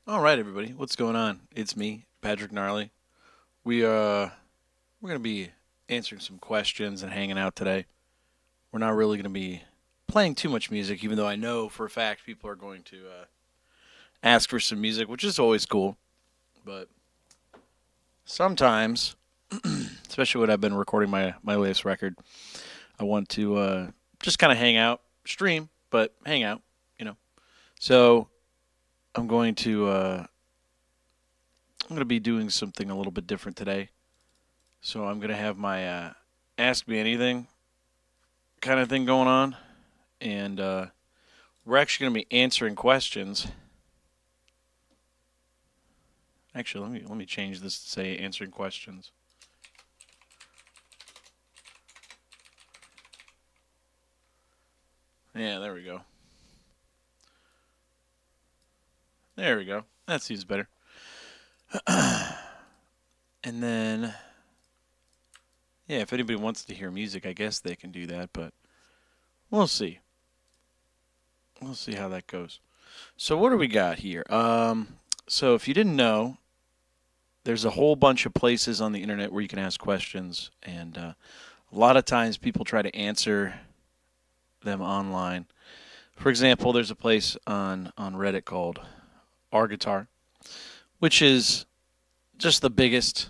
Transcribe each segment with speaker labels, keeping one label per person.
Speaker 1: All right, everybody, what's going on? It's me, Patrick Gnarly. We're gonna be answering some questions and hanging out today. We're not really gonna be playing too much music, even though I know for a fact people are going to ask for some music, which is always cool. But sometimes, especially when I've been recording my latest record, I want to just kind of hang out, stream, but hang out, you know. So I'm going to be doing something a little bit different today. So I'm gonna have my ask me anything kind of thing going on, and we're actually gonna be answering questions. Actually, let me change this to say answering questions. Yeah, there we go. There we go. That seems better. And then, yeah, if anybody wants to hear music, I guess they can do that, but we'll see. We'll see how that goes. So what do we got here? So if you didn't know, there's a whole bunch of places on the internet where you can ask questions, and a lot of times people try to answer them online. For example, there's a place on Reddit called R Guitar, which is just the biggest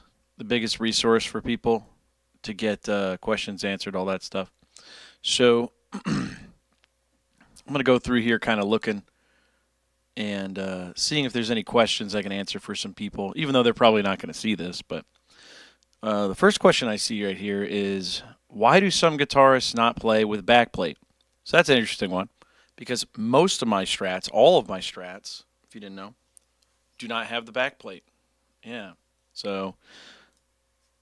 Speaker 1: resource for people to get questions answered, all that stuff. So I'm gonna go through here, kind of looking and seeing if there's any questions I can answer for some people, even though they're probably not going to see this. But the first question I see right here is, why do some guitarists not play with backplate? So that's an interesting one, because most of my strats, all of my strats, if you didn't know, do not have the backplate. Yeah. So,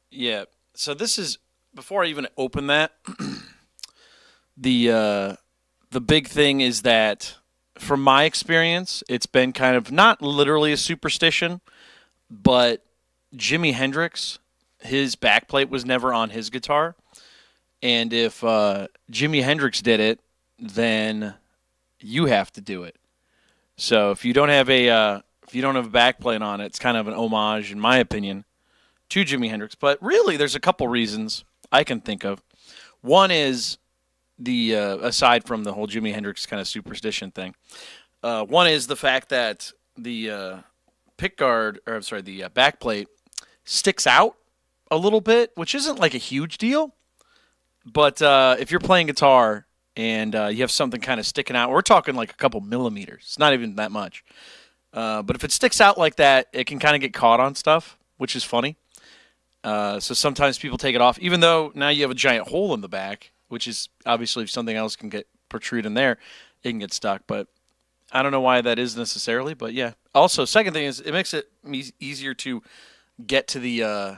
Speaker 1: yeah. So this is, before I even open that, the the big thing is that, from my experience, it's been kind of not literally a superstition, but Jimi Hendrix, his backplate was never on his guitar, and if Jimi Hendrix did it, then you have to do it. So if you don't have a backplate on it, it's kind of an homage, in my opinion, to Jimi Hendrix. But really, there's a couple reasons I can think of. One is the aside from the whole Jimi Hendrix kind of superstition thing. One is the fact that the pick guard, or I'm sorry, the backplate sticks out a little bit, which isn't like a huge deal. But if you're playing guitar and you have something kind of sticking out, we're talking like a couple millimeters. It's not even that much. But if it sticks out like that, it can kind of get caught on stuff, which is funny. So sometimes people take it off, even though now you have a giant hole in the back, which is obviously, if something else can get protrude in there, it can get stuck. But I don't know why that is necessarily, but yeah. Also, second thing is, it makes it easier to get to the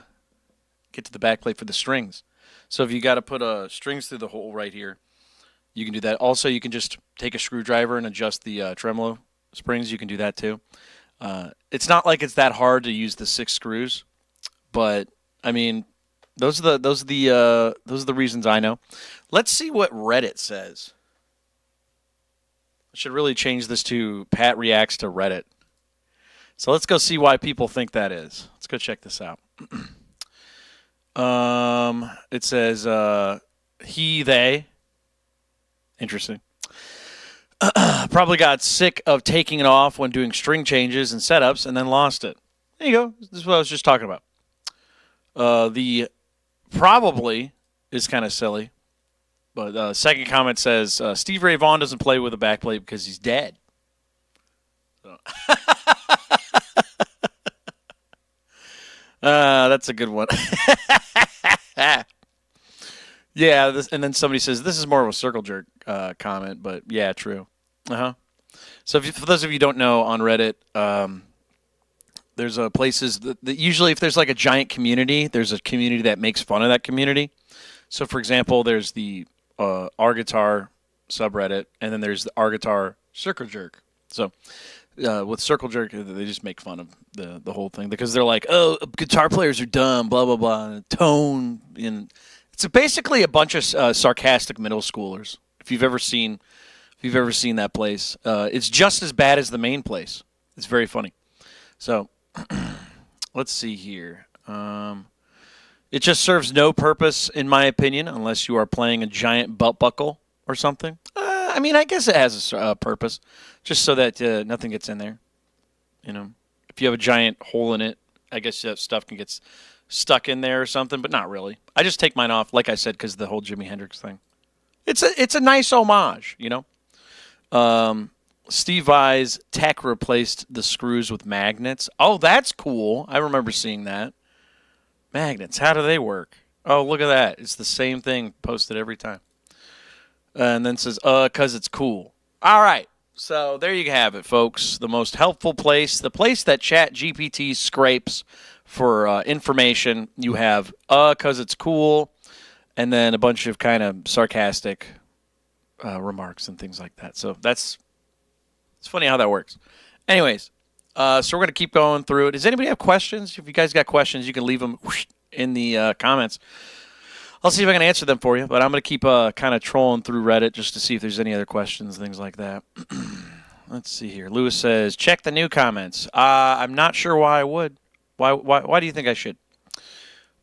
Speaker 1: back plate for the strings. So if you got to put strings through the hole right here, you can do that. Also, you can just take a screwdriver and adjust the tremolo springs. You can do that too. It's not like it's that hard to use the 6 screws, but I mean, those are the reasons I know. Let's see what Reddit says. I should really change this to Pat reacts to Reddit. So let's go see why people think that is. Let's go check this out. It says he, they. Interesting. Probably got sick of taking it off when doing string changes and setups and then lost it. There you go. This is what I was just talking about. The probably is kind of silly. But second comment says Steve Ray Vaughan doesn't play with a backplate because he's dead. So. That's a good one. Yeah, and then somebody says this is more of a circle jerk comment, but yeah, true. So for those of you who don't know, on Reddit, there's places that usually, if there's like a giant community, there's a community that makes fun of that community. So for example, there's the R Guitar subreddit, and then there's the R Guitar circle jerk. So with circle jerk, they just make fun of the whole thing, because they're like, oh, guitar players are dumb, blah blah blah, and tone, and it's basically a bunch of sarcastic middle schoolers. If you've ever seen that place, it's just as bad as the main place. It's very funny. So let's see here. It just serves no purpose, in my opinion, unless you are playing a giant belt buckle or something. I mean, I guess it has a purpose, just so that nothing gets in there. You know, if you have a giant hole in it, I guess that stuff can get stuck in there or something, but not really. I just take mine off, like I said, because of the whole Jimi Hendrix thing. It's a nice homage, you know. Steve Vai's tech replaced the screws with magnets. Oh, that's cool. I remember seeing that. Magnets, how do they work? Oh, look at that. It's the same thing posted every time. And then says, because it's cool. All right. So there you have it, folks. The most helpful place, the place that ChatGPT scrapes for information. You have, because it's cool, and then a bunch of kind of sarcastic remarks and things like that. So it's funny how that works. Anyways, so we're going to keep going through it. Does anybody have questions? If you guys got questions, you can leave them in the comments. I'll see if I can answer them for you, but I'm going to keep kind of trolling through Reddit just to see if there's any other questions, things like that. Let's see here. Lewis says, check the new comments. I'm not sure why I would. Why do you think I should?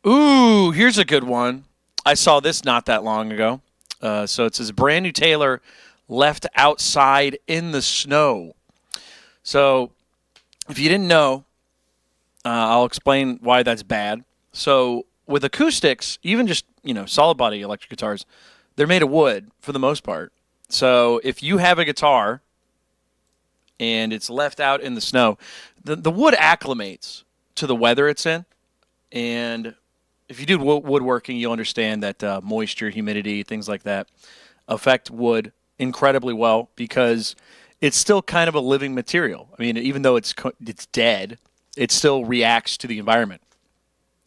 Speaker 1: Ooh, here's a good one. I saw this not that long ago. So it says, brand new Taylor left outside in the snow. So if you didn't know, I'll explain why that's bad. So with acoustics, even just, solid body electric guitars, they're made of wood for the most part. So if you have a guitar and it's left out in the snow, the wood acclimates to the weather it's in. And if you do woodworking, you'll understand that moisture, humidity, things like that affect wood incredibly well because it's still kind of a living material. I mean, even though it's dead, it still reacts to the environment.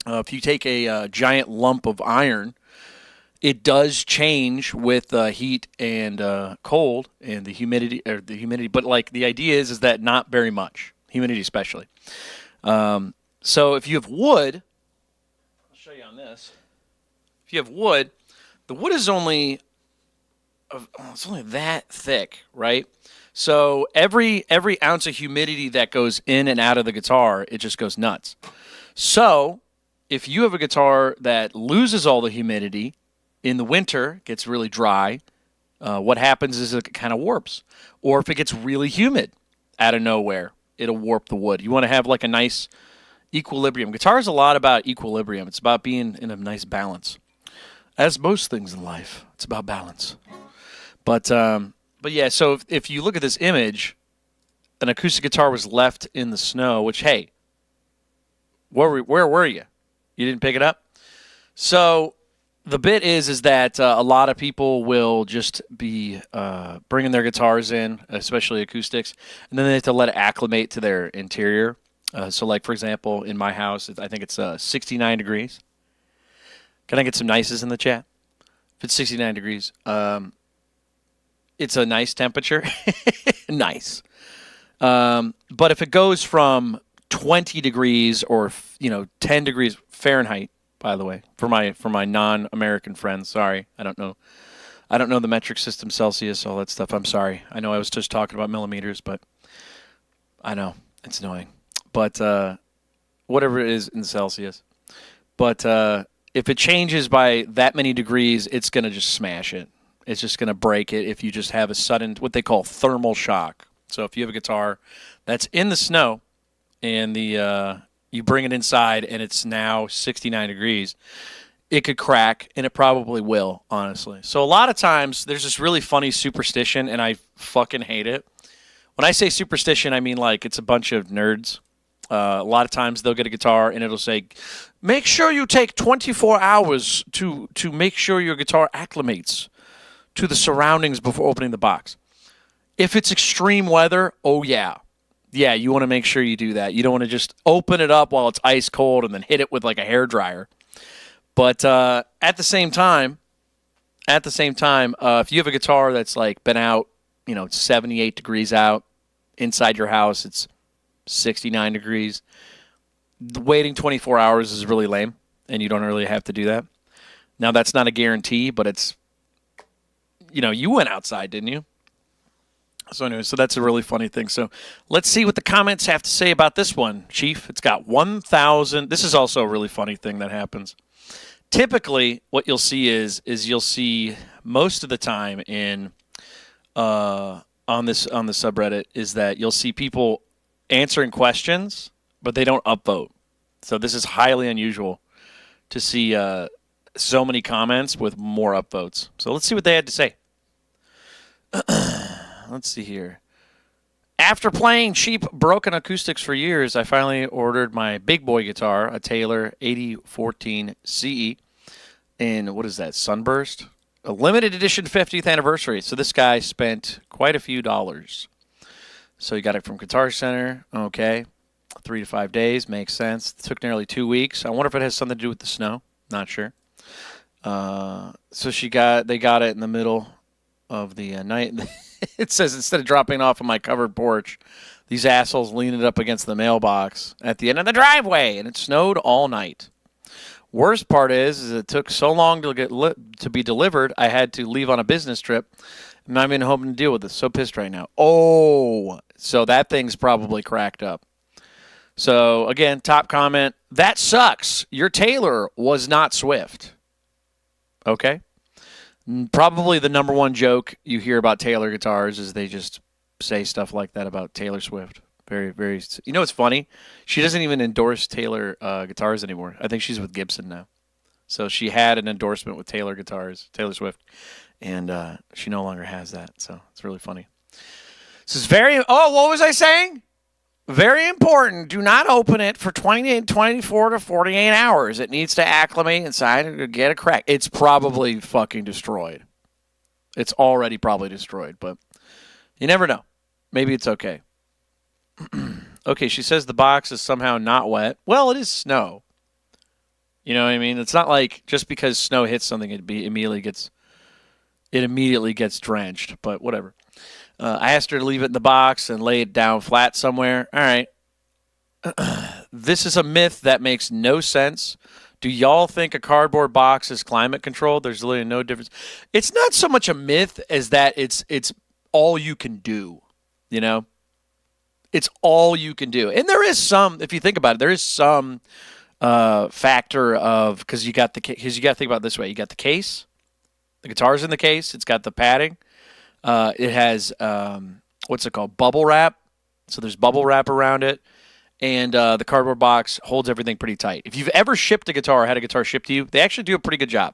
Speaker 1: If you take a giant lump of iron, it does change with heat and cold and the humidity. But like the idea is that not very much humidity, especially. So if you have wood, I'll show you on this. If you have wood, the wood is only that thick, right? So every ounce of humidity that goes in and out of the guitar, it just goes nuts. So if you have a guitar that loses all the humidity in the winter, gets really dry, what happens is it kind of warps. Or if it gets really humid out of nowhere, it'll warp the wood. You want to have like a nice equilibrium. Guitar is a lot about equilibrium. It's about being in a nice balance. As most things in life, it's about balance. But yeah, so if you look at this image, an acoustic guitar was left in the snow, which, hey, where were you? You didn't pick it up? So the bit is that a lot of people will just be bringing their guitars in, especially acoustics, and then they have to let it acclimate to their interior. So like, for example, in my house, I think it's 69 degrees. Can I get some nices in the chat? If it's 69 degrees, it's a nice temperature. Nice. But if it goes from 20 degrees or 10 degrees Fahrenheit, by the way, for my non-American friends, sorry, I don't know the metric system, Celsius, all that stuff. I'm sorry. I know I was just talking about millimeters, but I know it's annoying. But whatever it is in Celsius, but if it changes by that many degrees, it's gonna just smash it. It's just gonna break it if you just have a sudden what they call thermal shock. So if you have a guitar that's in the snow and you bring it inside and it's now 69 degrees, it could crack, and it probably will, honestly. So a lot of times there's this really funny superstition, and I fucking hate it. When I say superstition, I mean like it's a bunch of nerds. A lot of times they'll get a guitar and it'll say, make sure you take 24 hours to make sure your guitar acclimates to the surroundings before opening the box. If it's extreme weather, oh yeah. Yeah, you want to make sure you do that. You don't want to just open it up while it's ice cold and then hit it with like a hairdryer. But at the same time, if you have a guitar that's like been out, it's 78 degrees out, inside your house it's 69 degrees, waiting 24 hours is really lame, and you don't really have to do that. Now, that's not a guarantee, but it's, you went outside, didn't you? So anyway, so that's a really funny thing. So let's see what the comments have to say about this one, Chief. It's got 1,000. This is also a really funny thing that happens. Typically, what you'll see is you'll see most of the time in on the subreddit is that you'll see people answering questions, but they don't upvote. So this is highly unusual to see so many comments with more upvotes. So let's see what they had to say. Let's see here. After playing cheap, broken acoustics for years, I finally ordered my big boy guitar, a Taylor 8014 CE, in, what is that, Sunburst? A limited edition 50th anniversary. So this guy spent quite a few dollars. So he got it from Guitar Center. Okay. 3 to 5 days. Makes sense. It took nearly 2 weeks. I wonder if it has something to do with the snow. Not sure. So they got it in the middle of the night. It says, instead of dropping off on my covered porch, these assholes leaned it up against the mailbox at the end of the driveway, and it snowed all night. Worst part is it took so long to be delivered, I had to leave on a business trip. I'm not even hoping to deal with this. So pissed right now. Oh, so that thing's probably cracked up. So, again, top comment, that sucks. Your Taylor was not Swift. Okay? Probably the number one joke you hear about Taylor guitars is they just say stuff like that about Taylor Swift. Very, very. You know what's funny? She doesn't even endorse Taylor guitars anymore. I think she's with Gibson now. So she had an endorsement with Taylor guitars, Taylor Swift, and she no longer has that. So it's really funny. This is very. Oh, what was I saying? Very important. Do not open it for 24 to 48 hours. It needs to acclimate inside and get a crack. It's probably fucking destroyed. It's already probably destroyed, but you never know. Maybe it's okay. Okay, she says the box is somehow not wet. Well, it is snow. You know what I mean? It's not like just because snow hits something, it immediately gets drenched, but whatever. I asked her to leave it in the box and lay it down flat somewhere. All right. This is a myth that makes no sense. Do y'all think a cardboard box is climate controlled? There's literally no difference. It's not so much a myth as that it's all you can do, you know? It's all you can do. And there is some, if you think about it, there is some factor of, because you got to think about it this way. You got the case. The guitar's in the case. It's got the padding. It has, what's it called? Bubble wrap. So there's bubble wrap around it. And the cardboard box holds everything pretty tight. If you've ever shipped a guitar or had a guitar shipped to you, they actually do a pretty good job.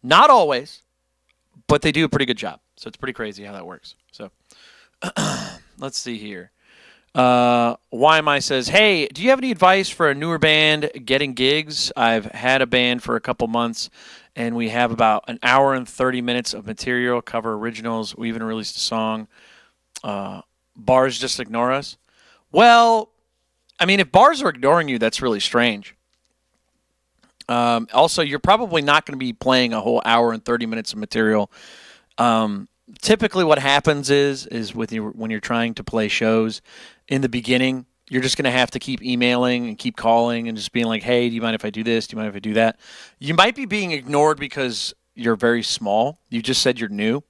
Speaker 1: Not always, but they do a pretty good job. So it's pretty crazy how that works. So let's see here. YMI says, hey, do you have any advice for a newer band getting gigs? I've had a band for a couple months, and we have about an hour and 30 minutes of material, cover originals. We even released a song. Bars just ignore us. Well, I mean, if bars are ignoring you, that's really strange. Also, you're probably not going to be playing a whole hour and 30 minutes of material. Typically what happens is when you're trying to play shows in the beginning, you're just going to have to keep emailing and keep calling and just being like, hey, do you mind if I do this? Do you mind if I do that? You might be being ignored because you're very small. You just said you're new.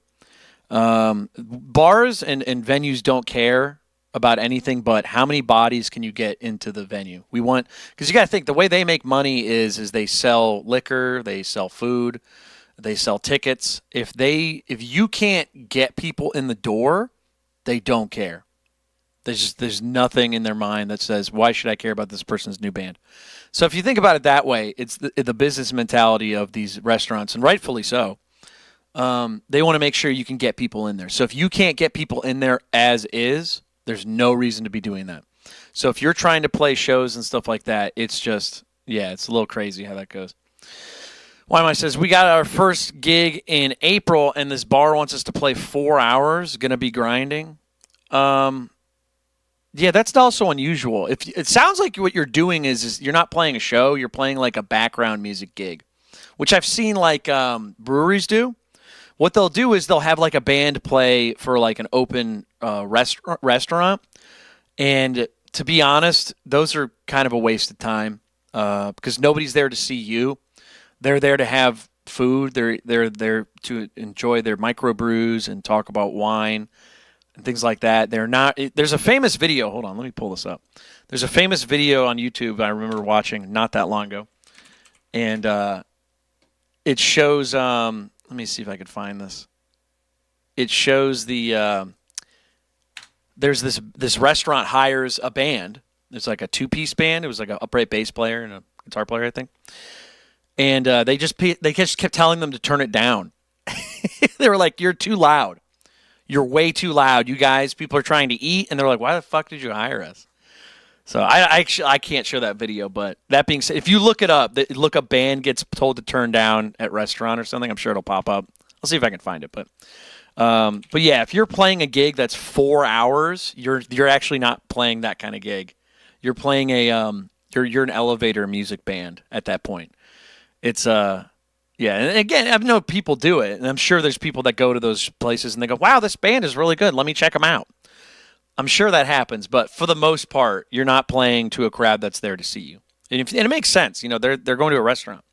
Speaker 1: Bars and venues don't care about anything but how many bodies can you get into the venue. Because you got to think, the way they make money is they sell liquor, they sell food, they sell tickets. If you can't get people in the door, they don't care. There's nothing in their mind that says, why should I care about this person's new band? So if you think about it that way, it's the business mentality of these restaurants, and rightfully so. They want to make sure you can get people in there. So if you can't get people in there as is, there's no reason to be doing that. So if you're trying to play shows and stuff like that, it's just, it's a little crazy how that goes. YMI says, we got our first gig in April, and this bar wants us to play 4 hours. Going to be grinding. Yeah, that's also unusual. It sounds like what you're doing is you're not playing a show. You're playing like a background music gig, which I've seen like breweries do. What they'll do is they'll have like a band play for like an open restaurant. And to be honest, those are kind of a waste of time because nobody's there to see you. They're there to have food. They're there to enjoy their microbrews and talk about wine. and things like that. They're not. There's a famous video. Hold on, let me pull this up. There's a famous video on YouTube I remember watching not that long ago, and it shows. Let me see if I could find this. It shows there's this restaurant hires a band. It's like a 2-piece band. It was like an upright bass player and a guitar player, I think. And they just kept telling them to turn it down. They were like, "You're too loud. You're way too loud. You guys, people are trying to eat." And they're like, "Why the fuck did you hire us?" So I can't show that video. But that being said, if you look it up, look up band gets told to turn down at restaurant or something, I'm sure it'll pop up. I'll see if I can find it. But yeah, if you're playing a gig that's 4 hours, you're actually not playing that kind of gig. You're playing you're an elevator music band at that point. It's yeah, and again, I know people do it, and I'm sure there's people that go to those places and they go, "Wow, this band is really good. Let me check them out." I'm sure that happens, but for the most part, you're not playing to a crowd that's there to see you, and it makes sense. You know, they're going to a restaurant.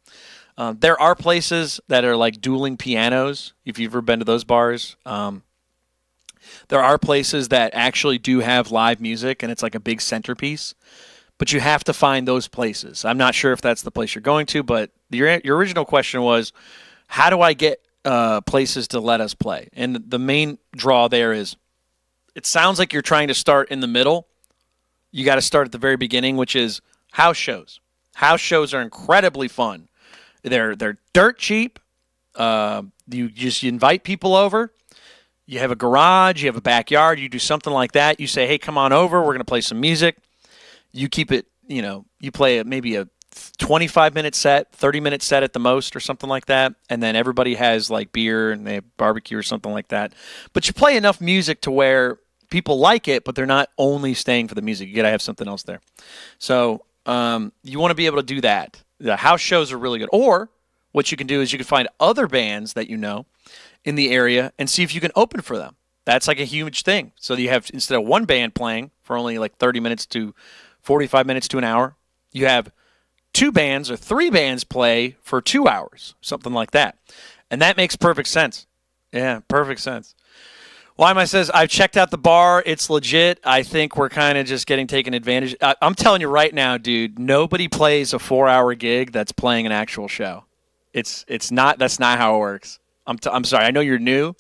Speaker 1: There are places that are like dueling pianos. If you've ever been to those bars, there are places that actually do have live music, and it's like a big centerpiece. But you have to find those places. I'm not sure if that's the place you're going to, but your original question was, how do I get places to let us play? And the main draw there is, it sounds like you're trying to start in the middle. You got to start at the very beginning, which is house shows. House shows are incredibly fun. They're dirt cheap. You invite people over. You have a garage. You have a backyard. You do something like that. You say, "Hey, come on over. We're going to play some music." You keep it, you play maybe a 25-minute set, 30-minute set at the most or something like that. And then everybody has like beer and they have barbecue or something like that. But you play enough music to where people like it, but they're not only staying for the music. You got to have something else there. So you want to be able to do that. The house shows are really good. Or what you can do is you can find other bands that you know in the area and see if you can open for them. That's like a huge thing. So you have, instead of one band playing for only like 30 minutes to 45 minutes to an hour, you have 2 bands or 3 bands play for 2 hours, something like that. And that makes perfect sense. Yeah, perfect sense. Wyma says, "I've checked out the bar. It's legit. I think we're kind of just getting taken advantage." I'm telling you right now, dude, nobody plays a 4-hour gig that's playing an actual show. It's not. That's not how it works. I'm sorry. I know you're new,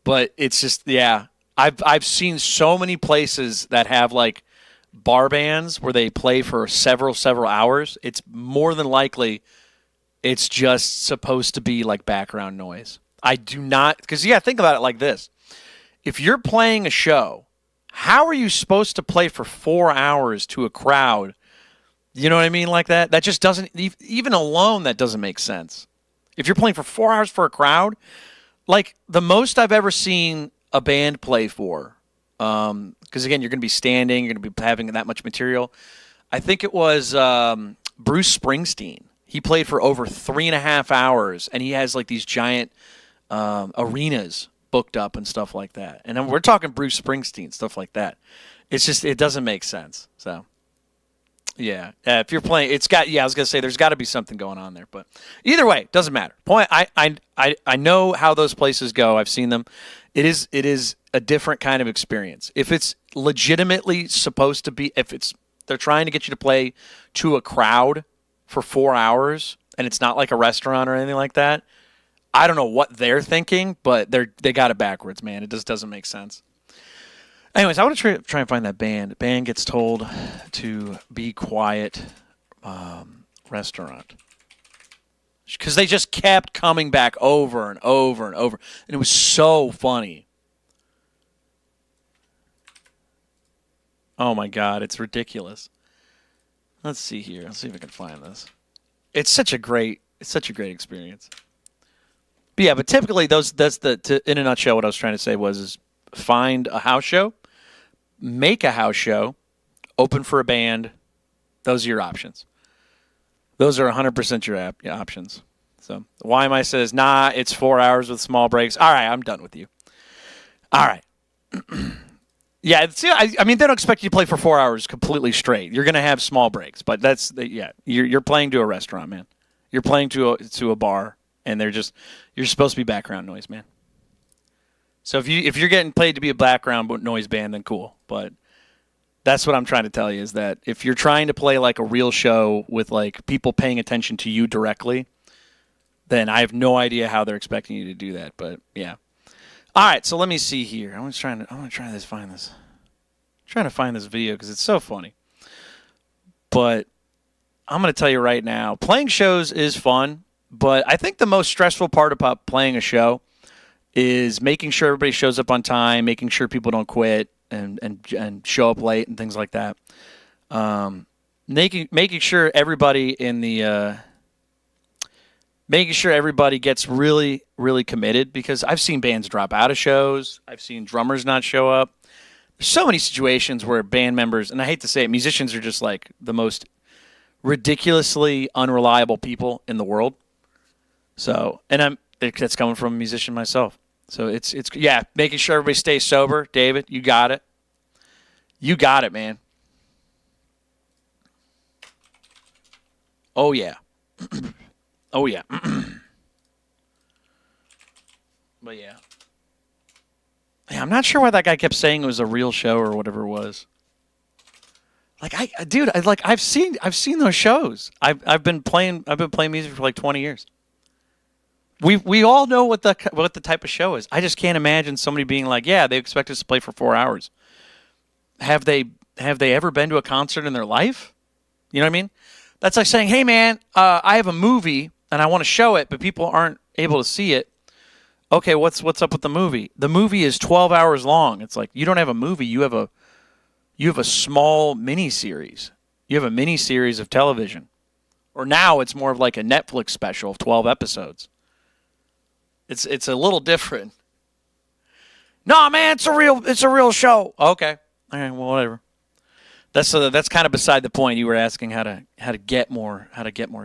Speaker 1: but it's just, yeah. I've seen so many places that have like bar bands where they play for several hours. It's more than likely it's just supposed to be like background noise. I do not, because think about it like this. If you're playing a show, how are you supposed to play for 4 hours to a crowd? You know what I mean? Like that? That just doesn't, even alone, that doesn't make sense. If you're playing for 4 hours for a crowd, like the most I've ever seen a band play for, because again, you're going to be standing, you're going to be having that much material. I think it was Bruce Springsteen. He played for over 3.5 hours, and he has like these giant arenas booked up and stuff like that. And we're talking Bruce Springsteen, stuff like that. It's just, it doesn't make sense. So, yeah, if you're playing, it's got, I was going to say there's got to be something going on there. But either way, doesn't matter. Point, I know how those places go. I've seen them. It is a different kind of experience. If it's legitimately supposed to be, they're trying to get you to play to a crowd for 4 hours, and it's not like a restaurant or anything like that, I don't know what they're thinking, but they got it backwards, man. It just doesn't make sense. Anyways, I want to try and find that band. The band gets told to be quiet. Restaurant. Because they just kept coming back over and over and over. And it was so funny. Oh my God, it's ridiculous. Let's see here. Let's see if I can find this. It's such a great experience. But yeah, but typically in a nutshell, what I was trying to say is find a house show, make a house show, open for a band. Those are your options. Those are 100% your options. So YMI says, nah, it's 4 hours with small breaks. All right, I'm done with you. All right. Yeah, see, I mean, they don't expect you to play for 4 hours completely straight. You're going to have small breaks, but you're playing to a restaurant, man. You're playing to a bar, and you're supposed to be background noise, man. So if you're getting paid to be a background noise band, then cool. But that's what I'm trying to tell you is that if you're trying to play like a real show with like people paying attention to you directly, then I have no idea how they're expecting you to do that. But yeah. All right, so let me see here. I'm trying to find this. I'm trying to find this video because it's so funny. But I'm going to tell you right now, playing shows is fun, but I think the most stressful part about playing a show is making sure everybody shows up on time, making sure people don't quit and show up late and things like that. Making sure everybody making sure everybody gets really, really committed, because I've seen bands drop out of shows. I've seen drummers not show up. There's so many situations where band members, and I hate to say it, musicians are just like the most ridiculously unreliable people in the world. So, and that's coming from a musician myself. So it's making sure everybody stays sober. David, you got it. You got it, man. Oh yeah. Oh yeah. But yeah. I'm not sure why that guy kept saying it was a real show or whatever it was. Like I've seen those shows. I've been playing music for like 20 years. We all know what the type of show is. I just can't imagine somebody being like, yeah, they expect us to play for 4 hours. Have they ever been to a concert in their life? You know what I mean? That's like saying, hey man, I have a movie and I want to show it, but people aren't able to see it. Okay, what's up with the movie? The movie is 12 hours long. It's like, you don't have a movie, you have a small mini series. You have a mini series of television. Or now it's more of like a Netflix special of 12 episodes. It's a little different. No, man, it's a real show. Okay. All right, well, whatever. That's kind of beside the point. You were asking how to get more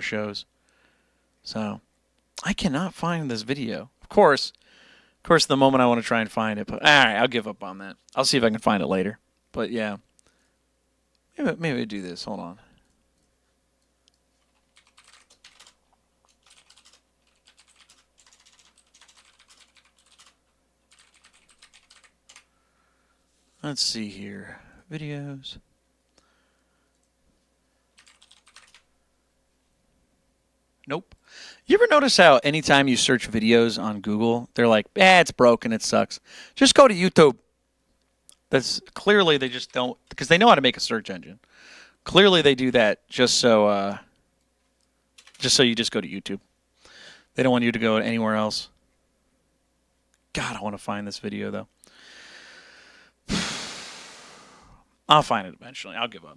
Speaker 1: shows. So, I cannot find this video. Of course, the moment I want to try and find it, but all right, I'll give up on that. I'll see if I can find it later. But yeah, maybe I do this. Hold on. Let's see here. Videos. Nope. You ever notice how anytime you search videos on Google, they're like, it's broken, it sucks. Just go to YouTube. That's clearly they just don't, because they know how to make a search engine. Clearly they do that just so you just go to YouTube. They don't want you to go anywhere else. God, I want to find this video though. I'll find it eventually. I'll give up.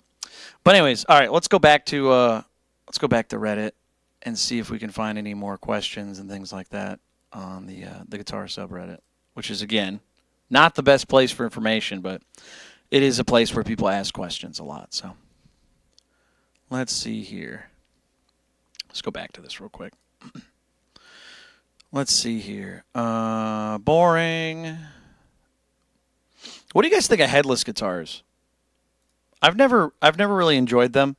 Speaker 1: But anyways, all right, let's go back to Reddit and see if we can find any more questions and things like that on the guitar subreddit, which is, again, not the best place for information, but it is a place where people ask questions a lot. So let's see here. Let's go back to this real quick. Let's see here. Boring. What do you guys think of headless guitars? I've never really enjoyed them.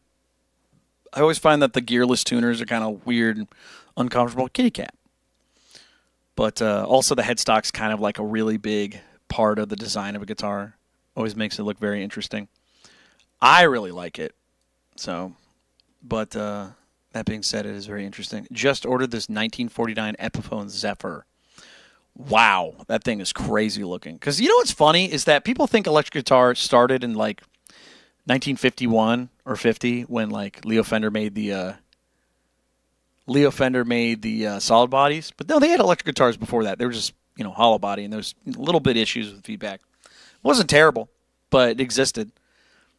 Speaker 1: I always find that the gearless tuners are kind of weird and uncomfortable. Kitty cat. But also the headstock's kind of like a really big part of the design of a guitar. Always makes it look very interesting. I really like it. So, but that being said, it is very interesting. Just ordered this 1949 Epiphone Zephyr. Wow, that thing is crazy looking. Because you know what's funny is that people think electric guitar started in like 1951 or 50 when like Leo Fender made the solid bodies, but no, they had electric guitars before that. They were just hollow body, and there's a little bit issues with feedback. It wasn't terrible, but it existed.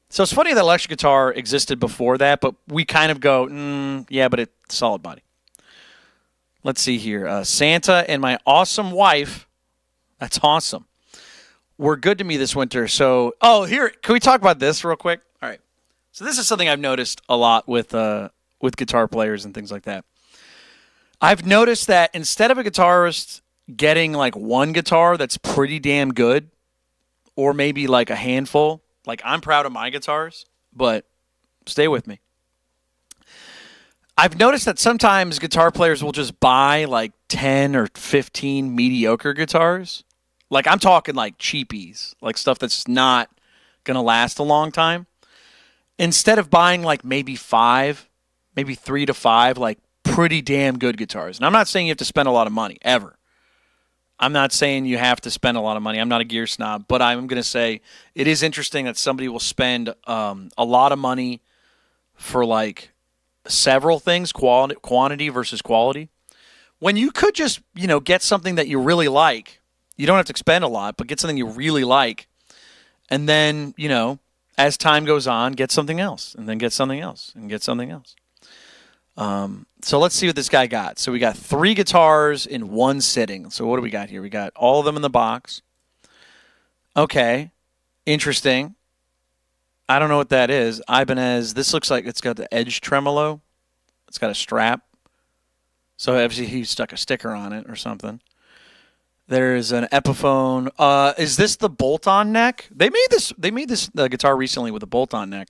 Speaker 1: So it's funny that electric guitar existed before that, but we kind of go, yeah, but it's solid body. Let's see here. Santa and my awesome wife. That's awesome. Were good to me this winter. So, here, can we talk about this real quick? All right. So this is something I've noticed a lot with guitar players and things like that. I've noticed that instead of a guitarist getting like one guitar that's pretty damn good, or maybe like a handful, like I'm proud of my guitars, but stay with me. I've noticed that sometimes guitar players will just buy like 10 or 15 mediocre guitars Like, I'm talking like cheapies, like stuff that's not going to last a long time. Instead of buying like maybe 3 to 5, like pretty damn good guitars. And I'm not saying you have to spend a lot of money, ever. I'm not saying you have to spend a lot of money. I'm not a gear snob, but I'm going to say it is interesting that somebody will spend a lot of money for like several things, quantity versus quality, when you could just, get something that you really like. You don't have to spend a lot, but get something you really like. And then, as time goes on, get something else, and then get something else, and get something else. So let's see what this guy got. So we got 3 guitars in one sitting. So what do we got here? We got all of them in the box. Okay. Interesting. I don't know what that is. Ibanez. This looks like it's got the edge tremolo. It's got a strap. So obviously he stuck a sticker on it or something. There's an Epiphone. Is this the bolt-on neck? They made this guitar recently with a bolt-on neck.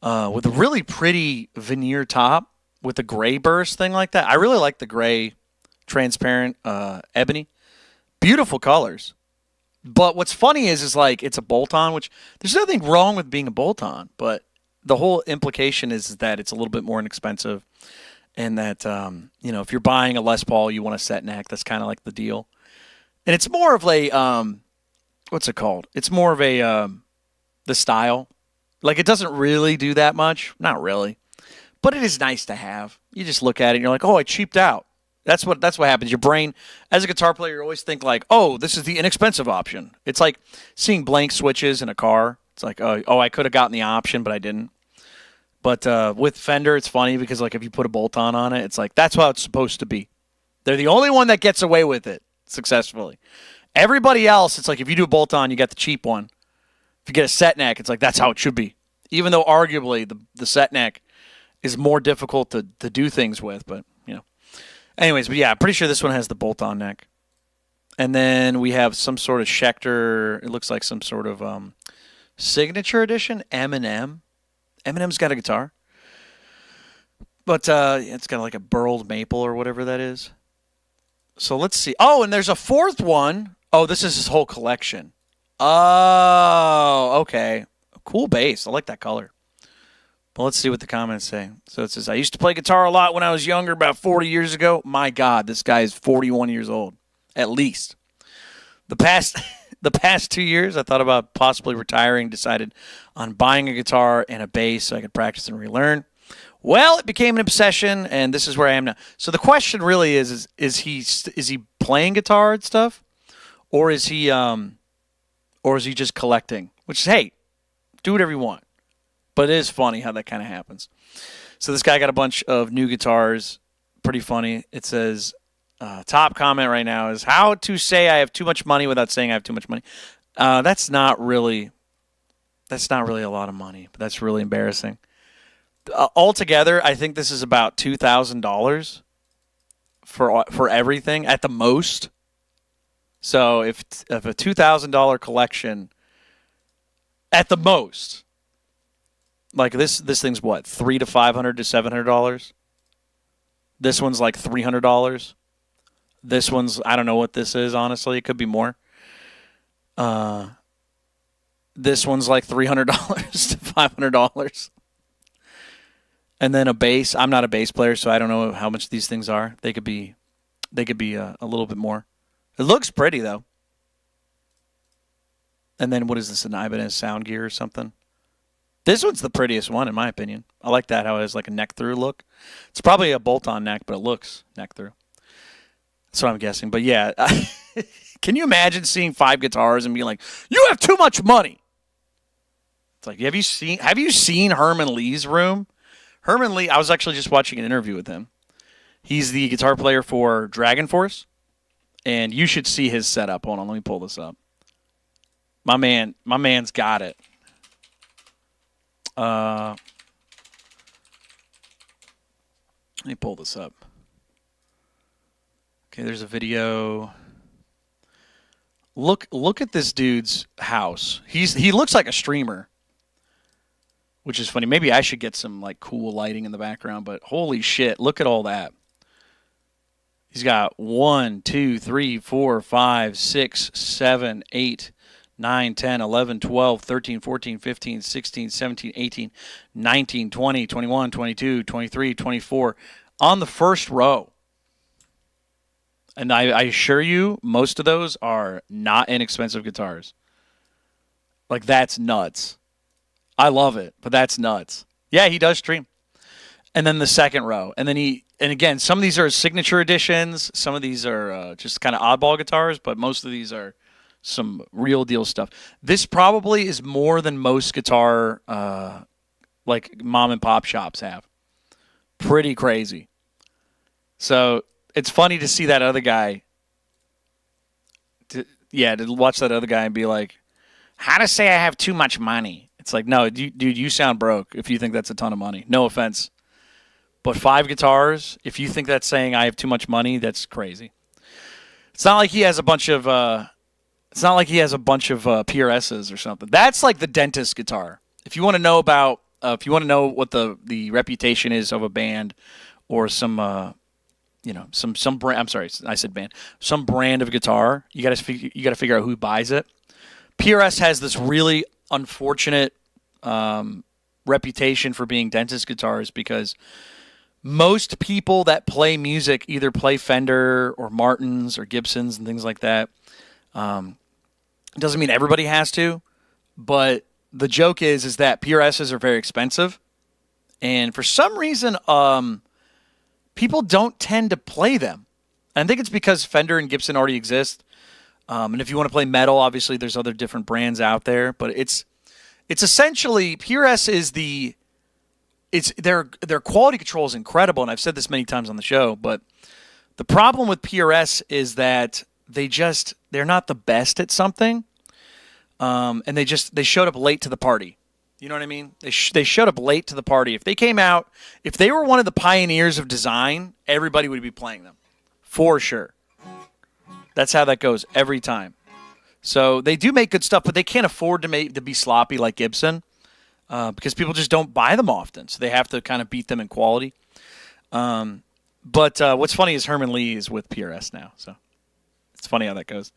Speaker 1: With a really pretty veneer top. With a gray burst thing like that. I really like the gray transparent ebony. Beautiful colors. But what's funny is like it's a bolt-on, which there's nothing wrong with being a bolt-on, but the whole implication is that it's a little bit more inexpensive, and that if you're buying a Les Paul, you want a set neck. That's kind of like the deal. And it's more of a what's it called? It's more of a the style. Like, it doesn't really do that much. Not really. But it is nice to have. You just look at it and you're like, oh, I cheaped out. That's what happens. Your brain, as a guitar player, you always think like, oh, this is the inexpensive option. It's like seeing blank switches in a car. It's like, oh, I could have gotten the option, but I didn't. But with Fender, it's funny because like if you put a bolt-on on it, it's like that's how it's supposed to be. They're the only one that gets away with it successfully. Everybody else, it's like if you do a bolt-on, you get the cheap one. If you get a set neck, it's like that's how it should be. Even though arguably the set neck is more difficult to do things with, but, Anyways, but yeah, I'm pretty sure this one has the bolt-on neck. And then we have some sort of Schecter, it looks like some sort of signature edition, M&M. Eminem's got a guitar. But it's got like a burled maple or whatever that is. So let's see. Oh, and there's a 4th one. Oh, this is his whole collection. Oh, okay. Cool bass. I like that color. Well, let's see what the comments say. So it says, I used to play guitar a lot when I was younger, about 40 years ago. My God, this guy is 41 years old, at least. The past 2 years, I thought about possibly retiring, decided on buying a guitar and a bass so I could practice and relearn. Well, it became an obsession, and this is where I am now. So the question really is he playing guitar and stuff, or is he just collecting? Which is, hey, do whatever you want. But it is funny how that kind of happens. So this guy got a bunch of new guitars. Pretty funny. It says, top comment right now is how to say I have too much money without saying I have too much money. That's not really a lot of money, but that's really embarrassing. Altogether, I think this is about $2,000 for everything at the most. So if a $2,000 collection at the most. Like this thing's what, $300 to $500 to $700? This one's like $300. This one's, I don't know what this is, honestly. It could be more. This one's like $300 to $500. And then a bass. I'm not a bass player, so I don't know how much these things are. They could be a little bit more. It looks pretty though. And then what is this? An Ibanez sound gear or something? This one's the prettiest one, in my opinion. I like that, how it has like a neck-through look. It's probably a bolt-on neck, but it looks neck-through. That's what I'm guessing. But yeah, can you imagine seeing 5 guitars and being like, you have too much money? It's like, have you seen Herman Lee's room? Herman Lee, I was actually just watching an interview with him. He's the guitar player for Dragon Force, and you should see his setup. Hold on, let me pull this up. My man's got it. Let me pull this up. Okay, there's a video. Look at this dude's house. He looks like a streamer, which is funny. Maybe I should get some like cool lighting in the background, but holy shit, look at all that. He's got 1, 2, 3, 4, 5, 6, 7, 8, 9, 10, 11, 12, 13, 14, 15, 16, 17, 18, 19, 20, 21, 22, 23, 24 on the first row. And I assure you, most of those are not inexpensive guitars. Like, that's nuts. I love it, but that's nuts. Yeah, he does stream. And then the second row. And again, some of these are signature editions. Some of these are just kind of oddball guitars, but most of these are some real deal stuff. This probably is more than most guitar, like mom and pop shops have. Pretty crazy. So it's funny to see that other guy. To watch that other guy and be like, how to say I have too much money? It's like, no, dude, you sound broke if you think that's a ton of money. No offense. But 5 guitars, if you think that's saying I have too much money, that's crazy. It's not like he has a bunch of PRSs or something. That's like the dentist guitar. If you want to know about, if you want to know what the reputation is of a band or some brand. I'm sorry, I said band. Some brand of guitar. You got to figure out who buys it. PRS has this really unfortunate reputation for being dentist guitars because most people that play music either play Fender or Martins or Gibsons and things like that. Doesn't mean everybody has to, but the joke is that PRSs are very expensive, and for some reason, people don't tend to play them. I think it's because Fender and Gibson already exist, and if you want to play metal, obviously there's other different brands out there, but it's essentially PRS is their quality control is incredible, and I've said this many times on the show, but the problem with PRS is that they're not the best at something, and they showed up late to the party. You know what I mean? They showed up late to the party. If they were one of the pioneers of design, everybody would be playing them, for sure. That's how that goes every time. So they do make good stuff, but they can't afford to be sloppy like Gibson. Because people just don't buy them often, so they have to kind of beat them in quality. But what's funny is Herman Lee is with PRS now, so it's funny how that goes.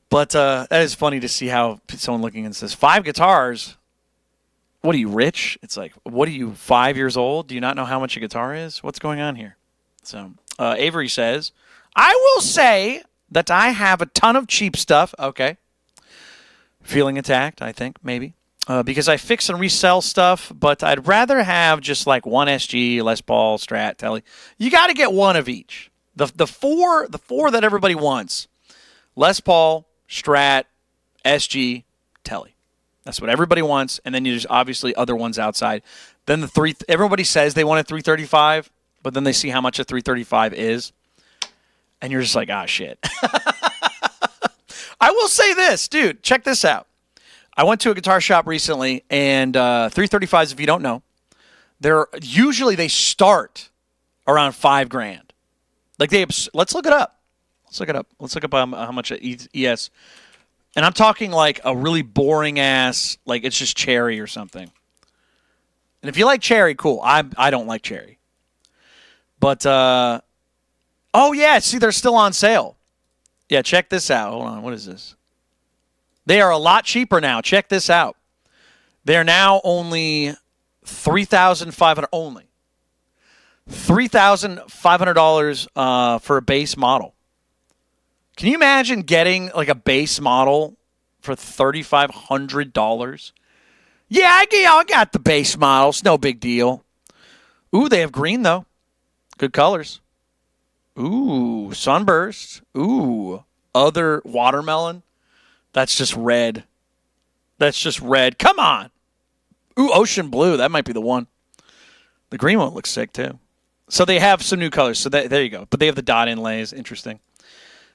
Speaker 1: But that is funny to see how someone looking and says 5 guitars. What are you, rich? It's like, what are you, 5 years old? Do you not know how much a guitar is? What's going on here? So Avery says, I will say that I have a ton of cheap stuff. Okay, feeling attacked, I think maybe. Because I fix and resell stuff, but I'd rather have just like one SG, Les Paul, Strat, Tele. You got to get one of each. The four that everybody wants: Les Paul, Strat, SG, Tele. That's what everybody wants, and then there's obviously other ones outside. Then the 3. Everybody says they want a 335, but then they see how much a 335 is, and you're just like, ah, shit. I will say this, dude. Check this out. I went to a guitar shop recently, and 335s, if you don't know, they start around $5,000. Like let's look it up. Let's look up how much ES. And I'm talking like a really boring ass, like it's just Cherry or something. And if you like Cherry, cool. I don't like Cherry. But oh yeah, see, they're still on sale. Yeah, check this out. Hold on, what is this? They are a lot cheaper now. Check this out. They're now only $3,500 only. $3,500 for a base model. Can you imagine getting like a base model for $3,500? Yeah, I got the base model. It's no big deal. Ooh, they have green though. Good colors. Ooh, sunburst. Ooh, other watermelon. That's just red. Come on. Ooh, ocean blue. That might be the one. The green one looks sick, too. So they have some new colors. So there you go. But they have the dot inlays. Interesting.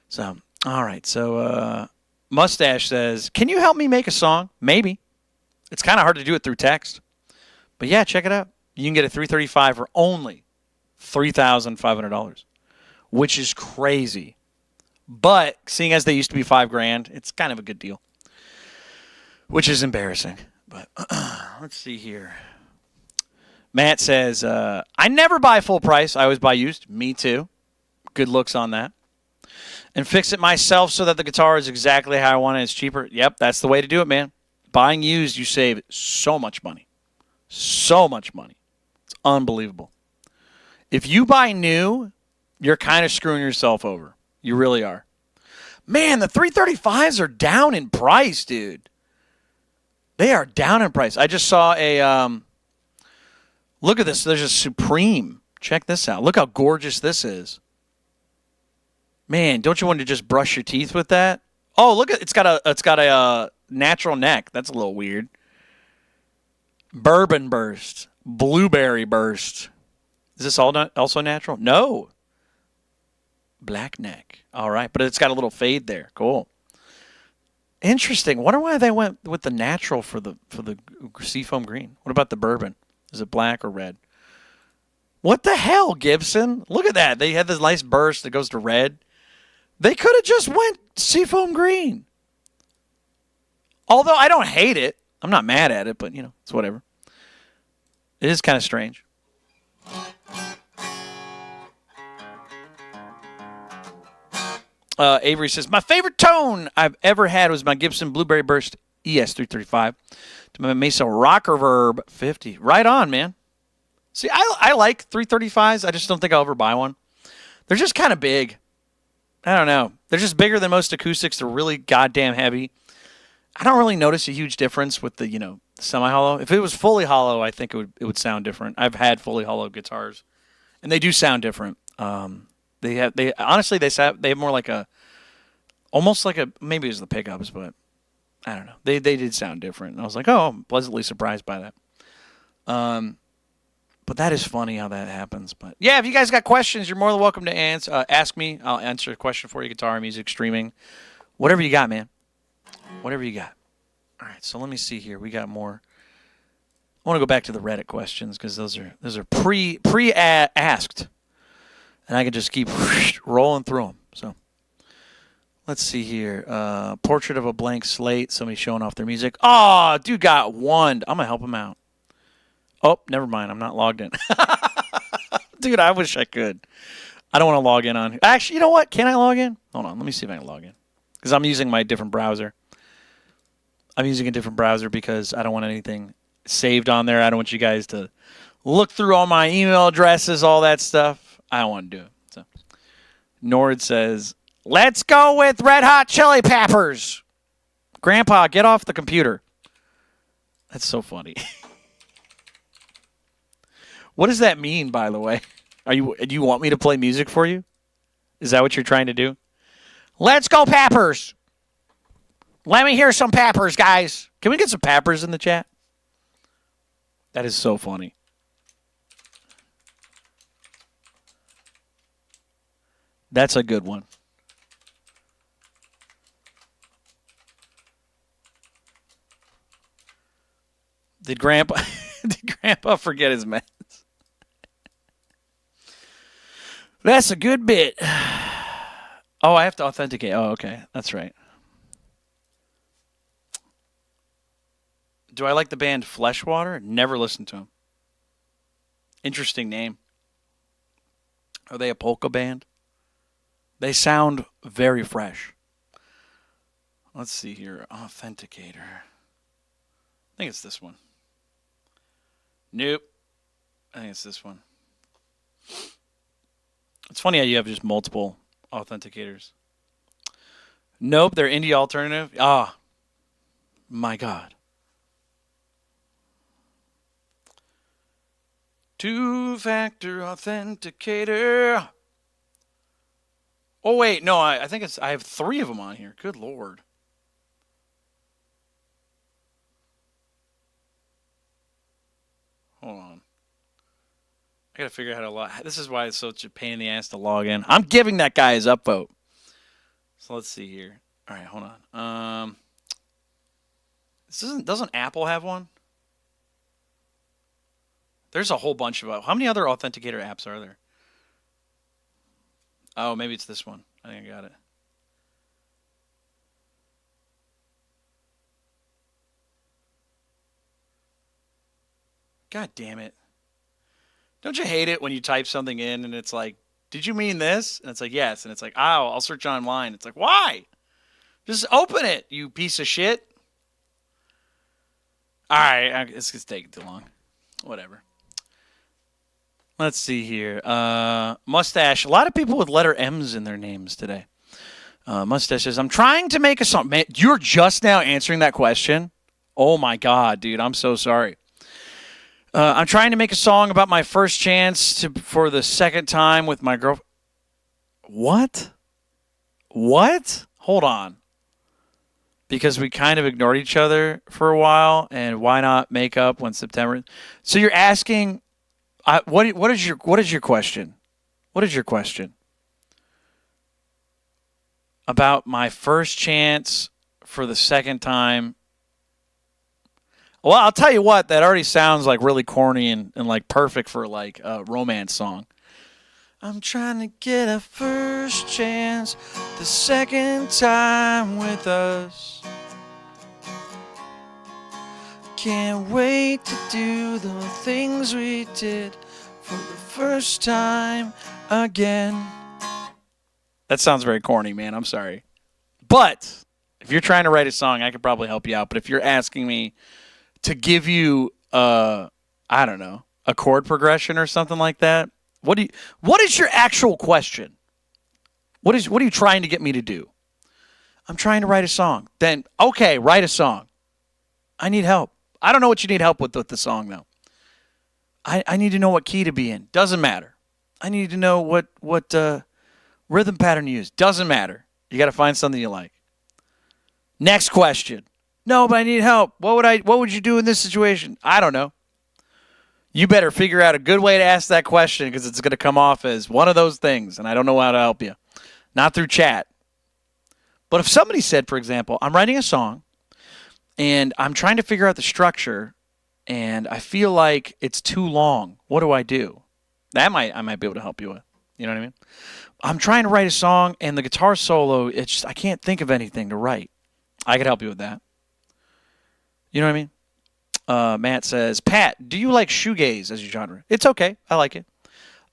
Speaker 1: So, all right. So, Mustache says, can you help me make a song? Maybe. It's kind of hard to do it through text. But, yeah, check it out. You can get a 335 for only $3,500, which is crazy. But seeing as they used to be $5,000, it's kind of a good deal, which is embarrassing. But let's see here. Matt says, I never buy full price. I always buy used. Me too. good looks on that. And fix it myself so that the guitar is exactly how I want it. It's cheaper. Yep, that's the way to do it, man. Buying used, you save so much money. So much money. It's unbelievable. If you buy new, you're kind of screwing yourself over. You really are. Man, the 335s are down in price, dude. They are down in price. I just saw a, look at this. There's a Supreme. Check this out. Look how gorgeous this is. Man, don't you want to just brush your teeth with that? Oh, look at it's got a natural neck. That's a little weird. Bourbon burst, blueberry burst. Is this also natural? No. Black neck. All right, but it's got a little fade there. Cool. Interesting. Wonder why they went with the natural for the seafoam green. What about the bourbon? Is it black or red? What the hell, Gibson? Look at that. They had this nice burst that goes to red. They could have just went seafoam green. Although I don't hate it. I'm not mad at it, but, it's whatever. It is kind of strange. Avery says, my favorite tone I've ever had was my Gibson Blueberry Burst ES335 to my Mesa Rocker Verb 50. Right on, man. See, I like 335s. I just don't think I'll ever buy one. They're just kind of big. I don't know. They're just bigger than most acoustics. They're really goddamn heavy. I don't really notice a huge difference with the, semi-hollow. If it was fully hollow, I think it would sound different. I've had fully hollow guitars, and they do sound different. They have more like almost like maybe it was the pickups, but I don't know. They did sound different, and I was like, oh, I'm pleasantly surprised by that. But that is funny how that happens. But yeah, if you guys got questions, you're more than welcome to ask me. I'll answer a question for you. Guitar, music, streaming, whatever you got, man. Whatever you got. All right, so let me see here. We got more. I want to go back to the Reddit questions because those are pre-asked, and I can just keep rolling through them. So let's see here. Portrait of a blank slate. Somebody showing off their music. Oh, dude got one. I'm gonna help him out. Oh, never mind. I'm not logged in. Dude, I wish I could. I don't want to log in on. Actually, you know what? Can I log in? Hold on. Let me see if I can log in. Because I'm using my different browser. I'm using a different browser because I don't want anything saved on there. I don't want you guys to look through all my email addresses, all that stuff. I don't want to do it. So, Nord says, let's go with Red Hot Chili Peppers. Grandpa, get off the computer. That's so funny. What does that mean, by the way? Do you want me to play music for you? Is that what you're trying to do? Let's go Peppers. Let me hear some Peppers, guys. Can we get some Peppers in the chat? That is so funny. That's a good one. Did Grandpa forget his meds? That's a good bit. Oh, I have to authenticate. Oh, okay. That's right. Do I like the band Fleshwater? Never listened to them. Interesting name. Are they a polka band? They sound very fresh. Let's see here. Authenticator. I think it's this one. Nope. I think it's this one. It's funny how you have just multiple authenticators. Nope, they're indie alternative. Ah, my God. Two-factor authenticator. Oh, wait. No, I think I have 3 of them on here. Good Lord. Hold on. I got to figure out how to log. This is why it's such a pain in the ass to log in. I'm giving that guy his upvote. So let's see here. All right, hold on. Doesn't Apple have one? There's a whole bunch of. How many other authenticator apps are there? Oh, maybe it's this one. I think I got it. God damn it. Don't you hate it when you type something in and it's like did you mean this? And it's like, yes. And it's like, oh, I'll search online. It's like, why? Just open it, you piece of shit. All right, it's going to take too long. Whatever. Let's see here. Mustache. A lot of people with letter M's in their names today. Mustache says, I'm trying to make a song. Man, you're just now answering that question? Oh, my God, dude. I'm so sorry. I'm trying to make a song about my first chance for the second time with my girlfriend. What? What? Hold on. Because we kind of ignored each other for a while, and why not make up when September? So you're asking, what is your question? What is your question about my first chance for the second time? Well, I'll tell you what, that already sounds like really corny and like perfect for like a romance song. I'm trying to get a first chance the second time with us. Can't wait to do the things we did for the first time again. That sounds very corny, man. I'm sorry. But if you're trying to write a song, I could probably help you out. But if you're asking me to give you, I don't know, a chord progression or something like that, what is your actual question? What are you trying to get me to do? I'm trying to write a song. Then, okay, write a song. I need help. I don't know what you need help with the song, though. I need to know what key to be in. Doesn't matter. I need to know what rhythm pattern to use. Doesn't matter. You got to find something you like. Next question. No, but I need help. What would you do in this situation? I don't know. You better figure out a good way to ask that question because it's going to come off as one of those things, and I don't know how to help you. Not through chat. But if somebody said, for example, I'm writing a song, and I'm trying to figure out the structure, and I feel like it's too long. What do I do? I might be able to help you with. You know what I mean? I'm trying to write a song, and the guitar solo, I can't think of anything to write. I could help you with that. You know what I mean? Matt says, Pat, do you like shoegaze as your genre? It's okay. I like it.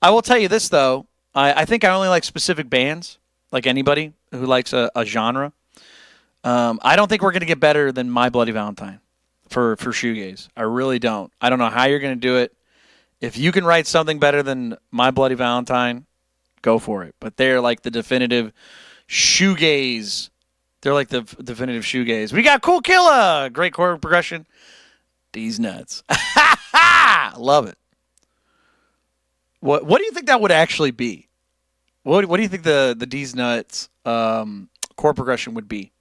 Speaker 1: I will tell you this, though. I think I only like specific bands, like anybody who likes a genre. I don't think we're going to get better than My Bloody Valentine for shoegaze. I really don't. I don't know how you're going to do it. If you can write something better than My Bloody Valentine, go for it. But they're like the definitive shoegaze. They're like the definitive shoegaze. We got Cool Killa. Great chord progression. These nuts. Love it. What do you think that would actually be? What do you think the D's nuts chord progression would be?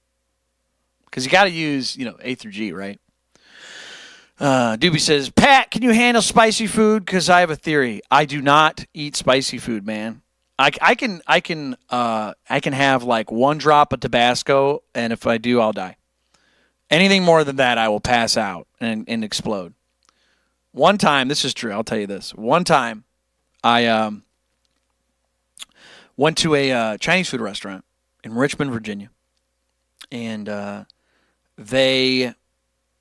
Speaker 1: Because you got to use, A through G, right? Doobie says, Pat, can you handle spicy food? Because I have a theory. I do not eat spicy food, man. I can have like one drop of Tabasco, and if I do, I'll die. Anything more than that, I will pass out and explode. One time, this is true. I'll tell you this. One time, I went to a Chinese food restaurant in Richmond, Virginia, and they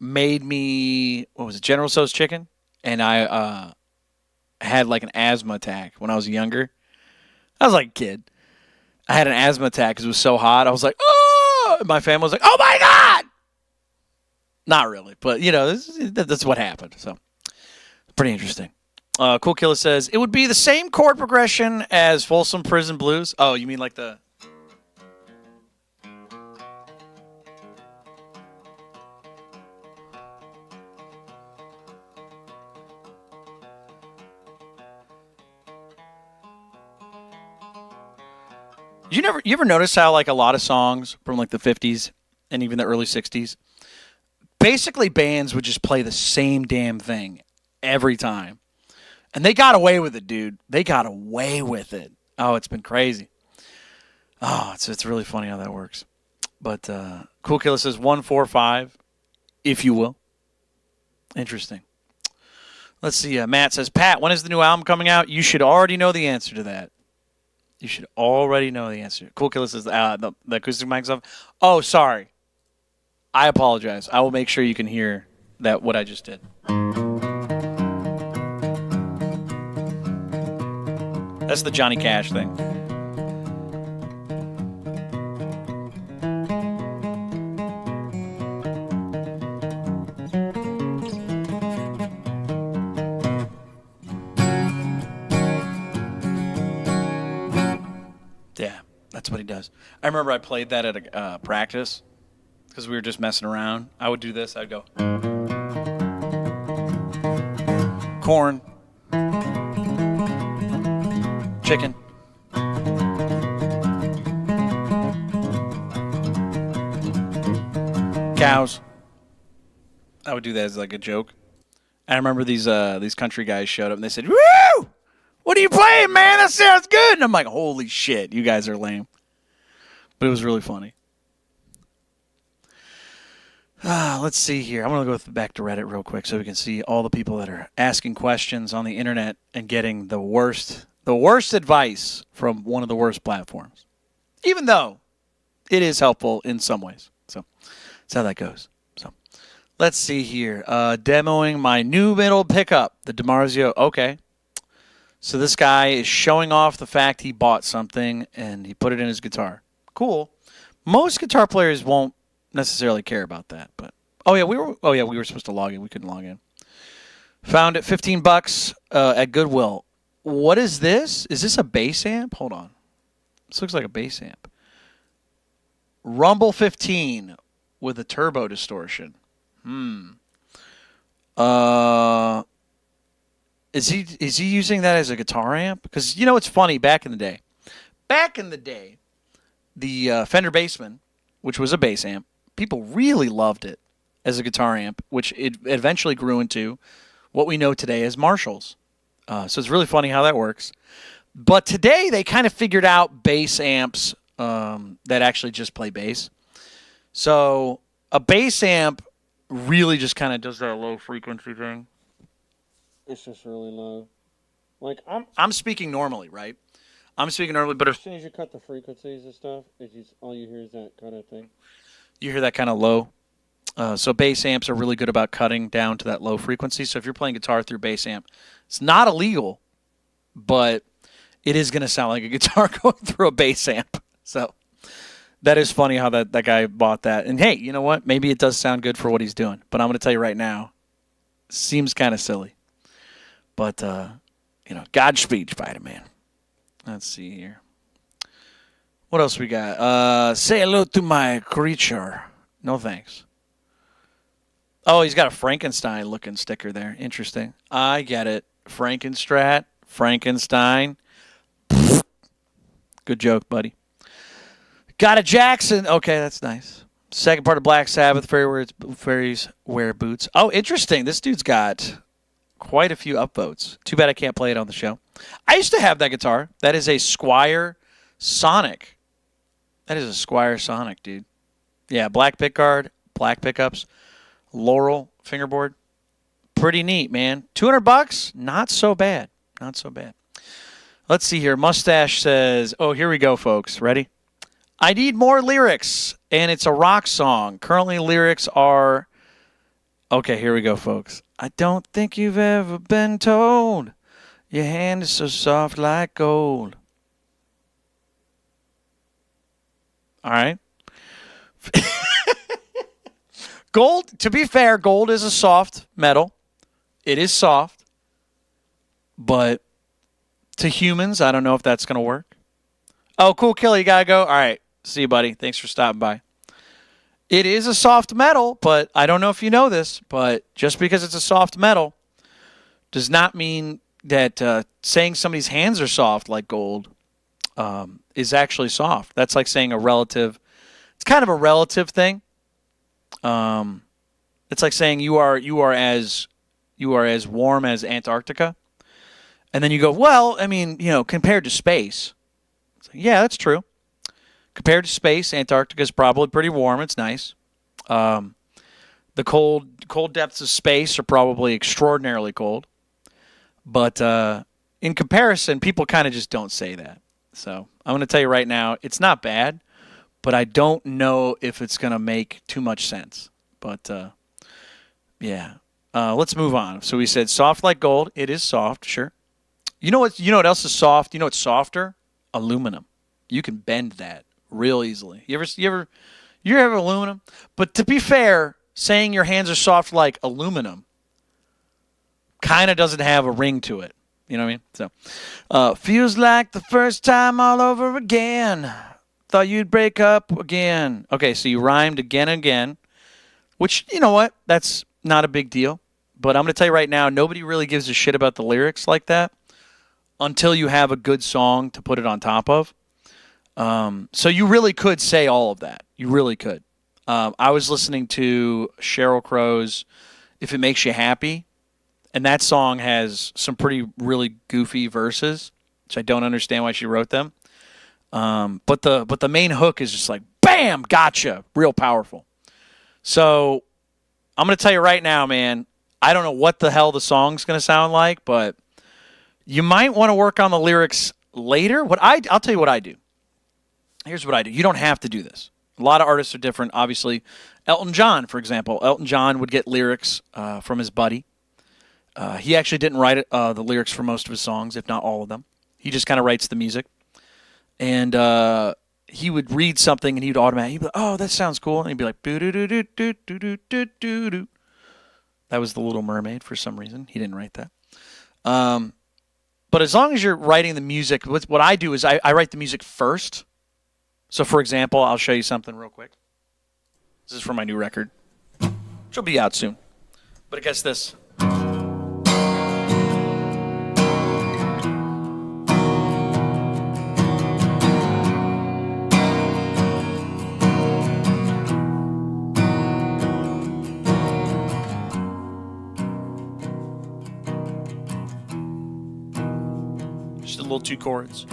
Speaker 1: made me, General Tso's chicken, and I had like an asthma attack when I was younger. I was like a kid. I had an asthma attack because it was so hot. I was like, oh! My family was like, oh my God! Not really, but, that's what happened. So, pretty interesting. Cool Killer says, it would be the same chord progression as Folsom Prison Blues. Oh, you mean like the... You ever notice how like a lot of songs from like the 50s and even the early 60s, basically bands would just play the same damn thing every time. And they got away with it, dude. They got away with it. Oh, it's been crazy. Oh, it's really funny how that works. But Cool Killer says 145, if you will. Interesting. Let's see. Matt says, Pat, when is the new album coming out? You should already know the answer to that. You should already know the answer. Cool Killer says the acoustic mic's off. Oh, sorry. I apologize. I will make sure you can hear what I just did. That's the Johnny Cash thing. Yeah, that's what he does. I remember I played that at a practice because we were just messing around. I would do this. I'd go, corn, chicken, cows. I would do that as like a joke. I remember these country guys showed up and they said, "Woo! What are you playing, man? That sounds good." And I'm like, "Holy shit, you guys are lame." But it was really funny. Let's see here. I'm going to go back to Reddit real quick so we can see all the people that are asking questions on the internet and getting the worst advice from one of the worst platforms. Even though it is helpful in some ways. So that's how that goes. So let's see here. Demoing my new middle pickup, the DiMarzio. Okay. So this guy is showing off the fact he bought something and he put it in his guitar. Cool. Most guitar players won't necessarily care about that, but we were supposed to log in. We couldn't log in. Found it $15 at Goodwill. What is this? Is this a bass amp? Hold on. This looks like a bass amp. Rumble 15 with a turbo distortion. Is he using that as a guitar amp? Because it's funny. Back in the day, the Fender Bassman, which was a bass amp, people really loved it as a guitar amp, which it eventually grew into what we know today as Marshalls. So it's really funny how that works. But today they kind of figured out bass amps that actually just play bass. So a bass amp really just kind of does that low frequency thing. It's just really low. Like I'm speaking normally, right? I'm speaking normally, but as soon as you cut the frequencies and stuff, all you hear is that kind of thing. You hear that kind of low. So bass amps are really good about cutting down to that low frequency. So if you're playing guitar through bass amp, it's not illegal, but it is going to sound like a guitar going through a bass amp. So that is funny how that guy bought that. And hey, you know what? Maybe it does sound good for what he's doing. But I'm going to tell you right now, seems kind of silly. But, Godspeed, Spider-Man. Let's see here. What else we got? Say hello to my creature. No thanks. Oh, he's got a Frankenstein-looking sticker there. Interesting. I get it. Frankenstein. Good joke, buddy. Got a Jackson. Okay, that's nice. Second part of Black Sabbath, Fairies Wear Boots. Oh, interesting. This dude's got quite a few upvotes. Too bad I can't play it on the show. I used to have that guitar. That is a Squire Sonic. Dude. Yeah, black pickguard, black pickups, Laurel fingerboard. Pretty neat, man. $200? Not so bad. Let's see here. Mustache says, oh, here we go, folks. Ready? I need more lyrics, and it's a rock song. Currently, lyrics are... Okay, here we go, folks. I don't think you've ever been told your hand is so soft like gold. All right. Gold, to be fair, gold is a soft metal. It is soft. But to humans, I don't know if that's going to work. Oh, cool, Kelly, you got to go? All right. See you, buddy. Thanks for stopping by. It is a soft metal, but I don't know if you know this, but just because it's a soft metal does not mean that saying somebody's hands are soft like gold is actually soft. That's like saying a relative. It's kind of a relative thing. It's like saying you are as warm as Antarctica, and then you go, well, I mean, compared to space. It's like, yeah, that's true. Compared to space, Antarctica is probably pretty warm. It's nice. The cold depths of space are probably extraordinarily cold. But in comparison, people kind of just don't say that. So I'm going to tell you right now, it's not bad, but I don't know if it's going to make too much sense. But, yeah. Let's move on. So we said soft like gold. It is soft, sure. You know what? You know what else is soft? You know what's softer? Aluminum. You can bend that real easily. You ever have aluminum? But to be fair, saying your hands are soft like aluminum kind of doesn't have a ring to it. You know what I mean? So, feels like the first time all over again. Thought you'd break up again. Okay, so you rhymed again and again, which, you know what? That's not a big deal. But I'm going to tell you right now, nobody really gives a shit about the lyrics like that until you have a good song to put it on top of. So you really could say all of that. You really could. I was listening to Sheryl Crow's If It Makes You Happy, and that song has some pretty really goofy verses, which I don't understand why she wrote them. But the main hook is just like, bam, gotcha, real powerful. So I'm going to tell you right now, man, I don't know what the hell the song's going to sound like, but you might want to work on the lyrics later. I'll tell you what I do. Here's what I do. You don't have to do this. A lot of artists are different. Obviously, Elton John, for example. Elton John would get lyrics from his buddy. He actually didn't write the lyrics for most of his songs, if not all of them. He just kind of writes the music. And he would read something, and he'd automatically be like, oh, that sounds cool. And he'd be like, boo-doo-doo-doo-doo-doo-doo-doo. That was The Little Mermaid for some reason. He didn't write that. But as long as you're writing the music, what I do is I write the music first. So, for example, I'll show you something real quick. This is for my new record, which will be out soon. But it gets this. Just a little 2 chords.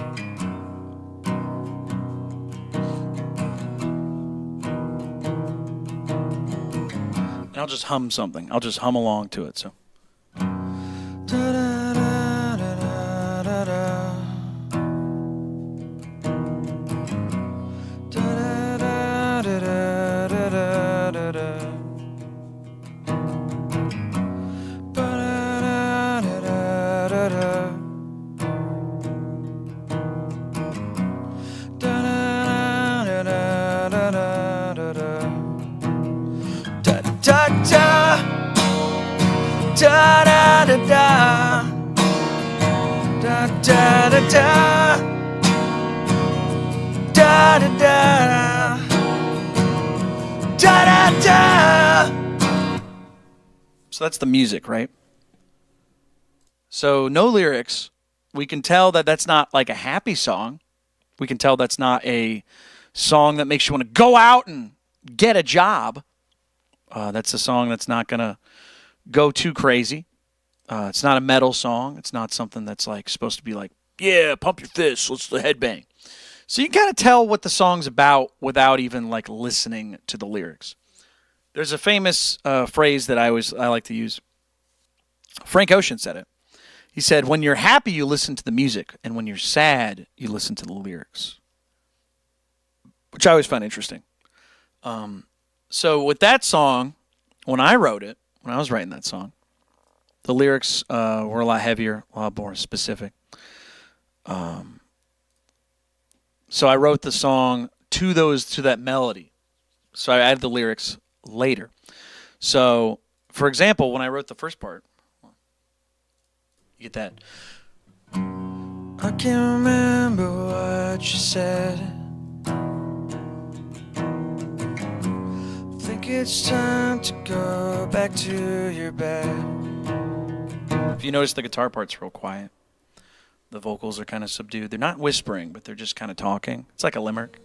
Speaker 1: And I'll just hum something. I'll just hum along to it. So. Da da da da da da da da da da da da da. So that's the music, right? So no lyrics. We can tell that that's not like a happy song. We can tell that's not a song that makes you want to go out and get a job. That's a song that's not going to go too crazy. It's not a metal song. It's not something that's like supposed to be like, yeah, pump your fists, let's the headbang. So you kind of tell what the song's about without even like listening to the lyrics. There's a famous phrase that I like to use. Frank Ocean said it. He said, when you're happy, you listen to the music, and when you're sad, you listen to the lyrics. Which I always find interesting. So with that song, when I wrote it, when I was writing that song, the lyrics were a lot heavier, a lot more specific. So I wrote the song to that melody. So I added the lyrics later. So, for example, when I wrote the first part, you get that. I can't remember what you said. Think it's time to go back to your bed. If you notice, the guitar part's real quiet. The vocals are kind of subdued. They're not whispering, but they're just kind of talking. It's like a limerick.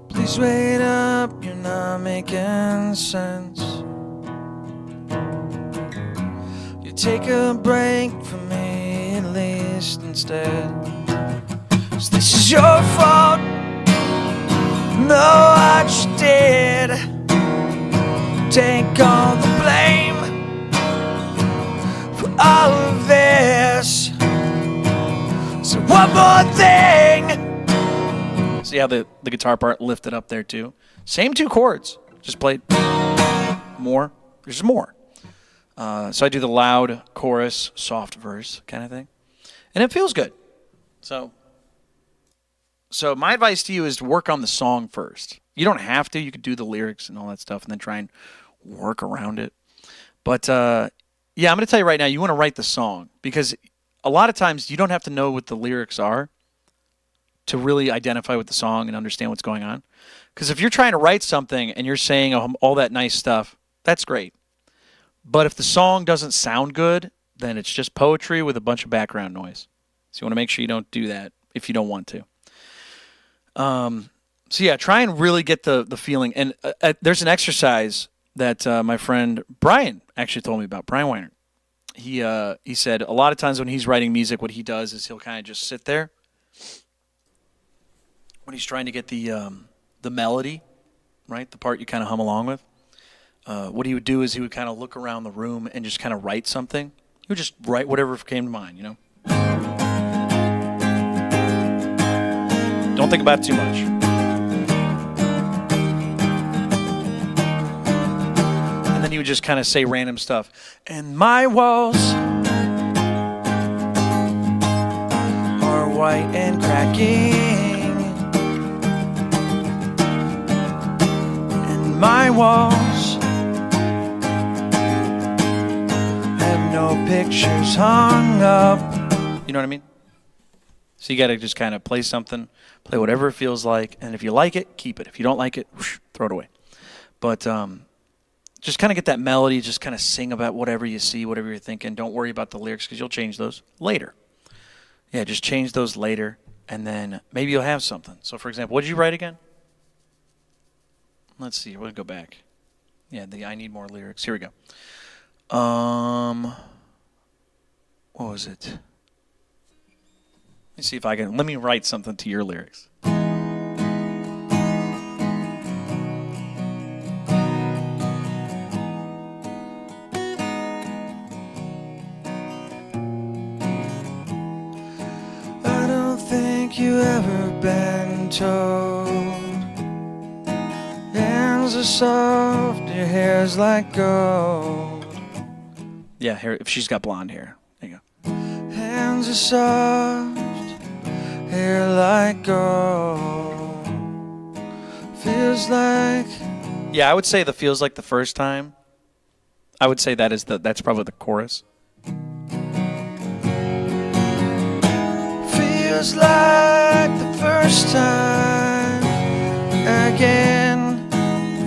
Speaker 1: Please wait up, you're not making sense. You take a break from me at least instead. 'Cause this is your fault. Know what you did. Take all the blame for all of this. So one more thing. See how the guitar part lifted up there too? Same 2 chords, just played more. There's more. So I do the loud chorus, soft verse kind of thing. And it feels good. So my advice to you is to work on the song first. You don't have to. You could do the lyrics and all that stuff and then try and work around it. But, yeah, I'm going to tell you right now, you want to write the song because a lot of times you don't have to know what the lyrics are to really identify with the song and understand what's going on. Because if you're trying to write something and you're saying all that nice stuff, that's great. But if the song doesn't sound good, then it's just poetry with a bunch of background noise. So you want to make sure you don't do that if you don't want to. So yeah, try and really get the feeling. And there's an exercise that my friend Brian actually told me about. Brian Weiner. He said a lot of times when he's writing music, what he does is he'll kind of just sit there when he's trying to get the melody, right, the part you kind of hum along with. What he would do is he would kind of look around the room and just kind of write something. He would just write whatever came to mind, you know. Don't think about it too much. And then he would just kind of say random stuff. And my walls are white and cracking. And my walls have no pictures hung up. You know what I mean? So you got to just kind of play something, play whatever it feels like, and if you like it, keep it. If you don't like it, whoosh, throw it away. But just kind of get that melody, just kind of sing about whatever you see, whatever you're thinking. Don't worry about the lyrics because you'll change those later. Yeah, just change those later, and then maybe you'll have something. So, for example, what did you write again? Let's see. We'll go back. Yeah, I need more lyrics. Here we go. What was it? Let me see if I can. Let me write something to your lyrics. I don't think you ever been told. Hands are soft, your hair's like gold. Yeah, hair. If she's got blonde hair, there you go. Hands are soft. Hair like gold. Feels like. Yeah, I would say the feels like the first time. I would say that's probably the chorus. Feels like the first time again.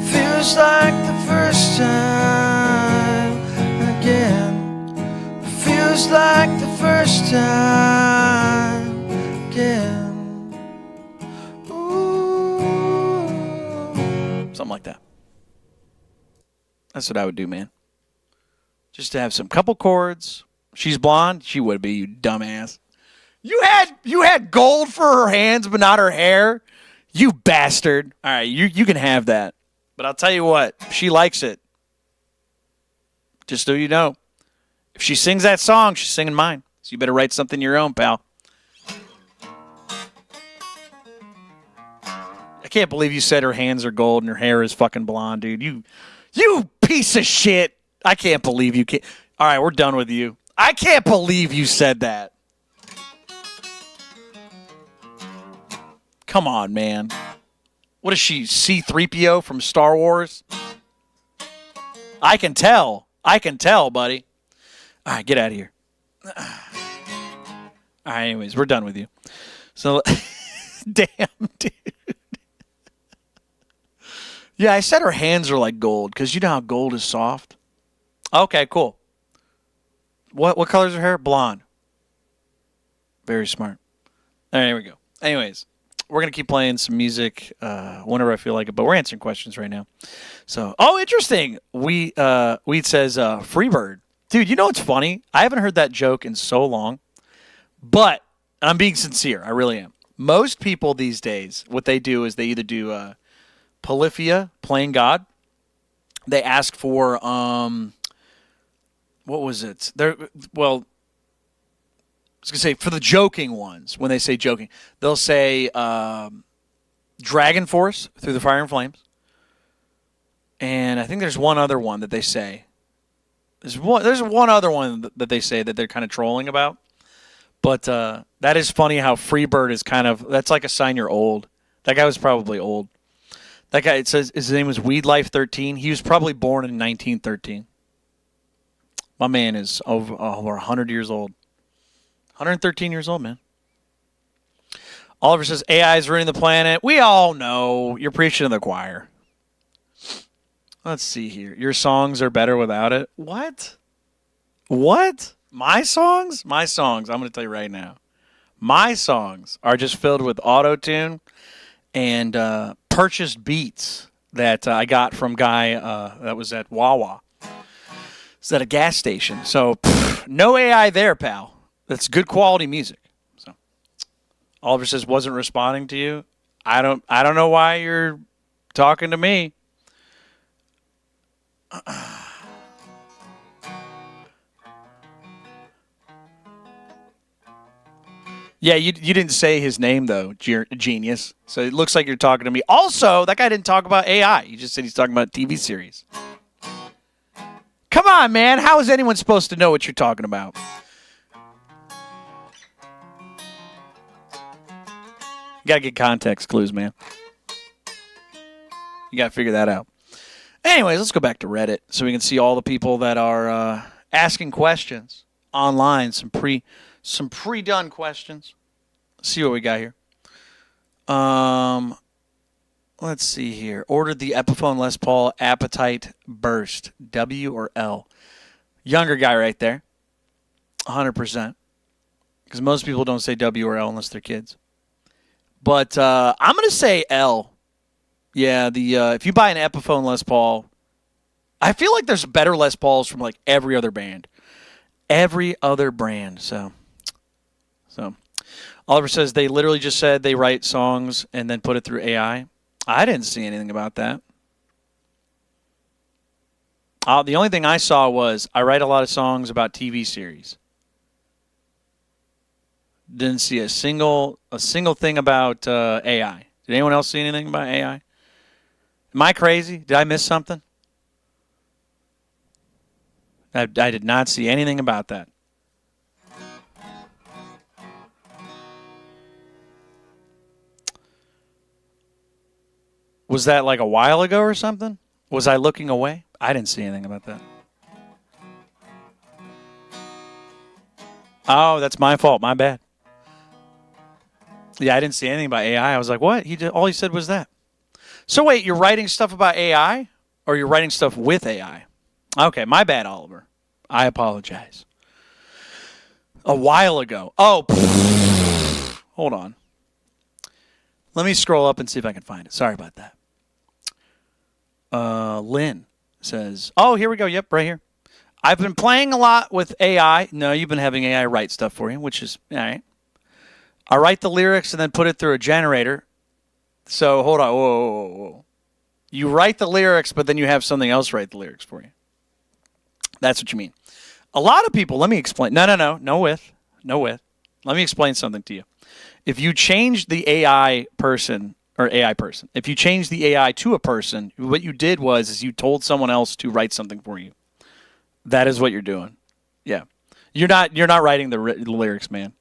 Speaker 1: Feels like the first time again. Feels like the first time. Something like that. That's what I would do, man. Just to have some couple chords. She's blonde. She would be, you dumbass. You had gold for her hands, but not her hair. You bastard. All right, you can have that. But I'll tell you what, she likes it. Just so you know, if she sings that song, she's singing mine. So you better write something your own, pal. I can't believe you said her hands are gold and her hair is fucking blonde, dude. You piece of shit. I can't believe you can't. All right, we're done with you. I can't believe you said that. Come on, man. What is she, C-3PO from Star Wars? I can tell, buddy. All right, get out of here. All right, anyways, we're done with you. So, damn, dude. Yeah, I said her hands are like gold because you know how gold is soft. Okay, cool. What color is her hair? Blonde. Very smart. All right, here we go. Anyways, we're going to keep playing some music whenever I feel like it, but we're answering questions right now. So, interesting. Weed says Freebird. Dude, you know what's funny? I haven't heard that joke in so long, but I'm being sincere. I really am. Most people these days, what they do is they either do Polyphia, playing God. They ask for, what was it? I was going to say, for the joking ones, when they say joking, they'll say Dragon Force, Through the Fire and Flames. And I think there's one other one that they say. There's one other one that they say that they're kind of trolling about. But that is funny how Freebird is kind of, that's like a sign you're old. That guy was probably old. That guy, it says his name was Weed Life 13. He was probably born in 1913. My man is over 100 years old. 113 years old, man. Oliver says AI is ruining the planet. We all know. You're preaching to the choir. Let's see here. Your songs are better without it. What? What? My songs? My songs, I'm going to tell you right now. My songs are just filled with auto-tune and purchased beats that I got from guy that was at Wawa. It's at a gas station. So, no AI there, pal. That's good quality music. So, Oliver says wasn't responding to you. I don't know why you're talking to me. Yeah, you didn't say his name, though, genius. So it looks like you're talking to me. Also, that guy didn't talk about AI. He just said he's talking about TV series. Come on, man. How is anyone supposed to know what you're talking about? You got to get context clues, man. You got to figure that out. Anyways, let's go back to Reddit so we can see all the people that are asking questions online. Some pre-done questions. Let's see what we got here. Let's see here. Ordered the Epiphone Les Paul Appetite Burst. W or L? Younger guy right there. 100%. Because most people don't say W or L unless they're kids. But I'm going to say L. Yeah, if you buy an Epiphone Les Paul, I feel like there's better Les Pauls from like every other band. Every other brand. So Oliver says they literally just said they write songs and then put it through AI. I didn't see anything about that. The only thing I saw was I write a lot of songs about TV series. Didn't see a single thing about AI. Did anyone else see anything about AI? Am I crazy? Did I miss something? I did not see anything about that. Was that like a while ago or something? Was I looking away? I didn't see anything about that. Oh, that's my fault. My bad. Yeah, I didn't see anything about AI. I was like, what? All he said was that. So wait, you're writing stuff about AI or you're writing stuff with AI? Okay, my bad, Oliver. I apologize. A while ago. Oh, hold on. Let me scroll up and see if I can find it. Sorry about that. Lynn says, oh, here we go. Yep, right here. I've been playing a lot with AI. No, you've been having AI write stuff for you, which is all right. I write the lyrics and then put it through a generator. So hold on. Whoa. You write the lyrics, but then you have something else write the lyrics for you. That's what you mean. A lot of people, let me explain. No with. Let me explain something to you. If you change the AI person, if you change the AI to a person, what you did was you told someone else to write something for you. That is what you're doing. Yeah. You're not writing the lyrics, man.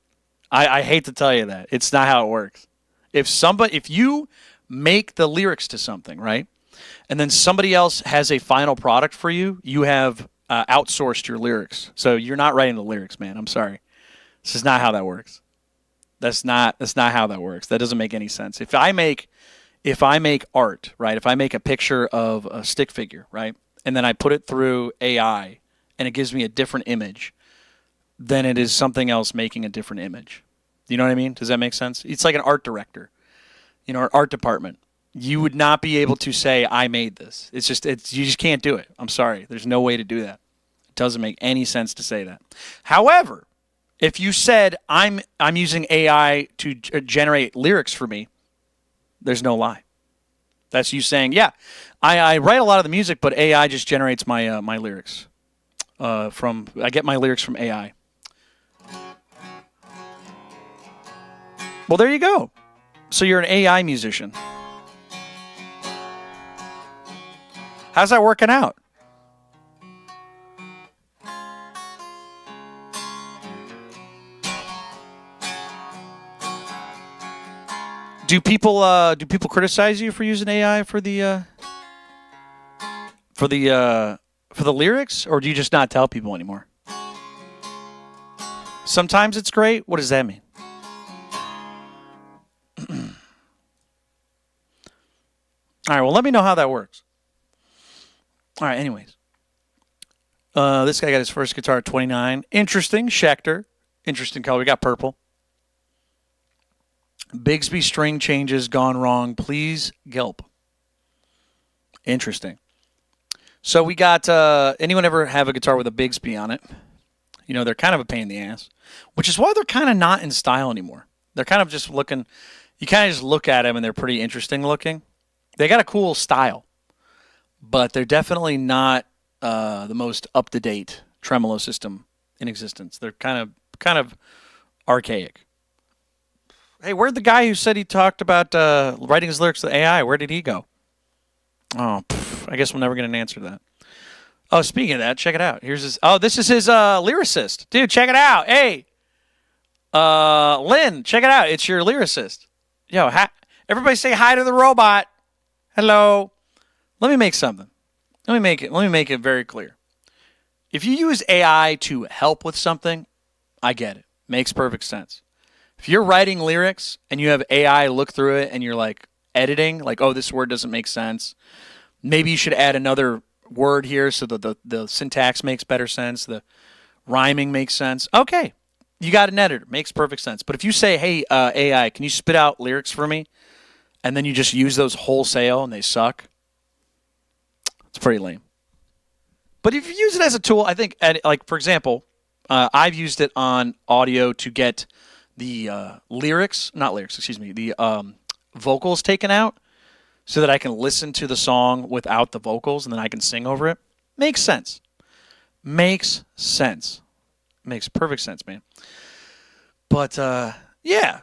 Speaker 1: I hate to tell you that. It's not how it works. If you make the lyrics to something, right? And then somebody else has a final product for you, you have outsourced your lyrics. So you're not writing the lyrics, man. I'm sorry. This is not how that works. That's not how that works. That doesn't make any sense. If I make art, right? If I make a picture of a stick figure, right? And then I put it through AI and it gives me a different image, then it is something else making a different image. You know what I mean? Does that make sense? It's like an art director, an art department. You would not be able to say, I made this. You just can't do it. I'm sorry. There's no way to do that. It doesn't make any sense to say that. However, if you said, I'm using AI to generate lyrics for me, there's no lie. That's you saying, yeah, I write a lot of the music, but AI just generates my my lyrics. I get my lyrics from AI. Well, there you go. So you're an AI musician. How's that working out? Do people criticize you for using AI for the lyrics, or do you just not tell people anymore? Sometimes it's great. What does that mean? All right, well, let me know how that works. All right, anyways. This guy got his first guitar at 29. Interesting. Schecter. Interesting color. We got purple. Bigsby string changes gone wrong. Please gulp. Interesting. So we got, anyone ever have a guitar with a Bigsby on it? You know, they're kind of a pain in the ass, which is why they're kind of not in style anymore. They're kind of just looking, you kind of just look at them and they're pretty interesting looking. They got a cool style, but they're definitely not the most up-to-date tremolo system in existence. They're kind of archaic. Hey, where'd the guy who said he talked about writing his lyrics with AI, where did he go? Oh, I guess we'll never get an answer to that. Oh, speaking of that, check it out. Here's his. Oh, this is his lyricist. Dude, check it out. Hey, Lynn, check it out. It's your lyricist. Yo, everybody say hi to the robot. Hello. Let me make something. Let me make it very clear. If you use AI to help with something, I get it. Makes perfect sense. If you're writing lyrics and you have AI look through it and you're like editing, like, oh, this word doesn't make sense. Maybe you should add another word here so that the syntax makes better sense, the rhyming makes sense. Okay, you got an editor. Makes perfect sense. But if you say, hey, AI, can you spit out lyrics for me? And then you just use those wholesale and they suck. It's pretty lame. But if you use it as a tool, I think, like, for example, I've used it on audio to get the the vocals taken out so that I can listen to the song without the vocals and then I can sing over it. Makes sense. Makes sense. Makes perfect sense, man. But, yeah.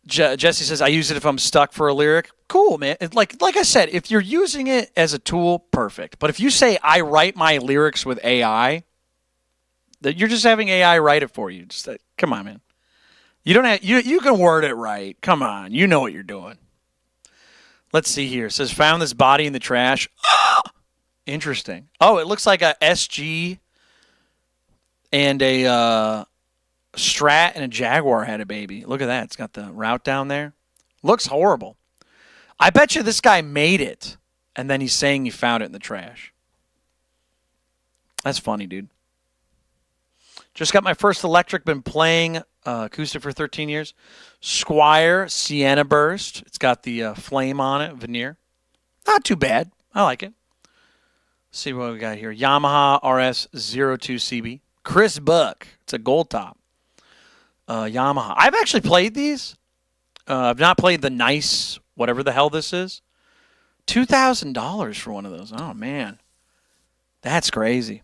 Speaker 1: Jesse says, I use it if I'm stuck for a lyric. Cool, man. Like I said, if you're using it as a tool, perfect. But if you say, I write my lyrics with AI, that you're just having AI write it for you. Just come on, man. You don't have you can word it right. Come on. You know what you're doing. Let's see here. It says, found this body in the trash. Oh, interesting. Oh, it looks like a SG and a Strat and a Jaguar had a baby. Look at that. It's got the route down there. Looks horrible. I bet you this guy made it, and then he's saying he found it in the trash. That's funny, dude. Just got my first electric. Been playing acoustic for 13 years. Squire Sienna Burst. It's got the flame on it, veneer. Not too bad. I like it. Let's see what we got here. Yamaha RS02CB. Chris Buck. It's a gold top. Yamaha. I've actually played these. I've not played the nice, whatever the hell this is. $2,000 for one of those. Oh, man. That's crazy.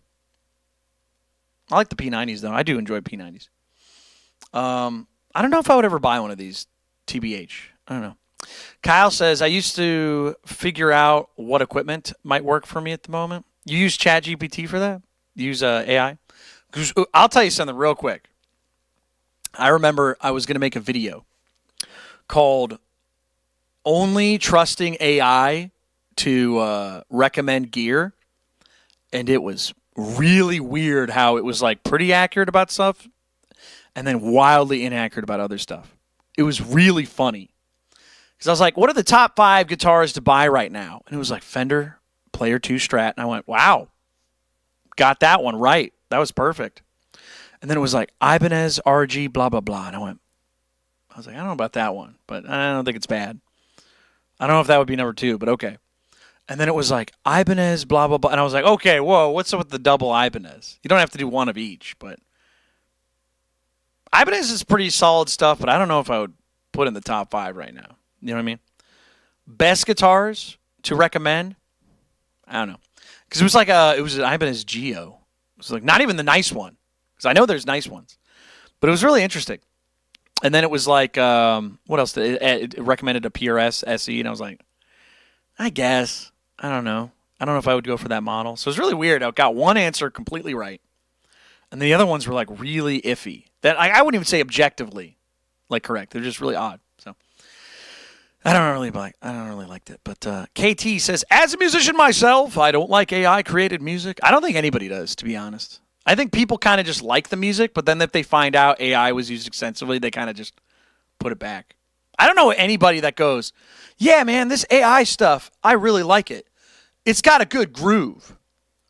Speaker 1: I like the P90s, though. I do enjoy P90s. I don't know if I would ever buy one of these, TBH. I don't know. Kyle says, I used to figure out what equipment might work for me at the moment. You use ChatGPT for that? You use AI? 'Cause I'll tell you something real quick. I remember I was going to make a video called Only Trusting AI to Recommend Gear. And it was really weird how it was like pretty accurate about stuff and then wildly inaccurate about other stuff. It was really funny. Because I was like, what are the top 5 guitars to buy right now? And it was like Fender Player 2 Strat. And I went, wow, got that one right. That was perfect. And then it was like Ibanez RG blah, blah, blah. And I was like, I don't know about that one, but I don't think it's bad. I don't know if that would be number 2, but okay. And then it was like Ibanez blah, blah, blah. And I was like, okay, whoa, what's up with the double Ibanez? You don't have to do one of each, but Ibanez is pretty solid stuff, but I don't know if I would put in the top 5 right now. You know what I mean? Best guitars to recommend? I don't know. Because it was an Ibanez Geo. It was like not even the nice one. Because I know there's nice ones. But it was really interesting. And then it was like, what else? It recommended a PRS SE, and I was like, I guess. I don't know. I don't know if I would go for that model. So it was really weird. I got one answer completely right. And the other ones were like really iffy. That I wouldn't even say objectively like correct. They're just really odd. So I don't really like it. But KT says, as a musician myself, I don't like AI created music. I don't think anybody does, to be honest. I think people kind of just like the music, but then if they find out AI was used extensively, they kind of just put it back. I don't know anybody that goes, yeah, man, this AI stuff, I really like it. It's got a good groove.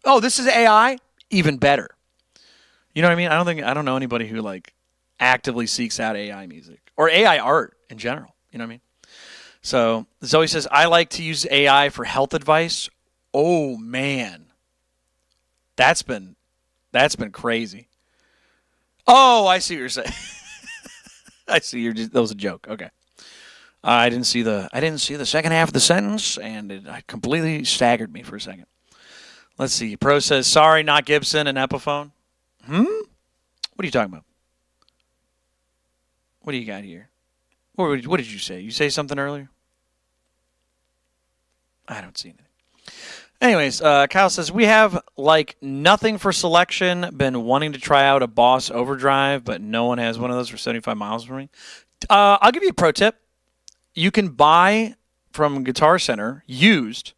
Speaker 1: Oh, this is AI? Even better. You know what I mean? I don't know anybody who like actively seeks out AI music or AI art in general. You know what I mean? So Zoe says, I like to use AI for health advice. Oh man. That's been crazy. Oh, I see what you're saying. I see that was a joke. Okay. I didn't see the second half of the sentence, and it completely staggered me for a second. Let's see. Pro says, sorry, not Gibson and Epiphone. What are you talking about? What do you got here? What did you say? You say something earlier? I don't see anything. Anyways, Kyle says, we have like nothing for selection. Been wanting to try out a Boss Overdrive, but no one has one of those for 75 miles from me. I'll give you a pro tip. You can buy from Guitar Center used,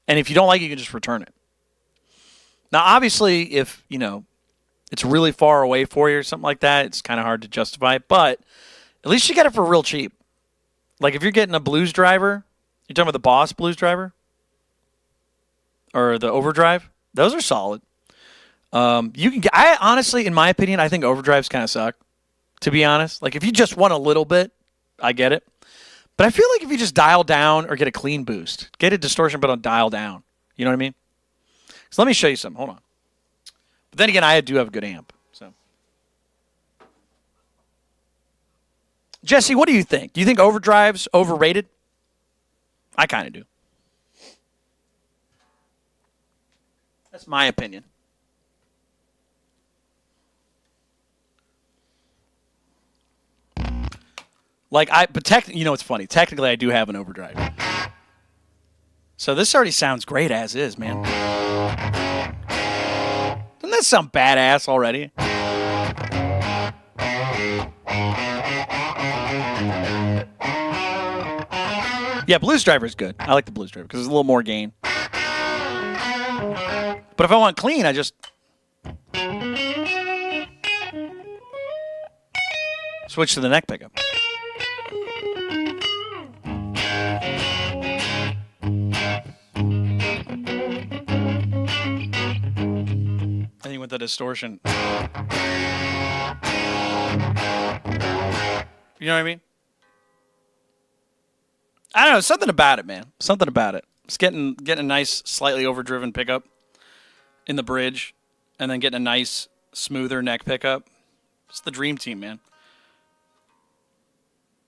Speaker 1: and if you don't like it, you can just return it. Now, obviously, if, it's really far away for you or something like that, it's kind of hard to justify it, but at least you get it for real cheap. Like if you're getting a blues driver, you're talking about the Boss blues driver or the Overdrive, those are solid. You can get, I honestly, in my opinion, I think overdrives kind of suck, to be honest. Like if you just want a little bit, I get it. But I feel like if you just dial down or get a clean boost, get a distortion but on dial down, you know what I mean? So let me show you something. Hold on. But then again, I do have a good amp. So, Jesse, what do you think? Do you think overdrive's overrated? I kind of do. That's my opinion. But it's funny. Technically, I do have an overdrive. So this already sounds great as is, man. Doesn't that sound badass already? Yeah, Blues Driver is good. I like the Blues Driver because there's a little more gain. But if I want clean, I just switch to the neck pickup. I think with the distortion. You know what I mean? I don't know. Something about it, man. Something about it. It's getting a nice, slightly overdriven pickup in the bridge, and then getting a nice, smoother neck pickup. It's the dream team, man.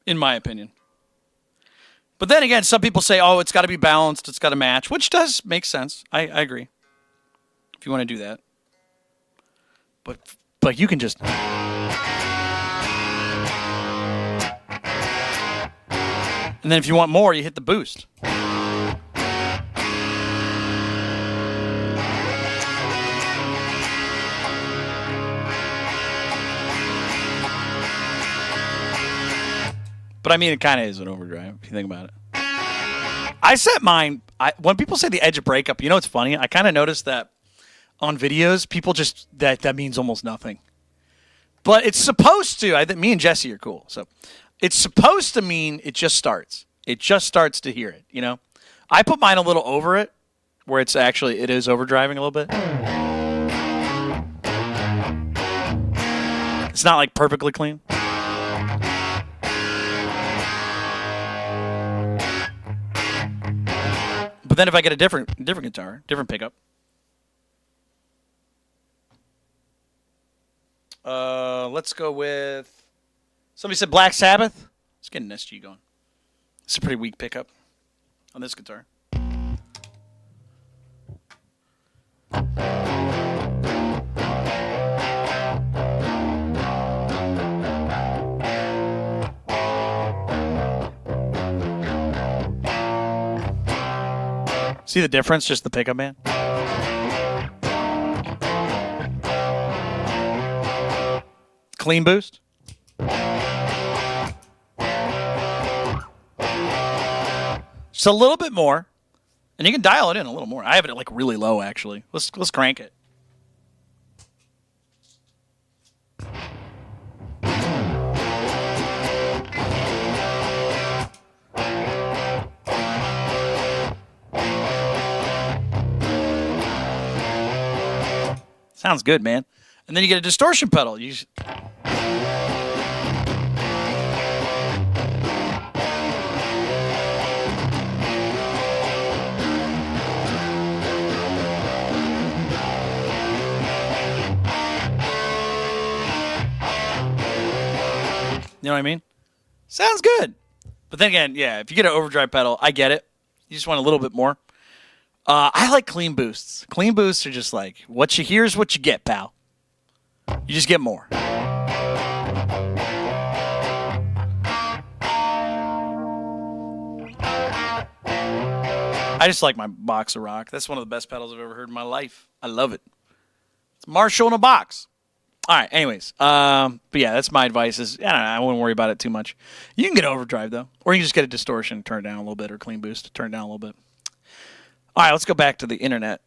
Speaker 1: In my opinion. But then again, some people say, oh, it's got to be balanced, it's got to match, which does make sense. I agree. If you want to do that. But you can just... And then if you want more, you hit the boost. But I mean, it kind of is an overdrive, if you think about it. I set mine... when people say the edge of breakup, you know what's funny? I kind of noticed that on videos, people just... That means almost nothing. But it's supposed to... I think me and Jesse are cool, so... It's supposed to mean it just starts. It just starts to hear it, you know? I put mine a little over it, where it is overdriving a little bit. It's not like perfectly clean. But then if I get a different guitar, different pickup. Let's go with... Somebody said Black Sabbath. Let's get an SG going. It's a pretty weak pickup on this guitar. See the difference? Just the pickup, man. Clean boost. So a little bit more. And you can dial it in a little more. I have it at like really low, actually. Let's crank it. Sounds good, man. And then you get a distortion pedal. You know what I mean? Sounds good. But then again, yeah, if you get an overdrive pedal, I get it. You just want a little bit more. I like clean boosts. Clean boosts are just like, what you hear is what you get, pal. You just get more. I just like my box of rock. That's one of the best pedals I've ever heard in my life. I love it. It's Marshall in a box. All right, anyways. But yeah, that's my advice. I wouldn't worry about it too much. You can get overdrive, though. Or you can just get a distortion, turn it down a little bit, or clean boost, turn it down a little bit. All right, let's go back to the internet.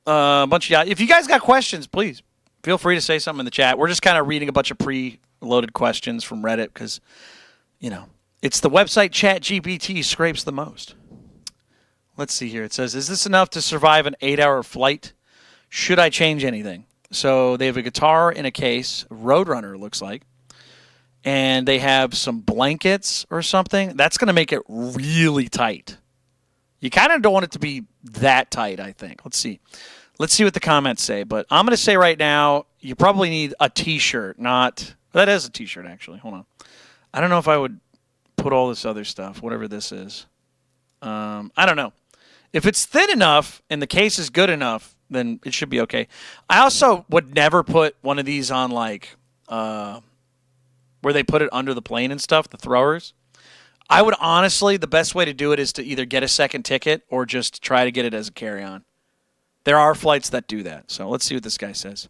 Speaker 1: If you guys got questions, please feel free to say something in the chat. We're just kind of reading a bunch of pre-loaded questions from Reddit because, it's the website ChatGPT scrapes the most. Let's see here. It says, is this enough to survive an 8-hour flight? Should I change anything? So they have a guitar in a case, Roadrunner looks like, and they have some blankets or something. That's going to make it really tight. You kind of don't want it to be that tight, I think. Let's see. Let's see what the comments say. But I'm going to say right now, you probably need a T-shirt, not... That is a T-shirt, actually. Hold on. I don't know if I would put all this other stuff, whatever this is. I don't know. If it's thin enough and the case is good enough, then it should be okay. I also would never put one of these on, like, where they put it under the plane and stuff, the throwers. I would honestly, the best way to do it is to either get a second ticket or just try to get it as a carry-on. There are flights that do that. So let's see what this guy says.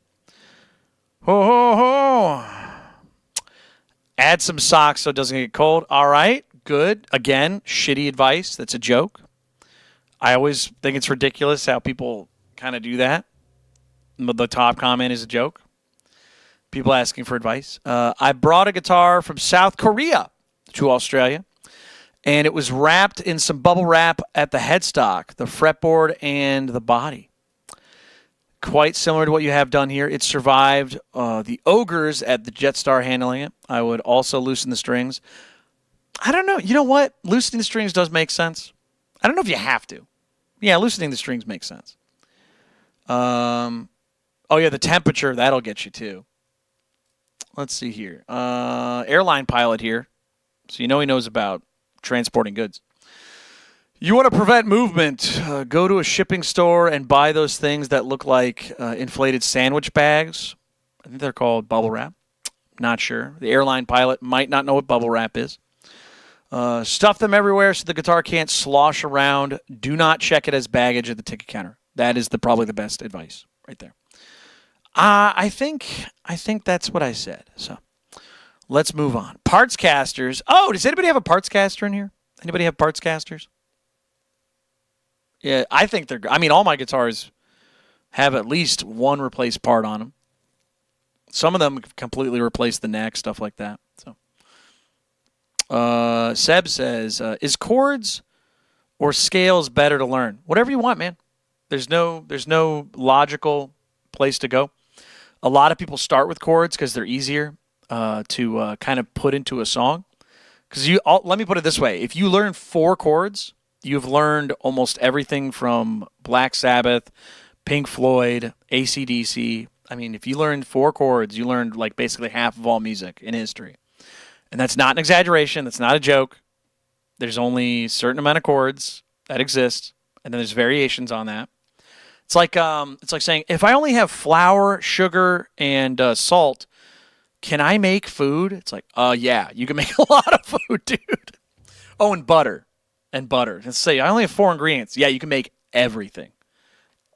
Speaker 1: Ho, ho, ho. Add some socks so it doesn't get cold. All right, good. Again, shitty advice. That's a joke. I always think it's ridiculous how people kind of do that. The top comment is a joke. People asking for advice. I brought a guitar from South Korea to Australia. And it was wrapped in some bubble wrap at the headstock, the fretboard, and the body. Quite similar to what you have done here. It survived the ogres at the Jetstar handling it. I would also loosen the strings. I don't know. You know what? Loosening the strings does make sense. I don't know if you have to. Yeah, loosening the strings makes sense. Oh, yeah, the temperature, that'll get you too. Let's see here. Airline pilot here. So you know he knows about transporting goods. You want to prevent movement, go to a shipping store and buy those things that look like inflated sandwich bags. I think they're called bubble wrap. Not sure. The airline pilot might not know what bubble wrap is. Stuff them everywhere so the guitar can't slosh around. Do not check it as baggage at the ticket counter. That is probably the best advice right there. I think that's what I said. So let's move on. Parts casters. Oh, does anybody have a parts caster in here? Anybody have parts casters? Yeah, I think they're... I mean, all my guitars have at least one replaced part on them. Some of them completely replace the neck, stuff like that. So, Seb says, is chords or scales better to learn? Whatever you want, man. There's no logical place to go. A lot of people start with chords because they're easier to kind of put into a song. Because let me put it this way: if you learn 4 chords, you've learned almost everything from Black Sabbath, Pink Floyd, AC/DC. I mean, if you learned 4 chords, you learned like basically half of all music in history. And that's not an exaggeration. That's not a joke. There's only a certain amount of chords that exist, and then there's variations on that. It's like saying, if I only have flour, sugar, and salt, can I make food? It's like, yeah, you can make a lot of food, dude. Oh, and butter. Let's say I only have 4 ingredients. Yeah, you can make everything.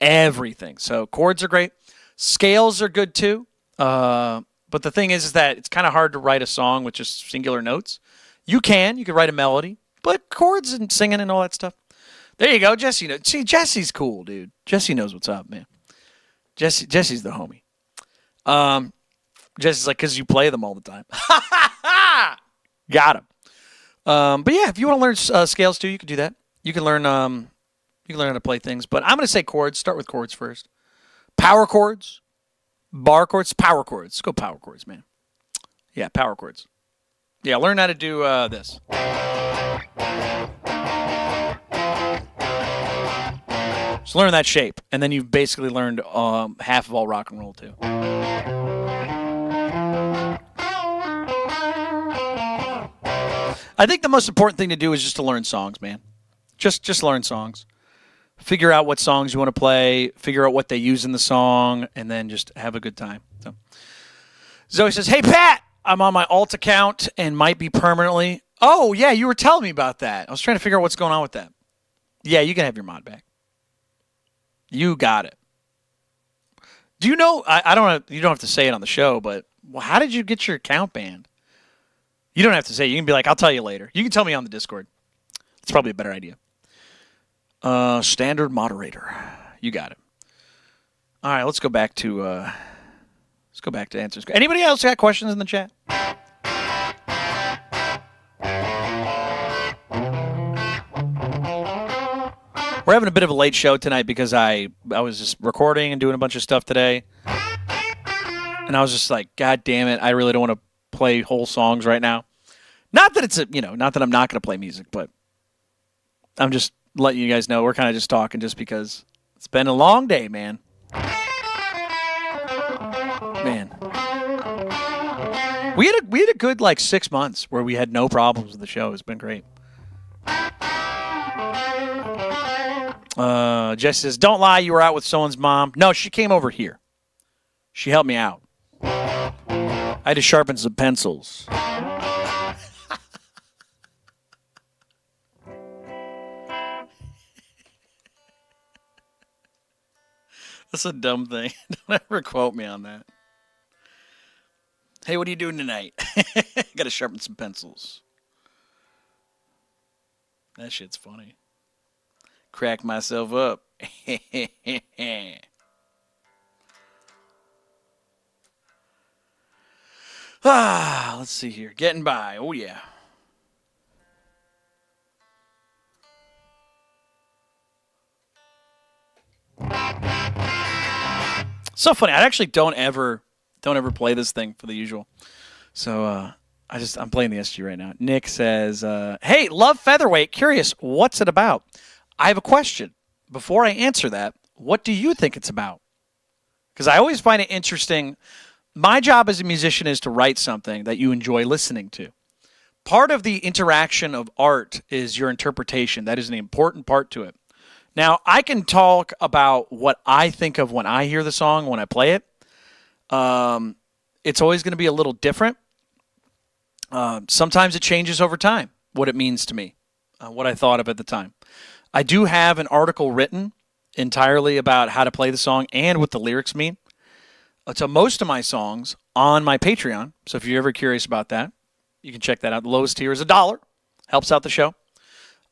Speaker 1: Everything. So chords are great. Scales are good too. But the thing is that it's kind of hard to write a song with just singular notes. You can write a melody, but chords and singing and all that stuff. There you go, Jesse. See, Jesse's cool, dude. Jesse knows what's up, man. Jesse's the homie. Jesse's like, because you play them all the time. Got him. But yeah, if you want to learn scales too, you can do that. You can learn how to play things. But I'm going to say chords. Start with chords first. Power chords, bar chords, power chords. Let's go power chords, man. Yeah, power chords. Yeah, learn how to do this. Just learn that shape, and then you've basically learned half of all rock and roll too. I think the most important thing to do is just to learn songs, man. Just learn songs. Figure out what songs you want to play. Figure out what they use in the song, and then just have a good time. So, Zoe says, "Hey Pat, I'm on my alt account and might be permanently." Oh yeah, you were telling me about that. I was trying to figure out what's going on with that. Yeah, you can have your mod back. You got it. Do you know? I don't know. You don't have to say it on the show, but how did you get your account banned? You don't have to say it. You can be like, I'll tell you later. You can tell me on the Discord. It's probably a better idea. Standard moderator. You got it. All right, let's go back to answers. Anybody else got questions in the chat? We're having a bit of a late show tonight because I was just recording and doing a bunch of stuff today. And I was just like, God damn it, I really don't want to play whole songs right now. Not that it's not that I'm not going to play music, but I'm just letting you guys know we're kind of just talking just because it's been a long day, man. We had a good 6 months where we had no problems with the show. It's been great. Jess says, "Don't lie, you were out with someone's mom." No, she came over here. She helped me out. I had to sharpen some pencils. That's a dumb thing. Don't ever quote me on that. Hey, what are you doing tonight? Got to sharpen some pencils. That shit's funny. Crack myself up. Let's see here. Getting by. Oh, yeah. So funny. I actually don't ever play this thing for the usual. So I'm playing the SG right now. Nick says, "Hey, love featherweight. Curious, what's it about?" I have a question. Before I answer that, what do you think it's about? Because I always find it interesting. My job as a musician is to write something that you enjoy listening to. Part of the interaction of art is your interpretation. That is an important part to it. Now, I can talk about what I think of when I hear the song, when I play it. It's always going to be a little different. Sometimes it changes over time, what it means to me, what I thought of at the time. I do have an article written entirely about how to play the song and what the lyrics mean. To most of my songs on my Patreon. So if you're ever curious about that, you can check that out. The lowest tier is $1. Helps out the show.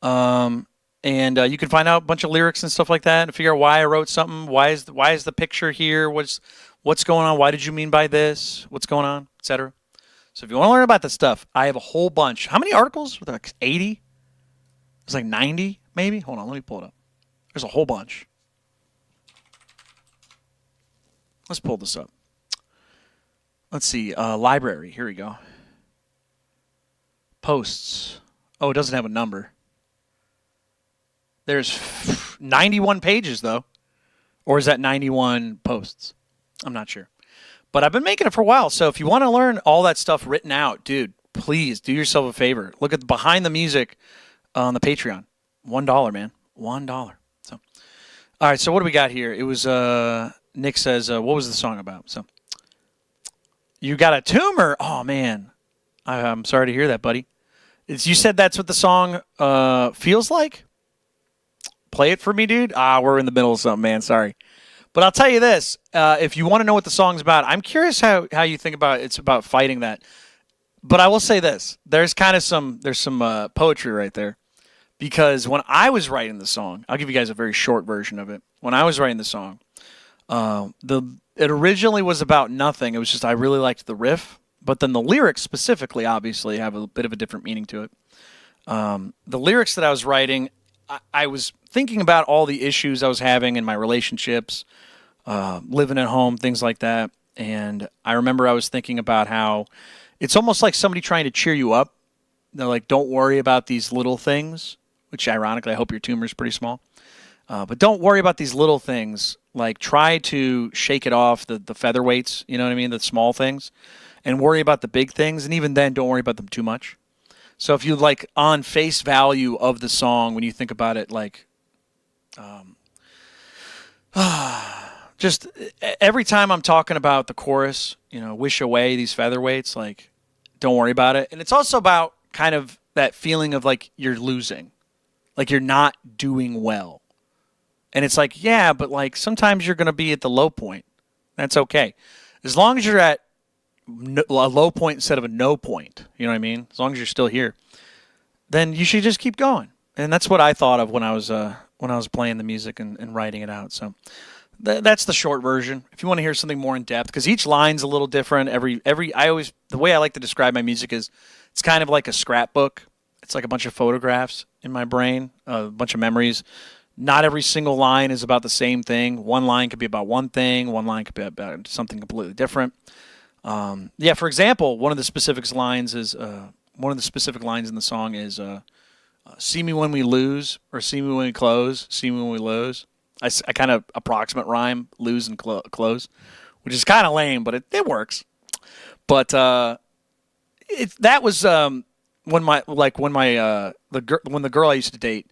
Speaker 1: And you can find out a bunch of lyrics and stuff like that and figure out why I wrote something. Why is the picture here? What's going on? Why did you mean by this? What's going on? Etc. So if you want to learn about this stuff, I have a whole bunch. How many articles? Were there 80? It's 90, maybe? Hold on, let me pull it up. There's a whole bunch. Let's pull this up. Let's see. Library. Here we go. Posts. Oh, it doesn't have a number. There's 91 pages, though. Or is that 91 posts? I'm not sure. But I've been making it for a while. So if you want to learn all that stuff written out, dude, please do yourself a favor. Look at the behind the music on the Patreon. $1, man. $1. So, all right. So what do we got here? It was Nick says, what was the song about? So you got a tumor. Oh man, I'm sorry to hear that, buddy. You said that's what the song feels like. Play it for me, dude. We're in the middle of something, man. Sorry. But I'll tell you this. If you want to know what the song's about, I'm curious how you think about it. It's about fighting that. But I will say this. There's some poetry right there. Because when I was writing the song, I'll give you guys a very short version of it. When I was writing the song, it originally was about nothing. It was just I really liked the riff, but then the lyrics specifically, obviously, have a bit of a different meaning to it. The lyrics that I was writing, I was thinking about all the issues I was having in my relationships, living at home, things like that. And I remember I was thinking about how it's almost like somebody trying to cheer you up. They're like, don't worry about these little things, which ironically, I hope your tumor is pretty small. But don't worry about these little things. Like, try to shake it off, the featherweights, you know what I mean, the small things, and worry about the big things. And even then, don't worry about them too much. So if you, like, on face value of the song, when you think about it, like, just every time I'm talking about the chorus, wish away these featherweights, like, don't worry about it. And it's also about kind of that feeling of, like, you're losing, like you're not doing well. And it's like, yeah, but, like, sometimes you're going to be at the low point. That's okay. As long as you're at a low point instead of a no point, you know what I mean? As long as you're still here, then you should just keep going. And that's what I thought of when I was playing the music and writing it out. So that's the short version. If you want to hear something more in depth, because each line's a little different. The way I like to describe my music is it's kind of like a scrapbook. It's like a bunch of photographs in my brain, a bunch of memories. Not every single line is about the same thing. One line could be about one thing. One line could be about something completely different. For example, one of the specific lines in the song is "See me when we lose" or "See me when we close." See me when we lose. I kind of approximate rhyme lose and close, which is kind of lame, but it works. But that was when the girl I used to date.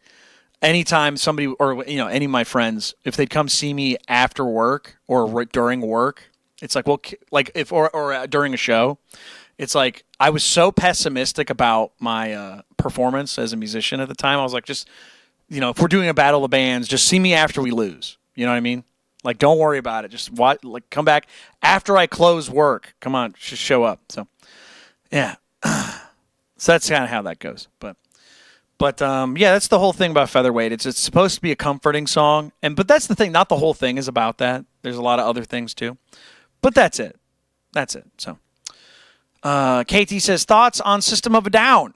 Speaker 1: Anytime somebody or any of my friends, if they'd come see me after work or during work, it's like, well, like if or during a show, it's like I was so pessimistic about my performance as a musician at the time. I was like, just if we're doing a battle of bands, just see me after we lose. You know what I mean? Like, don't worry about it. Just come back after I close work. Come on, just show up. So, yeah. So that's kind of how that goes, But that's the whole thing about Featherweight. It's supposed to be a comforting song, but that's the thing. Not the whole thing is about that. There's a lot of other things too, but that's it. So, KT says thoughts on System of a Down.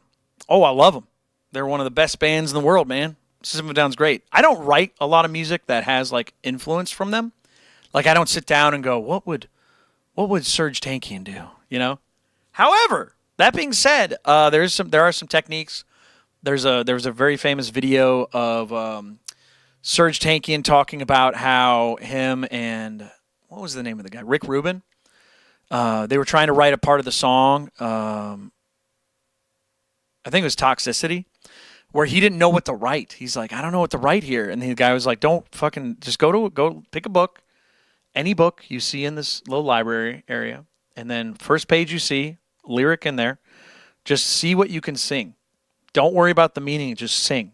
Speaker 1: Oh, I love them. They're one of the best bands in the world, man. System of a Down's great. I don't write a lot of music that has like influence from them. Like I don't sit down and go, what would Serj Tankian do? However, that being said, there are some techniques. There was a very famous video of Serj Tankian talking about how him and what was the name of the guy? Rick Rubin. They were trying to write a part of the song. I think it was Toxicity, where he didn't know what to write. He's like, I don't know what to write here, and the guy was like, don't fucking just go pick a book, any book you see in this little library area, and then first page you see lyric in there, just see what you can sing. Don't worry about the meaning, just sing.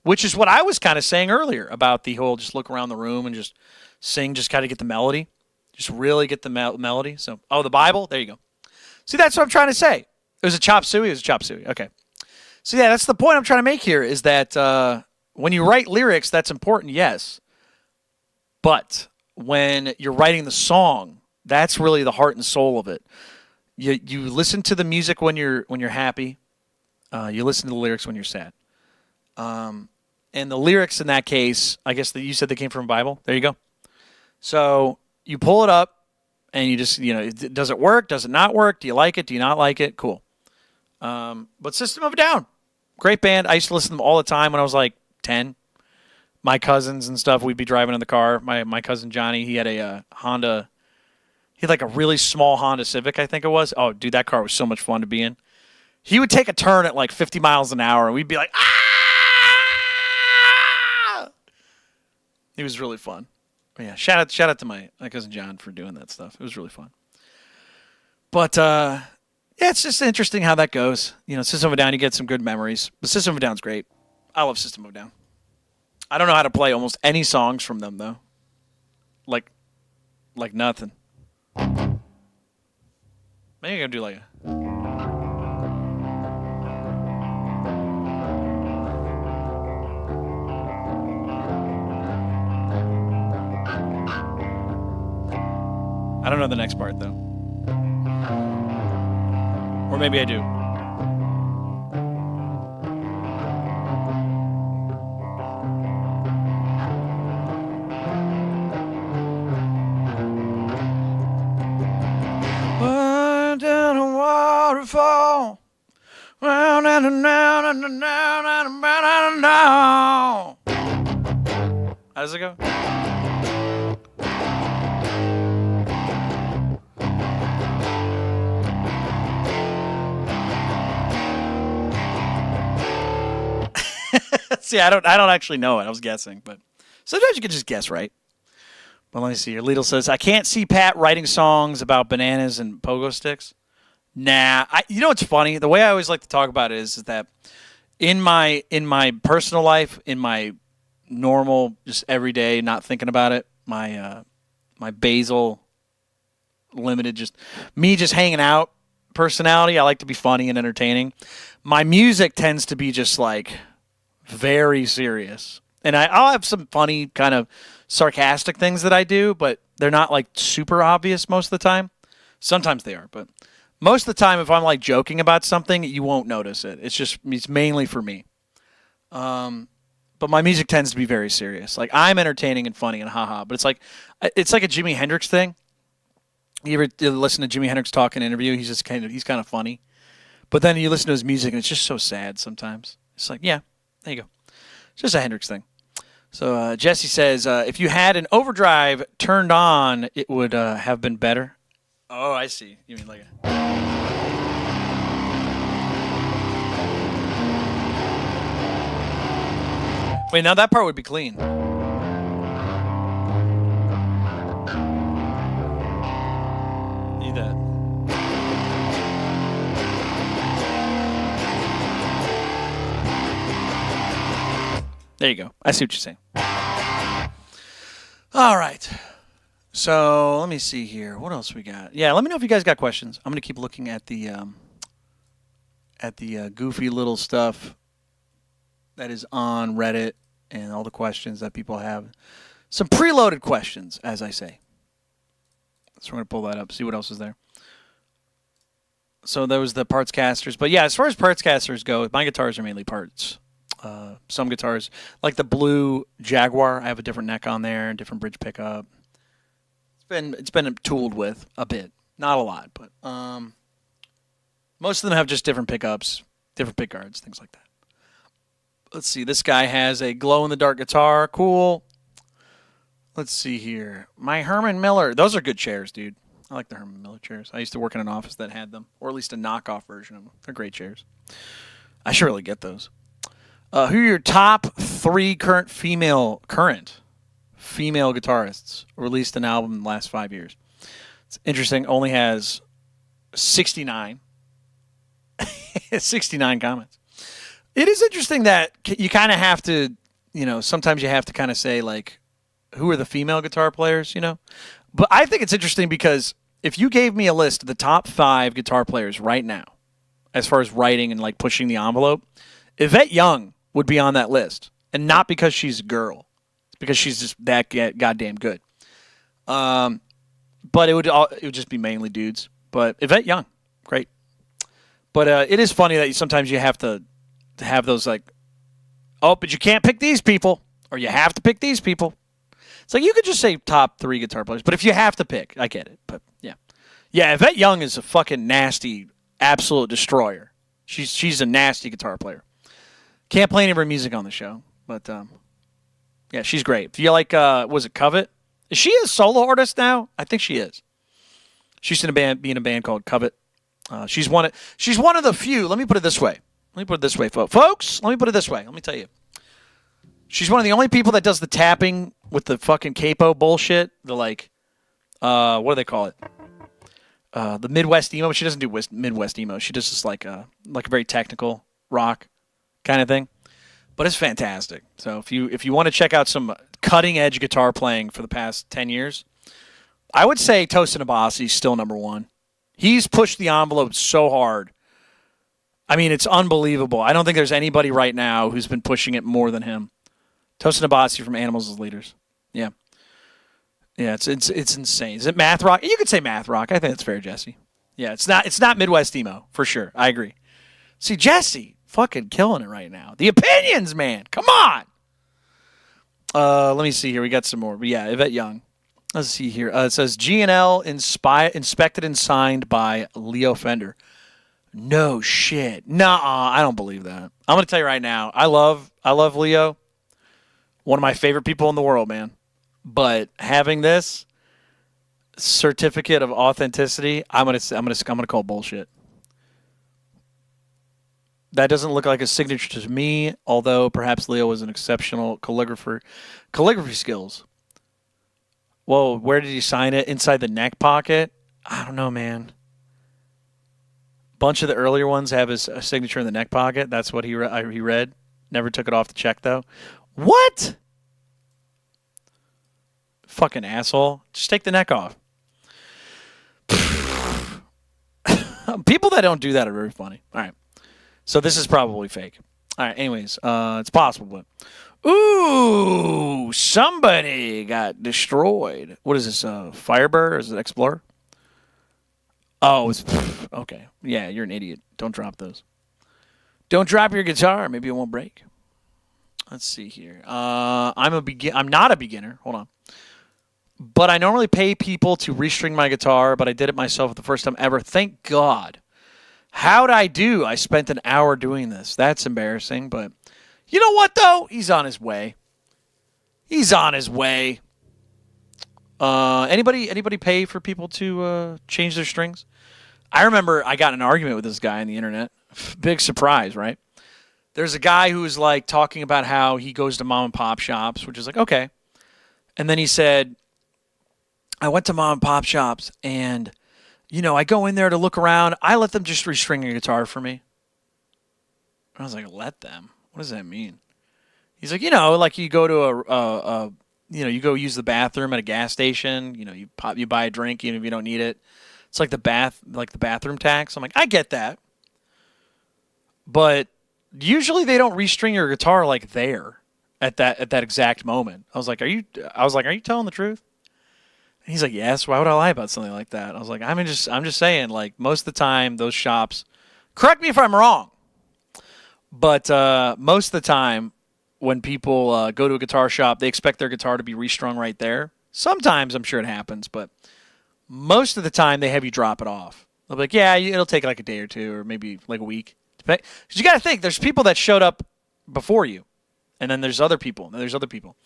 Speaker 1: Which is what I was kind of saying earlier about the whole just look around the room and just sing, just kind of get the melody. Just really get the melody. So, the Bible? There you go. See, that's what I'm trying to say. It was a chop suey? It was a chop suey. Okay. So, yeah, that's the point I'm trying to make here is that when you write lyrics, that's important, yes. But when you're writing the song, that's really the heart and soul of it. You listen to the music when you're happy. You listen to the lyrics when you're sad. And the lyrics in that case, I guess you said they came from a Bible. There you go. So you pull it up and you just, does it work? Does it not work? Do you like it? Do you not like it? Cool. But System of a Down, great band. I used to listen to them all the time when I was like 10. My cousins and stuff, we'd be driving in the car. My cousin Johnny, he had a Honda. He had like a really small Honda Civic, I think it was. Oh, dude, that car was so much fun to be in. He would take a turn at like 50 miles an hour, and we'd be like, ah! It was really fun. But yeah, shout out to my cousin John for doing that stuff. It was really fun. But, yeah, it's just interesting how that goes. System of a Down, you get some good memories. But System of a Down's great. I love System of a Down. I don't know how to play almost any songs from them, though. Like nothing. Maybe I'm going to do like a... I don't know the next part, though. Or maybe I do. Went down a waterfall. Round and down and down and down and down. How does it go? See, I don't actually know it. I was guessing, but sometimes you can just guess, right? But let me see here. Lidl says, I can't see Pat writing songs about bananas and pogo sticks. Nah. You know what's funny? The way I always like to talk about it is that in my personal life, in my normal, just everyday, not thinking about it, my basal, limited, just hanging out personality, I like to be funny and entertaining. My music tends to be just like very serious. And I'll have some funny kind of sarcastic things that I do, but they're not like super obvious most of the time. Sometimes they are, but most of the time if I'm like joking about something, you won't notice it. It's mainly for me. But my music tends to be very serious. Like I'm entertaining and funny and haha, but it's like a Jimi Hendrix thing. You ever listen to Jimi Hendrix talk in an interview? He's kind of funny. But then you listen to his music and it's just so sad sometimes. It's like, yeah, there you go. It's just a Hendrix thing. So Jesse says, if you had an overdrive turned on, it would have been better. Oh, I see. You mean like a... Wait, now that part would be clean. Need that. There you go. I see what you're saying. All right. So let me see here. What else we got? Yeah, let me know if you guys got questions. I'm going to keep looking at the goofy little stuff that is on Reddit and all the questions that people have. Some preloaded questions, as I say. So we're going to pull that up, see what else is there. So there was the parts casters. But yeah, as far as parts casters go, my guitars are mainly parts. Some guitars, like the blue Jaguar, I have a different neck on there, different bridge pickup. It's been tooled with a bit, not a lot, but most of them have just different pickups, different pick guards, things like that. Let's see. This guy has a glow-in-the-dark guitar. Cool. Let's see here. My Herman Miller. Those are good chairs, dude. I like the Herman Miller chairs. I used to work in an office that had them, or at least a knockoff version of them. They're great chairs. I should really get those. Who are your top 3 current female guitarists released an album in the last 5 years? It's interesting. Only has 69. 69 comments. It is interesting that you kind of have to, sometimes you have to kind of say, like, who are the female guitar players, But I think it's interesting because if you gave me a list of the top 5 guitar players right now, as far as writing and, like, pushing the envelope, Yvette Young would be on that list. And not because she's a girl. It's because she's just that goddamn good. But it would just be mainly dudes. But Yvette Young, great. But it is funny that sometimes you have to have those like, oh, but you can't pick these people, or you have to pick these people. It's like you could just say top 3 guitar players, but if you have to pick, I get it. But yeah, Yvette Young is a fucking nasty, absolute destroyer. She's a nasty guitar player. Can't play any of her music on the show, but yeah, she's great. If you like, was it Covet? Is she a solo artist now? I think she is. She used to be in a band called Covet. She's one of the few. Let me put it this way. Folks. Let me put it this way. Let me tell you. She's one of the only people that does the tapping with the fucking capo bullshit. The like, what do they call it? The Midwest emo. She doesn't do Midwest emo. She does just like a very technical rock kind of thing. But it's fantastic. So if you want to check out some cutting edge guitar playing for the past 10 years, I would say Tosin Abasi is still number 1. He's pushed the envelope so hard. I mean, it's unbelievable. I don't think there's anybody right now who's been pushing it more than him. Tosin Abasi from Animals as Leaders. Yeah. Yeah, it's insane. Is it math rock? You could say math rock. I think that's fair, Jesse. Yeah, it's not Midwest emo for sure. I agree. See, Jesse, fucking killing it right now. The opinions, man. Come on. Let me see here. We got some more. But yeah, Yvette Young. Let's see here. It says G&L inspected and signed by Leo Fender. No shit. Nuh-uh. I don't believe that. I'm gonna tell you right now. I love Leo. One of my favorite people in the world, man. But having this certificate of authenticity, I'm gonna call bullshit. That doesn't look like a signature to me, although perhaps Leo was an exceptional calligrapher. Calligraphy skills. Whoa, where did he sign it? Inside the neck pocket? I don't know, man. Bunch of the earlier ones have his signature in the neck pocket. That's what he read. Never took it off the check, though. What? Fucking asshole. Just take the neck off. People that don't do that are very funny. All right. So this is probably fake. All right. Anyways, it's possible, but ooh, somebody got destroyed. What is this? Firebird or is it Explorer? Oh, it's okay. Yeah, you're an idiot. Don't drop those. Don't drop your guitar. Maybe it won't break. Let's see here. I'm not a beginner. Hold on. But I normally pay people to restring my guitar, but I did it myself for the first time ever. Thank God. How'd I do? I spent an hour doing this. That's embarrassing, but you know what, though? He's on his way. He's on his way. Anybody pay for people to change their strings? I remember I got in an argument with this guy on the internet. Big surprise, right? There's a guy who was like talking about how he goes to mom and pop shops, which is like, okay. And then he said, I went to mom and pop shops and, you know, I go in there to look around. I let them just restring a guitar for me. I was like, let them? What does that mean? He's like, you know, like you go to you go use the bathroom at a gas station. You know, you buy a drink even if you don't need it. It's like the bathroom tax. I'm like, I get that, but usually they don't restring your guitar like there at that exact moment. I was like, are you telling the truth? And he's like, yes. Why would I lie about something like that? I was like, I'm just saying, like, most of the time those shops, correct me if I'm wrong, but most of the time when people go to a guitar shop, they expect their guitar to be restrung right there. Sometimes I'm sure it happens, but most of the time they have you drop it off. They'll be like, yeah, it'll take like a day or two or maybe like a week. Because you got to think, there's people that showed up before you, and then there's other people, and then there's other people.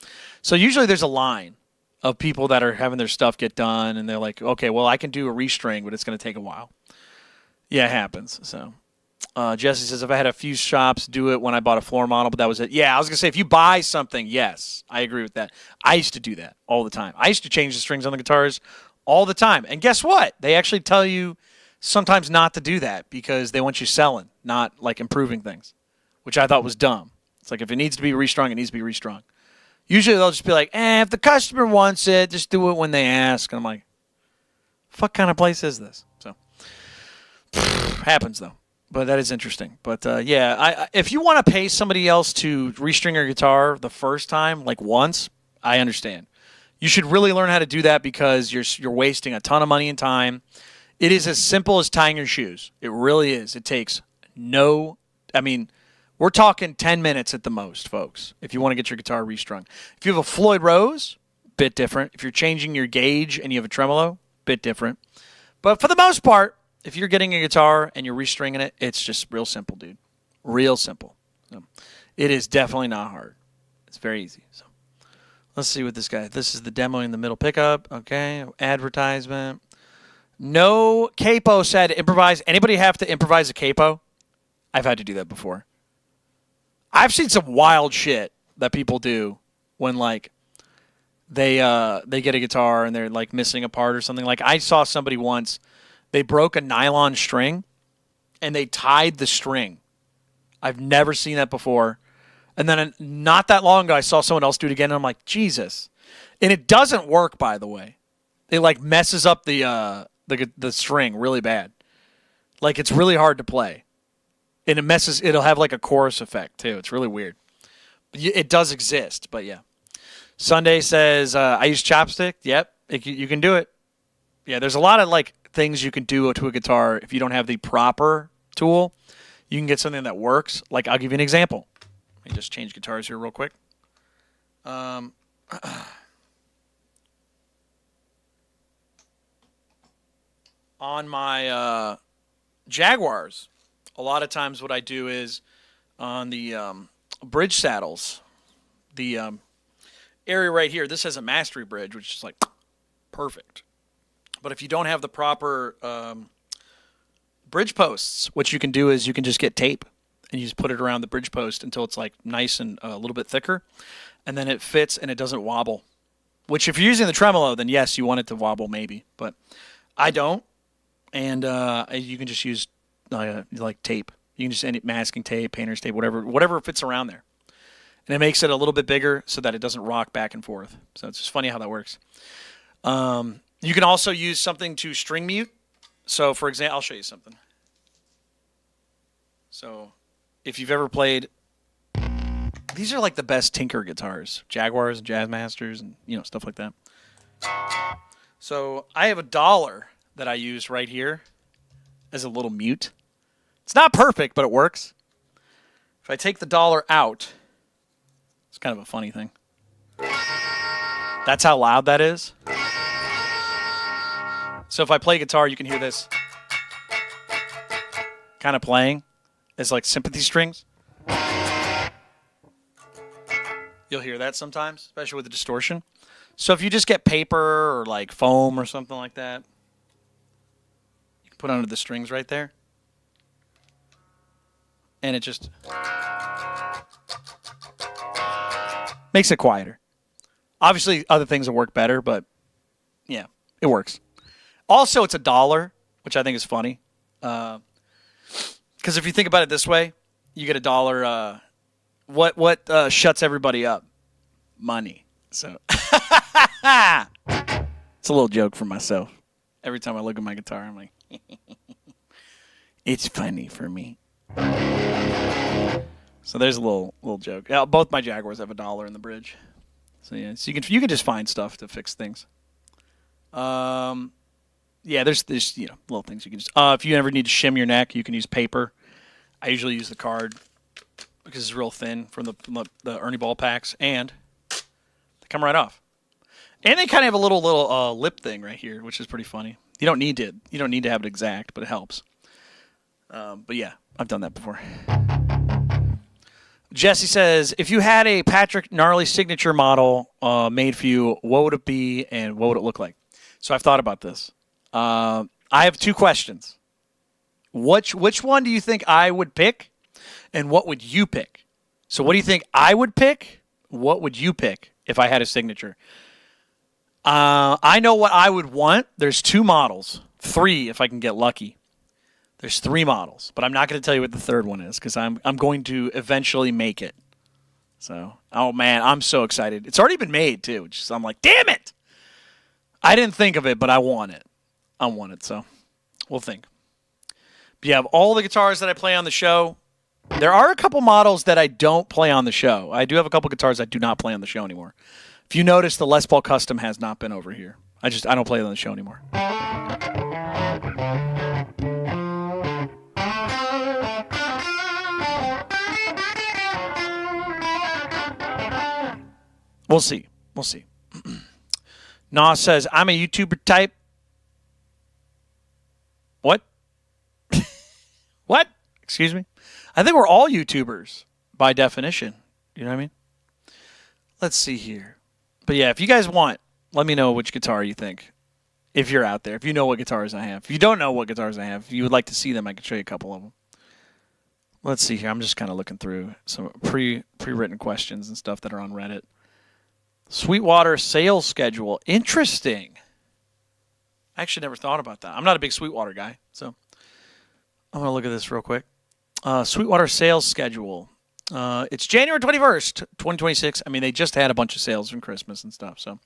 Speaker 1: So usually there's a line of people that are having their stuff get done, and they're like, okay, well, I can do a restring, but it's going to take a while. Yeah, it happens. So Jesse says, if I had a few shops do it when I bought a floor model, but that was it. Yeah, I was going to say, if you buy something, yes, I agree with that. I used to do that all the time. I used to change the strings on the guitars all the time. And guess what? They actually tell you sometimes not to do that because they want you selling, not like improving things, which I thought was dumb. It's like if it needs to be restrung, it needs to be restrung. Usually they'll just be like, if the customer wants it, just do it when they ask. And I'm like, fuck kind of place is this? So, happens though. But that is interesting. But yeah, if you want to pay somebody else to restring your guitar the first time, like once, I understand. You should really learn how to do that because you're wasting a ton of money and time. It is as simple as tying your shoes. It really is. It takes we're talking 10 minutes at the most, folks, if you want to get your guitar restrung. If you have a Floyd Rose, bit different. If you're changing your gauge and you have a tremolo, bit different. But for the most part, if you're getting a guitar and you're restringing it, it's just real simple, dude. Real simple. So, it is definitely not hard. It's very easy. So let's see what this guy. This is the demo in the middle pickup. Okay. Advertisement. No capo said improvise. Anybody have to improvise a capo? I've had to do that before. I've seen some wild shit that people do when like they get a guitar and they're like missing a part or something. Like I saw somebody once, they broke a nylon string and they tied the string. I've never seen that before. And then not that long ago, I saw someone else do it again, and I'm like, Jesus. And it doesn't work, by the way. It like messes up the string really bad. Like it's really hard to play. And it'll have like a chorus effect too. It's really weird. It does exist, but yeah. Sunday says, I use chopstick. Yep. You can do it. Yeah, there's a lot of like things you can do to a guitar if you don't have the proper tool. You can get something that works. Like, I'll give you an example. Let me just change guitars here real quick. On my Jaguars, a lot of times what I do is on the bridge saddles, the area right here, this has a mastery bridge, which is like perfect. But if you don't have the proper bridge posts, what you can do is you can just get tape and you just put it around the bridge post until it's like nice and a little bit thicker, and then it fits and it doesn't wobble. Which, if you're using the tremolo, then yes, you want it to wobble maybe, but I don't. And you can just use like tape. You can just end it masking tape, painter's tape, whatever fits around there, and it makes it a little bit bigger so that it doesn't rock back and forth. So it's just funny how that works. You can also use something to string mute. So, for example, I'll show you something. So, if you've ever played, these are like the best Tinker guitars, Jaguars and Jazzmasters and, stuff like that. So, I have $1 that I use right here as a little mute. It's not perfect, but it works. If I take the $1 out, it's kind of a funny thing. That's how loud that is. So if I play guitar, you can hear this kind of playing as like sympathy strings. You'll hear that sometimes, especially with the distortion. So if you just get paper or like foam or something like that, you can put under the strings right there. And it just makes it quieter. Obviously, other things will work better, but yeah, it works. Also, it's $1, which I think is funny. Because if you think about it this way, you get $1. What shuts everybody up? Money. So it's a little joke for myself. Every time I look at my guitar, I'm like, it's funny for me. So there's a little joke. Yeah, both my Jaguars have $1 in the bridge. So yeah, so you can just find stuff to fix things. Yeah, there's little things you can just. If you ever need to shim your neck, you can use paper. I usually use the card because it's real thin from the Ernie Ball packs, and they come right off. And they kind of have a little lip thing right here, which is pretty funny. You don't need to have it exact, but it helps. But yeah, I've done that before. Jesse says, if you had a Patrick Gnarly signature model made for you, what would it be and what would it look like? So I've thought about this. I have 2 questions. Which one do you think I would pick, and what would you pick? So what do you think I would pick? What would you pick if I had a signature? I know what I would want. There's 2 models, 3 if I can get lucky. There's 3 models, but I'm not going to tell you what the third one is because I'm going to eventually make it. So, oh man, I'm so excited. It's already been made too. I'm like, damn it! I didn't think of it, but I want it. So we'll think. But you have all the guitars that I play on the show. There are a couple models that I don't play on the show. I do have a couple guitars I do not play on the show anymore. If you notice, the Les Paul Custom has not been over here. I don't play it on the show anymore. We'll see. Nas says, I'm a YouTuber type. What? What? Excuse me? I think we're all YouTubers by definition. You know what I mean? Let's see here. But yeah, if you guys want, let me know which guitar you think. If you're out there. If you know what guitars I have. If you don't know what guitars I have, if you would like to see them, I can show you a couple of them. Let's see here. I'm just kind of looking through some pre-written questions and stuff that are on Reddit. Sweetwater sales schedule. Interesting. I actually never thought about that. I'm not a big Sweetwater guy, so I'm going to look at this real quick. Sweetwater sales schedule. It's January 21st, 2026. I mean, they just had a bunch of sales from Christmas and stuff. So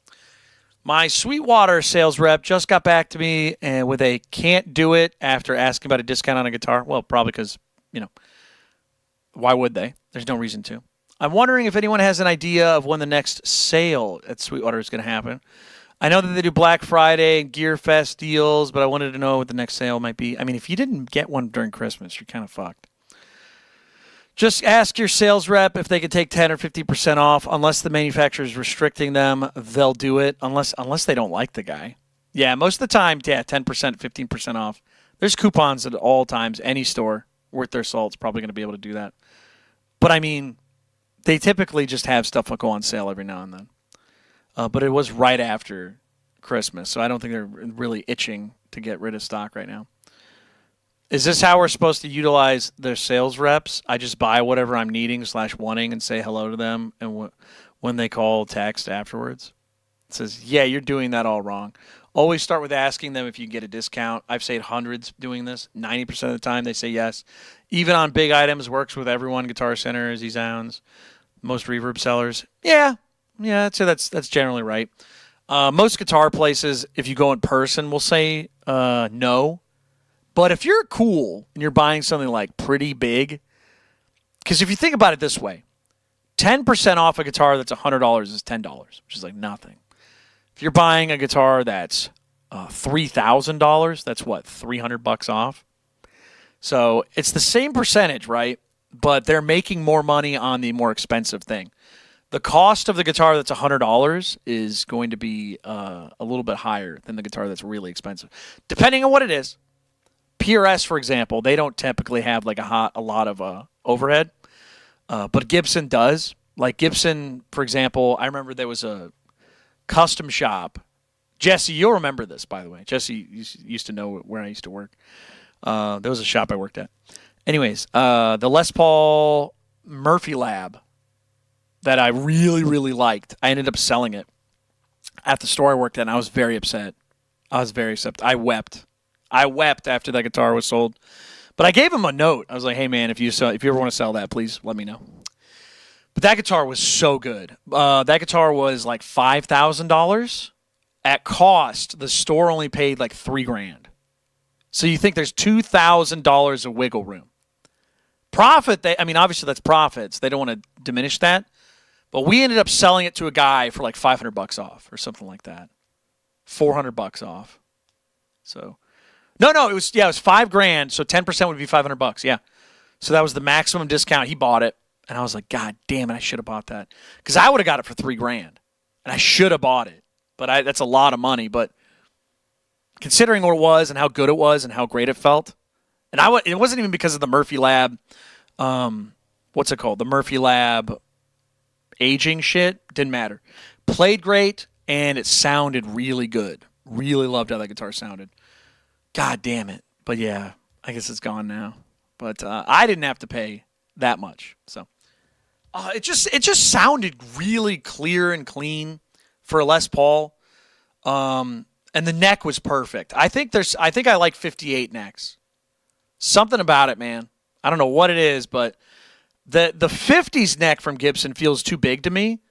Speaker 1: my Sweetwater sales rep just got back to me and with a can't do it after asking about a discount on a guitar. Well, probably because, why would they? There's no reason to. I'm wondering if anyone has an idea of when the next sale at Sweetwater is going to happen. I know that they do Black Friday and Gear Fest deals, but I wanted to know what the next sale might be. I mean, if you didn't get one during Christmas, you're kind of fucked. Just ask your sales rep if they could take 10 or 50% off. Unless the manufacturer is restricting them, they'll do it. Unless they don't like the guy. Yeah, most of the time, 10%, 15% off. There's coupons at all times. Any store worth their salt is probably going to be able to do that. But, I mean, they typically just have stuff go on sale every now and then. But it was right after Christmas, so I don't think they're really itching to get rid of stock right now. Is this how we're supposed to utilize their sales reps? I just buy whatever I'm needing / wanting and say hello to them, and when they call, text afterwards. It says, yeah, you're doing that all wrong. Always start with asking them if you can get a discount. I've seen hundreds doing this. 90% of the time they say yes. Even on big items, works with everyone, Guitar Center, Z-Sounds, most reverb sellers. Yeah, I'd say that's generally right. Most guitar places, if you go in person, will say no. But if you're cool and you're buying something like pretty big, because if you think about it this way, 10% off a guitar that's $100 is $10, which is like nothing. If you're buying a guitar that's $3,000, that's what, $300 off? So it's the same percentage, right? But they're making more money on the more expensive thing. The cost of the guitar that's $100 is going to be a little bit higher than the guitar that's really expensive, depending on what it is. PRS, for example, they don't typically have like a lot of overhead, but Gibson does. Like Gibson, for example, I remember there was a custom shop. Jesse, you'll remember this, by the way. Jesse used to know where I used to work. There was a shop I worked at. Anyways, the Les Paul Murphy Lab that I really, really liked, I ended up selling it at the store I worked at, and I was very upset. I wept. I wept after that guitar was sold. But I gave him a note. I was like, hey, man, if you ever want to sell that, please let me know. But that guitar was so good. That guitar was like $5,000. At cost, the store only paid like $3,000. So you think there's $2,000 of wiggle room. Profit, obviously that's profits. They don't want to diminish that. But we ended up selling it to a guy for like $500 off or something like that. $400 off. So... No, it was $5,000, so 10% would be $500, yeah. So that was the maximum discount. He bought it, and I was like, God damn it, I should have bought that. Because I would have got it for $3,000, and I should have bought it. But that's a lot of money, but considering what it was and how good it was and how great it felt, and it wasn't even because of the Murphy Lab, what's it called? The Murphy Lab aging shit, didn't matter. Played great, and it sounded really good. Really loved how that guitar sounded. God damn it. But yeah, I guess it's gone now. But I didn't have to pay that much. So it just sounded really clear and clean for a Les Paul. And the neck was perfect. I think I like 58 necks. Something about it, man. I don't know what it is, but the 50s neck from Gibson feels too big to me.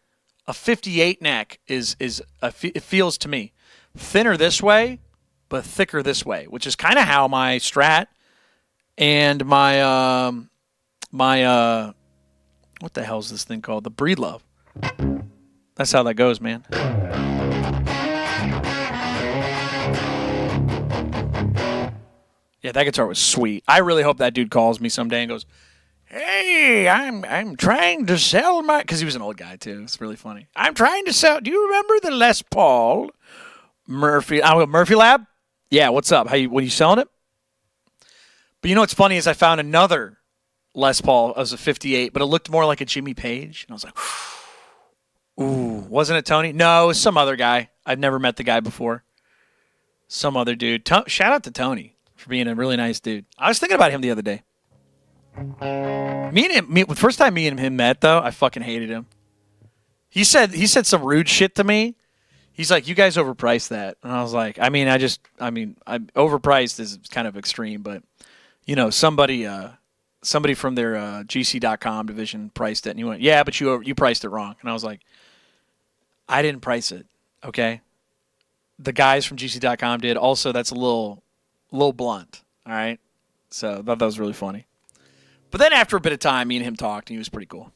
Speaker 1: A 58 neck it feels to me thinner this way, but thicker this way, which is kind of how my Strat and my what the hell is this thing called? The Breedlove. That's how that goes, man. Yeah, that guitar was sweet. I really hope that dude calls me someday and goes, hey, I'm trying to sell my... Because he was an old guy, too. It's really funny. I'm trying to sell... Do you remember the Les Paul Murphy Lab? Yeah, what's up? When you selling it? But you know what's funny is I found another Les Paul as a 58, but it looked more like a Jimmy Page. And I was like, ooh, wasn't it Tony? No, it was some other guy. I'd never met the guy before. Some other dude. Shout out to Tony for being a really nice dude. I was thinking about him the other day. The first time me and him met, though, I fucking hated him. He said some rude shit to me. He's like, you guys overpriced that. And I was like, overpriced is kind of extreme, but, you know, somebody from their GC.com division priced it. And he went, yeah, but you priced it wrong. And I was like, I didn't price it, okay? The guys from GC.com did. Also, that's a little blunt, all right? So I thought that was really funny. But then after a bit of time, me and him talked, and he was pretty cool.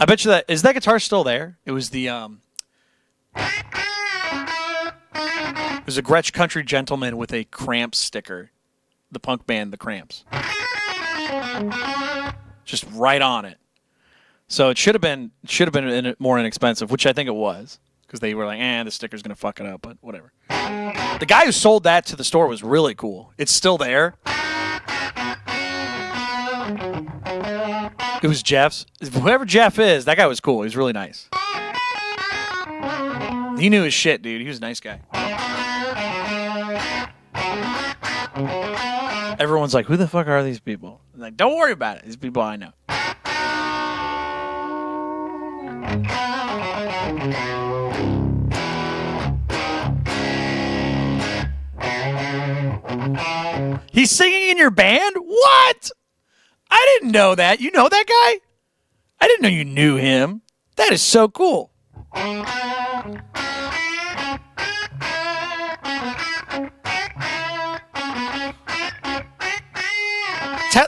Speaker 1: I bet you that is that guitar still there? It was the it was a Gretsch Country Gentleman with a Cramps sticker. The punk band, the Cramps. Just right on it. So it should have been more inexpensive, which I think it was, because they were like, the sticker's gonna fuck it up, but whatever. The guy who sold that to the store was really cool. It's still there. It was Jeff's. Whoever Jeff is, that guy was cool. He was really nice. He knew his shit, dude. He was a nice guy. Everyone's like, who the fuck are these people? I'm like, don't worry about it. These people I know. He's singing in your band? What? I didn't know that. You know that guy? I didn't know you knew him. That is so cool.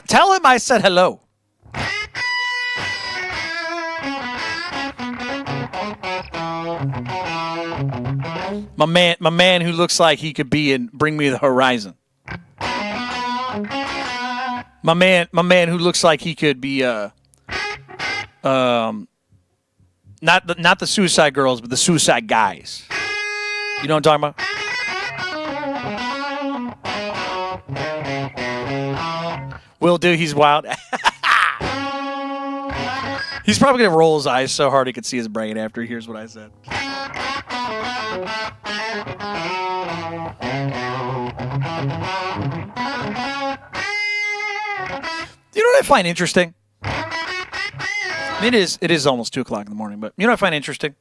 Speaker 1: Tell him I said hello. My man who looks like he could be in Bring Me the Horizon. My man who looks like he could be not the Suicide Girls, but the Suicide Guys. You know what I'm talking about? Will do. He's wild. He's probably gonna roll his eyes so hard he could see his brain after he hears what I said. You know what I find interesting? It is almost 2 o'clock in the morning, but you know what I find interesting?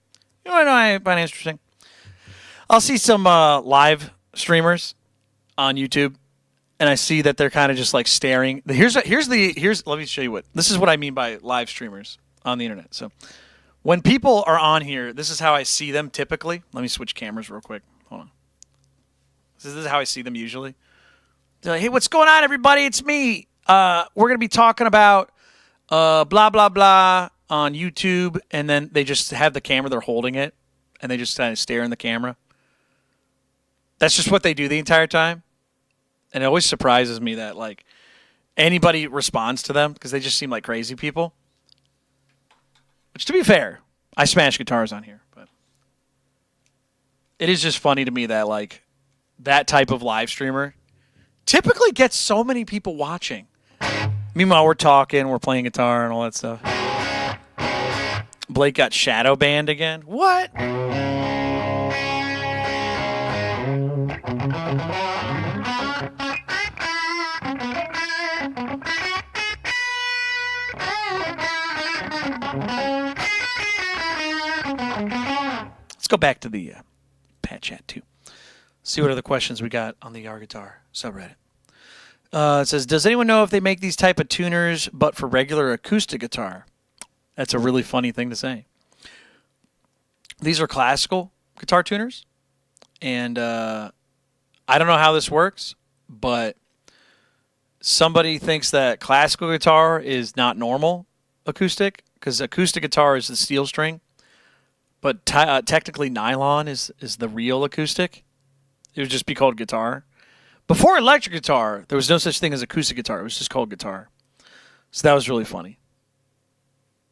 Speaker 1: You know what I find interesting? I'll see some live streamers on YouTube, and I see that they're kind of just like staring. Here's let me show you what this is what I mean by live streamers on the internet. So when people are on here, this is how I see them typically. Let me switch cameras real quick. Hold on. This is how I see them usually. They're like, hey, what's going on, everybody? It's me. We're going to be talking about blah, blah, blah on YouTube. And then they just have the camera. They're holding it. And they just kind of stare in the camera. That's just what they do the entire time. And it always surprises me that, like, anybody responds to them because they just seem like crazy people. Which, to be fair, I smash guitars on here. But it is just funny to me that, like, that type of live streamer typically gets so many people watching. Meanwhile, we're talking, we're playing guitar and all that stuff. Blake got shadow banned again. What? Let's go back to the Pat Chat 2. See what other questions we got on the Our Guitar subreddit. It says, does anyone know if they make these type of tuners but for regular acoustic guitar? That's a really funny thing to say. These are classical guitar tuners. And I don't know how this works, but somebody thinks that classical guitar is not normal acoustic because acoustic guitar is the steel string. But technically nylon is the real acoustic. It would just be called guitar. Before electric guitar, there was no such thing as acoustic guitar. It was just called guitar. So that was really funny.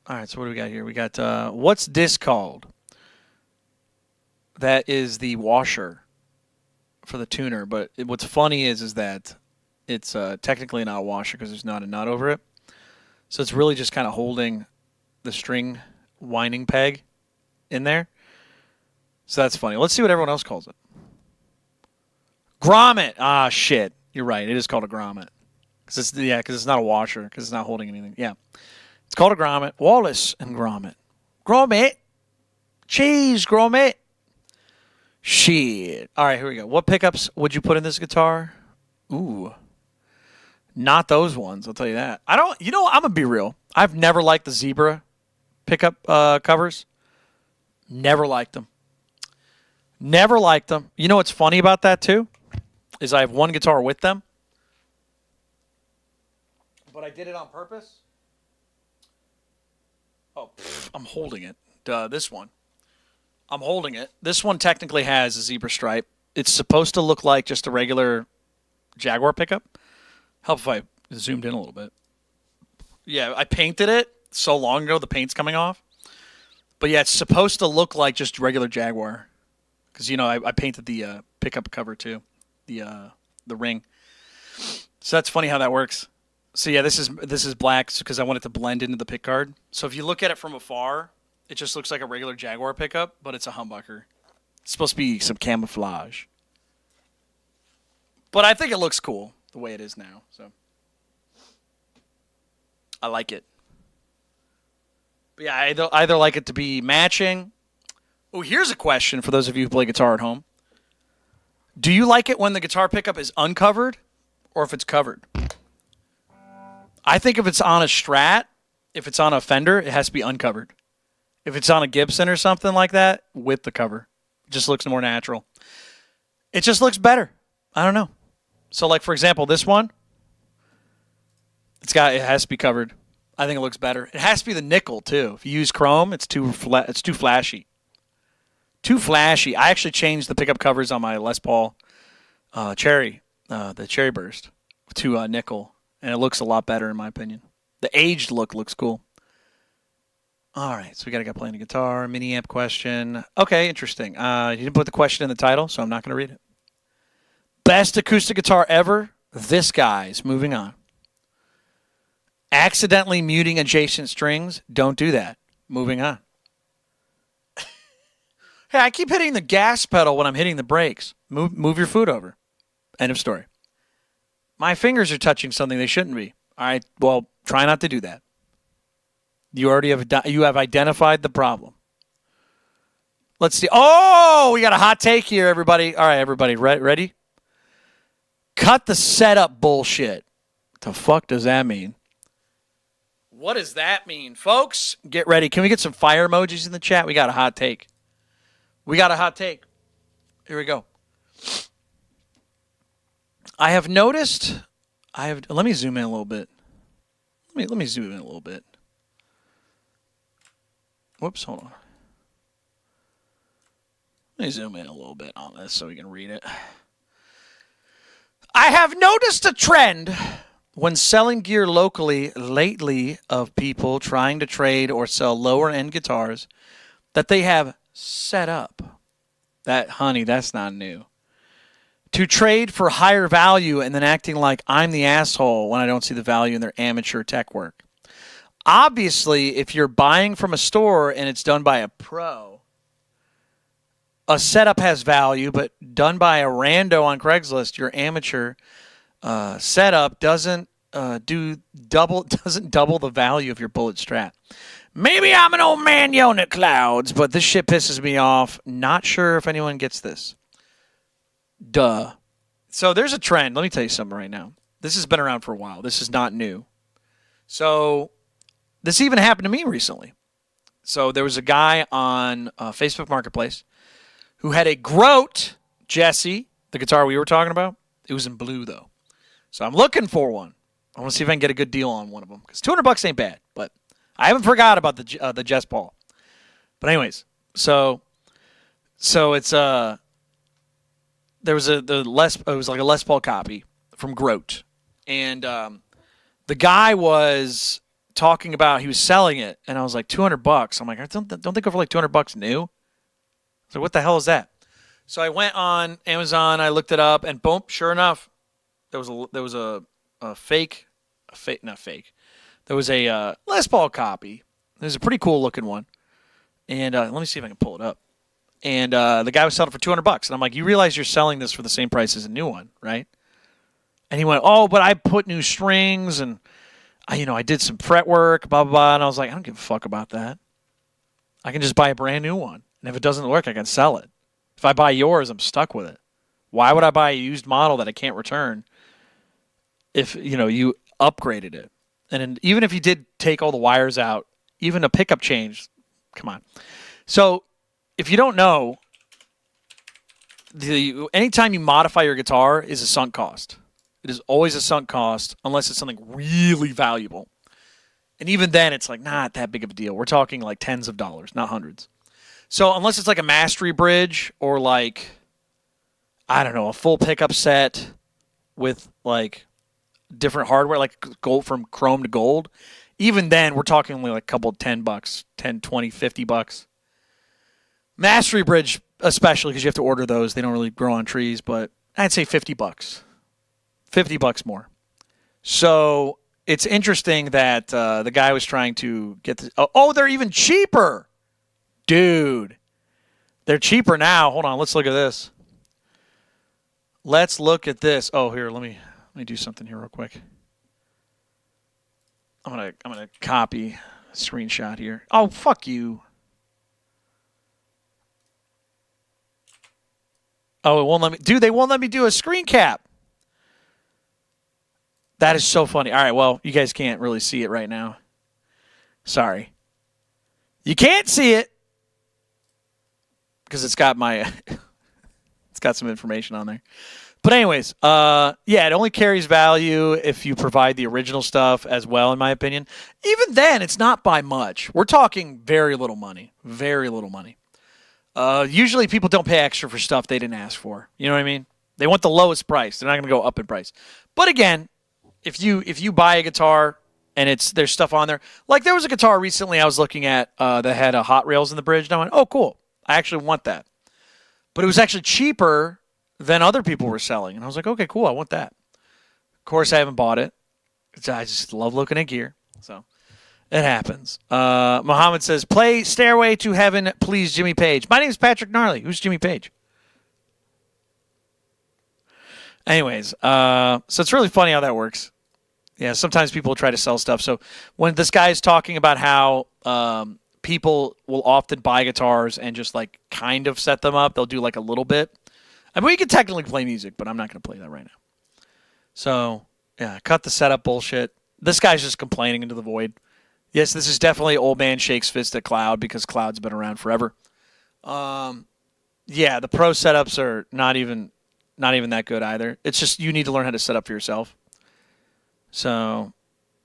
Speaker 1: All right, so what do we got here? We got, what's this called? That is the washer for the tuner. But what's funny is that it's technically not a washer because there's not a nut over it. So it's really just kind of holding the string winding peg in there. So that's funny. Let's see what everyone else calls it. Grommet. Ah, shit. You're right. It is called a grommet. Because it's not a washer. Because it's not holding anything. Yeah. It's called a grommet. Wallace and grommet. Grommet. Cheese, grommet. Shit. All right, here we go. What pickups would you put in this guitar? Ooh. Not those ones, I'll tell you that. I'm going to be real. I've never liked the Zebra pickup covers. Never liked them. Never liked them. You know what's funny about that, too? Is I have one guitar with them. But I did it on purpose. Oh, I'm holding it. This one. I'm holding it. This one technically has a zebra stripe. It's supposed to look like just a regular Jaguar pickup. Help if I zoomed in a little bit. Yeah, I painted it so long ago, the paint's coming off. But yeah, it's supposed to look like just regular Jaguar. Because, I painted the pickup cover too. The ring. So that's funny how that works. So yeah, this is black because I want it to blend into the pick guard. So if you look at it from afar, it just looks like a regular Jaguar pickup, but it's a humbucker. It's supposed to be some camouflage. But I think it looks cool the way it is now. So I like it. But yeah, I either like it to be matching. Oh, here's a question for those of you who play guitar at home. Do you like it when the guitar pickup is uncovered or if it's covered? I think if it's on a Strat, if it's on a Fender, it has to be uncovered. If it's on a Gibson or something like that, with the cover. It just looks more natural. It just looks better. I don't know. So, like, for example, this one, it has to be covered. I think it looks better. It has to be the nickel, too. If you use chrome, it's too flashy. Too flashy. I actually changed the pickup covers on my Les Paul Cherry, the Cherry Burst, to nickel, and it looks a lot better in my opinion. The aged look looks cool. All right, so we got a guy playing the guitar, mini amp question. Okay, interesting. You didn't put the question in the title, so I'm not going to read it. Best acoustic guitar ever? This guy's. Moving on. Accidentally muting adjacent strings? Don't do that. Moving on. Hey, I keep hitting the gas pedal when I'm hitting the brakes. Move your foot over. End of story. My fingers are touching something they shouldn't be. All right, well, try not to do that. You have identified the problem. Let's see. Oh, we got a hot take here, everybody. All right, everybody, ready? Cut the setup bullshit. What the fuck does that mean? What does that mean, folks? Get ready. Can we get some fire emojis in the chat? We got a hot take. Here we go. I have noticed. Let me zoom in a little bit. Let me zoom in a little bit. Whoops, hold on. Let me zoom in a little bit on this so we can read it. I have noticed a trend when selling gear locally lately of people trying to trade or sell lower-end guitars that they have set up. Honey, that's not new. To trade for higher value and then acting like I'm the asshole when I don't see the value in their amateur tech work. Obviously, if you're buying from a store and it's done by a pro, a setup has value, but done by a rando on Craigslist, your amateur setup doesn't double the value of your bullet Strat. Maybe I'm an old man yelling at clouds, but this shit pisses me off. Not sure if anyone gets this. Duh. So there's a trend. Let me tell you something right now. This has been around for a while. This is not new. So this even happened to me recently. So there was a guy on Facebook Marketplace who had a Grote Jesse, the guitar we were talking about. It was in blue, though. So I'm looking for one. I want to see if I can get a good deal on one of them. Because $200 ain't bad. But I haven't forgot about the Jess Paul. But anyways, so it's there was it was like a Les Paul copy from Grote, and the guy was talking about he was selling it, and I was like $200. I'm like, don't they go for like $200 new? So what the hell is that? So I went on Amazon, I looked it up, and boom, sure enough, there was a Les Paul copy. There's a pretty cool looking one, and let me see if I can pull it up. And the guy was selling it for $200, and I'm like, you realize you're selling this for the same price as a new one, right? And he went, oh, but I put new strings, and I did some fret work, blah, blah, blah. And I was like, I don't give a fuck about that. I can just buy a brand new one. And if it doesn't work, I can sell it. If I buy yours, I'm stuck with it. Why would I buy a used model that I can't return if, you upgraded it? And even if you did take all the wires out, even a pickup change, come on. So if you don't know, anytime you modify your guitar is a sunk cost. It is always a sunk cost unless it's something really valuable.
Speaker 2: And even then, it's like not that big of a deal. We're talking like tens of dollars, not hundreds. So unless it's like a mastery bridge or like, I don't know, a full pickup set with like different hardware, like gold from chrome to gold, even then we're talking only like a couple $10, 10, 20, $50. Mastery bridge, especially because you have to order those. They don't really grow on trees, but I'd say $50. $50 more. So it's interesting that the guy was trying to get the. Oh, they're even cheaper. Dude. They're cheaper now. Hold on. Let's look at this. Let's look at this. Oh, here, let me do something here real quick. I'm gonna copy a screenshot here. Oh, fuck you. Oh, it won't let me. Dude, they won't let me do a screen cap. That is so funny. All right, well, you guys can't really see it right now. Sorry. You can't see it because it's got it's got some information on there. But anyways, yeah, it only carries value if you provide the original stuff as well, in my opinion. Even then, it's not by much. We're talking very little money. Very little money. Usually people don't pay extra for stuff they didn't ask for. You know what I mean? They want the lowest price. They're not going to go up in price. But again, if you buy a guitar and there's stuff on there, like there was a guitar recently I was looking at that had a Hot Rails in the bridge, and I went, oh, cool. I actually want that. But it was actually cheaper than other people were selling. And I was like, okay, cool, I want that. Of course, I haven't bought it. I just love looking at gear. So it happens. Muhammad says, play Stairway to Heaven, please, Jimmy Page. My name is Patrick Gnarly. Who's Jimmy Page? Anyways, so it's really funny how that works. Yeah, sometimes people try to sell stuff. So when this guy is talking about how people will often buy guitars and just like kind of set them up, they'll do like a little bit. I mean, we can technically play music, but I'm not going to play that right now. So, yeah, cut the setup bullshit. This guy's just complaining into the void. Yes, this is definitely old man shakes fist at Cloud because Cloud's been around forever. Yeah, the pro setups are not even that good either. It's just you need to learn how to set up for yourself. So,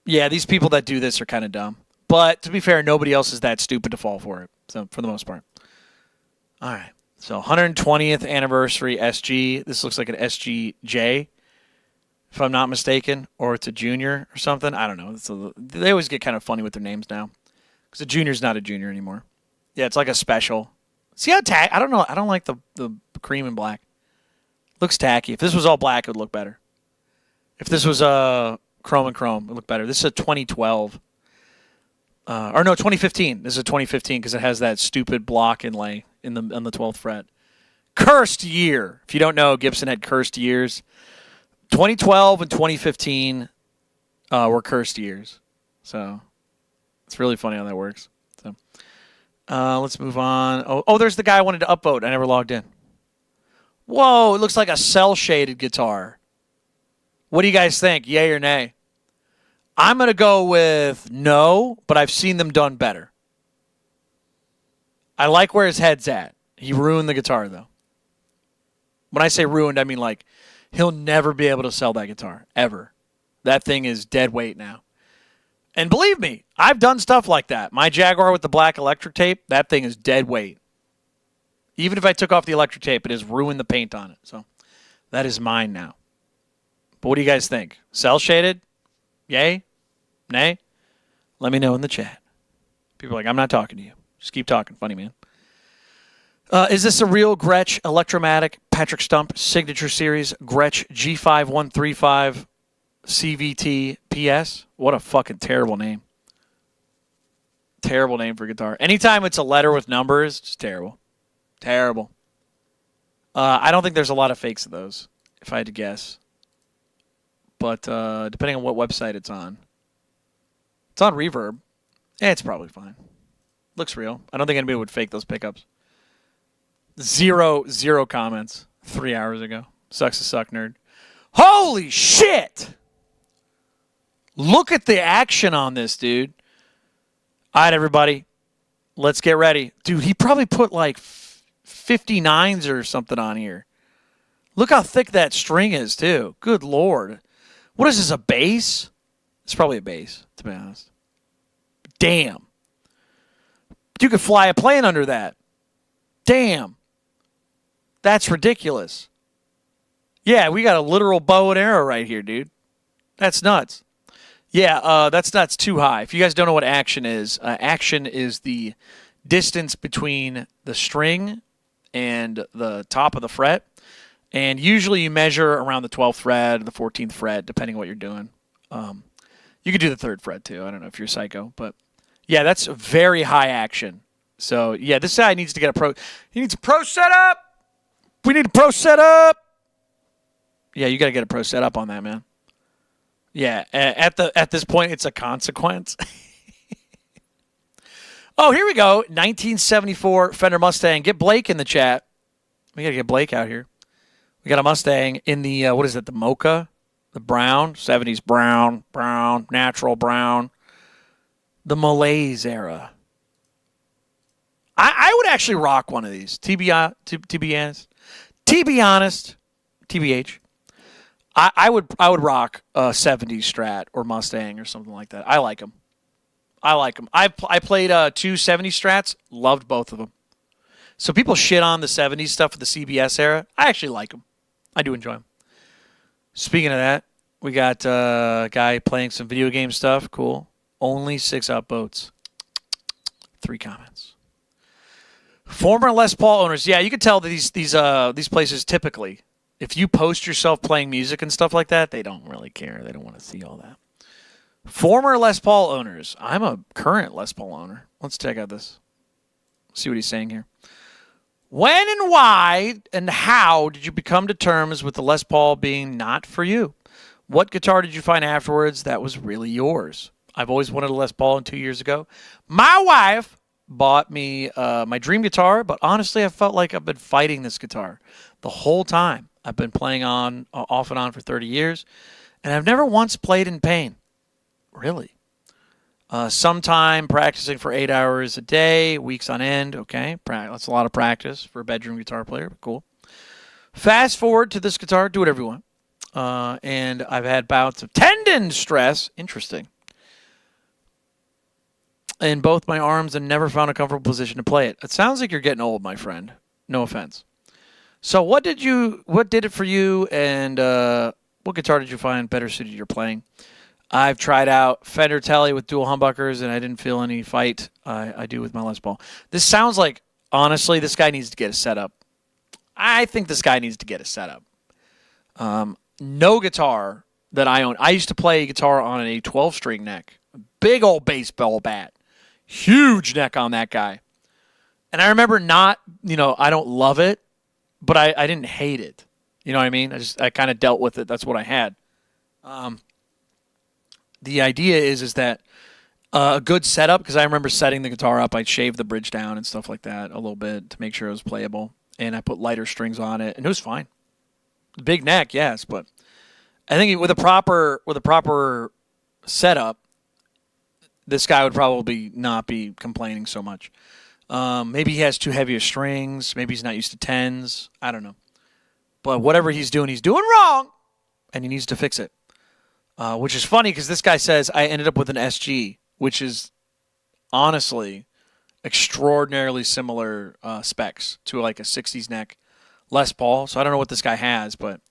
Speaker 2: yeah, these people that do this are kind of dumb. But to be fair, nobody else is that stupid to fall for it. So, for the most part. All right. So 120th anniversary SG. This looks like an SGJ, if I'm not mistaken, or it's a junior or something. I don't know. They always get kind of funny with their names now, because a junior's not a junior anymore. Yeah, it's like a special. See how I don't know. I don't like the cream and black. Looks tacky. If this was all black, it would look better. If this was chrome and chrome, it would look better. This is a 2012. Or no, 2015. This is a 2015 because it has that stupid block inlay on the 12th fret. Cursed year. If you don't know, Gibson had cursed years. 2012 and 2015 were cursed years. So it's really funny how that works. So let's move on. Oh, there's the guy I wanted to upvote. I never logged in. Whoa, it looks like a cell-shaded guitar. What do you guys think? Yay or nay? I'm going to go with no, but I've seen them done better. I like where his head's at. He ruined the guitar, though. When I say ruined, I mean like he'll never be able to sell that guitar, ever. That thing is dead weight now. And believe me, I've done stuff like that. My Jaguar with the black electric tape, that thing is dead weight. Even if I took off the electric tape, it has ruined the paint on it. So that is mine now. But what do you guys think? Cell shaded? Yay? Nay? Let me know in the chat. People are like, I'm not talking to you. Just keep talking. Funny, man. Is this a real Gretsch Electromatic Patrick Stump Signature Series Gretsch G5135 CVT PS? What a fucking terrible name. Terrible name for a guitar. Anytime it's a letter with numbers, it's just terrible. Terrible. I don't think there's a lot of fakes of those, if I had to guess. But depending on what website it's on. It's on Reverb. It's probably fine. Looks real. I don't think anybody would fake those pickups. Zero comments 3 hours ago. Sucks to suck, nerd. Holy shit! Look at the action on this, dude. All right, everybody. Let's get ready. Dude, he probably put like 59s or something on here. Look how thick that string is, too. Good Lord. What is this, a bass? It's probably a bass, to be honest. Damn. You could fly a plane under that. Damn. That's ridiculous. Yeah, we got a literal bow and arrow right here, dude. That's nuts. Yeah, that's not too high. If you guys don't know what action is the distance between the string and the top of the fret. And usually you measure around the 12th fret or the 14th fret, depending on what you're doing. You could do the 3rd fret, too. I don't know if you're psycho. But, yeah, that's very high action. So, yeah, this guy needs to get a pro. He needs a pro setup. We need a pro setup. Yeah, you got to get a pro setup on that, man. Yeah, at this point, it's a consequence. Oh, here we go. 1974 Fender Mustang. Get Blake in the chat. We got to get Blake out here. We got a Mustang in the, what is it, the Mocha? The brown, 70s brown, natural brown. The Malaise era. I would actually rock one of these. To be honest. TBH. I would rock a 70s Strat or Mustang or something like that. I like them. I played 2 70s Strats. Loved both of them. So people shit on the 70s stuff of the CBS era. I actually like them. I do enjoy them. Speaking of that, we got a guy playing some video game stuff. Cool. Only 6 upvotes. 3 comments. Former Les Paul owners. Yeah, you can tell that these places typically, if you post yourself playing music and stuff like that, they don't really care. They don't want to see all that. Former Les Paul owners. I'm a current Les Paul owner. Let's check out this. See what he's saying here. When and why and how did you come to terms with the Les Paul being not for you? What guitar did you find afterwards that was really yours? I've always wanted a Les Paul, and 2 years ago, my wife bought me my dream guitar, but honestly, I felt like I've been fighting this guitar the whole time. I've been playing on off and on for 30 years, and I've never once played in pain. Really? Sometime practicing for 8 hours a day, weeks on end. Okay, that's a lot of practice for a bedroom guitar player, but cool. Fast forward to this guitar, do whatever you want. And I've had bouts of tendon stress. Interesting. In both my arms and never found a comfortable position to play it. It sounds like you're getting old, my friend. No offense. So what did it for you, and what guitar did you find better suited to your playing? I've tried out Fender Tele with dual humbuckers, and I didn't feel any fight I do with my Les Paul. This sounds like, honestly, this guy needs to get a setup. I think this guy needs to get a setup. No guitar that I own. I used to play guitar on a 12-string neck. Big old baseball bat. Huge neck on that guy. And I remember I don't love it, but I didn't hate it. You know what I mean? I kind of dealt with it. That's what I had. The idea is that a good setup, because I remember setting the guitar up, I'd shave the bridge down and stuff like that a little bit to make sure it was playable. And I put lighter strings on it, and it was fine. Big neck, yes, but I think with a proper setup, this guy would probably not be complaining so much. Maybe he has too heavy of strings. Maybe he's not used to 10s. I don't know. But whatever he's doing wrong, and he needs to fix it. Which is funny because this guy says, I ended up with an SG, which is honestly extraordinarily similar specs to like a 60s neck Les Paul. So I don't know what this guy has, but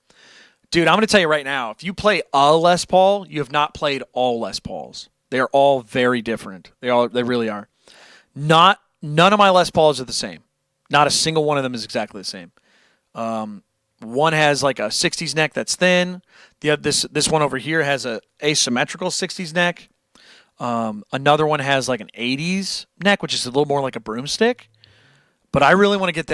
Speaker 2: dude, I'm going to tell you right now, if you play a Les Paul, you have not played all Les Pauls. They're all very different. They really are. None of my Les Pauls are the same. Not a single one of them is exactly the same. One has like a 60s neck that's thin. This one over here has a asymmetrical 60s neck. Another one has like an 80s neck, which is a little more like a broomstick. But I really want to get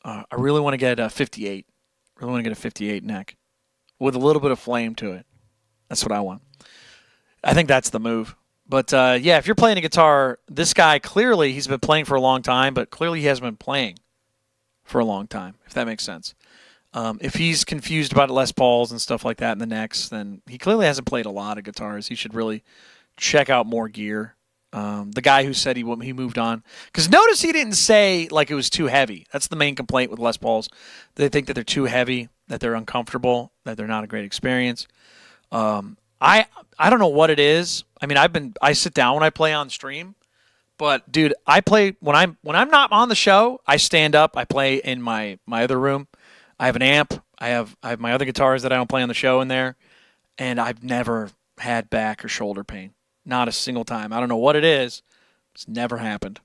Speaker 2: I really want to get a 58. I really want to get a 58 neck with a little bit of flame to it. That's what I want. I think that's the move. But yeah, if you're playing a guitar, this guy clearly he's been playing for a long time, but clearly he hasn't been playing for a long time, if that makes sense. If he's confused about Les Pauls and stuff like that in the necks, then he clearly hasn't played a lot of guitars. He should really check out more gear. The guy who said he moved on. Because notice he didn't say like it was too heavy. That's the main complaint with Les Pauls. They think that they're too heavy, that they're uncomfortable, that they're not a great experience. I don't know what it is. I mean, I sit down when I play on stream, but dude, I play when I'm not on the show. I stand up. I play in my other room. I have an amp. I have my other guitars that I don't play on the show in there, and I've never had back or shoulder pain. Not a single time. I don't know what it is. It's never happened.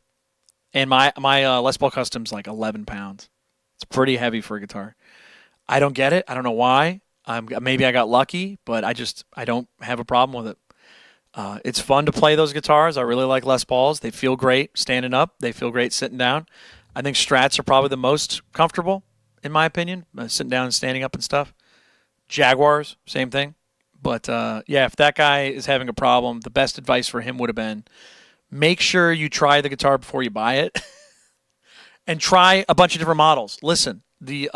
Speaker 2: And my Les Paul Custom's like 11 pounds. It's pretty heavy for a guitar. I don't get it. I don't know why. Maybe I got lucky, but I don't have a problem with it. It's fun to play those guitars. I really like Les Pauls. They feel great standing up. They feel great sitting down. I think Strats are probably the most comfortable, in my opinion, sitting down and standing up and stuff. Jaguars, same thing. But yeah, if that guy is having a problem, the best advice for him would have been make sure you try the guitar before you buy it and try a bunch of different models. Listen, the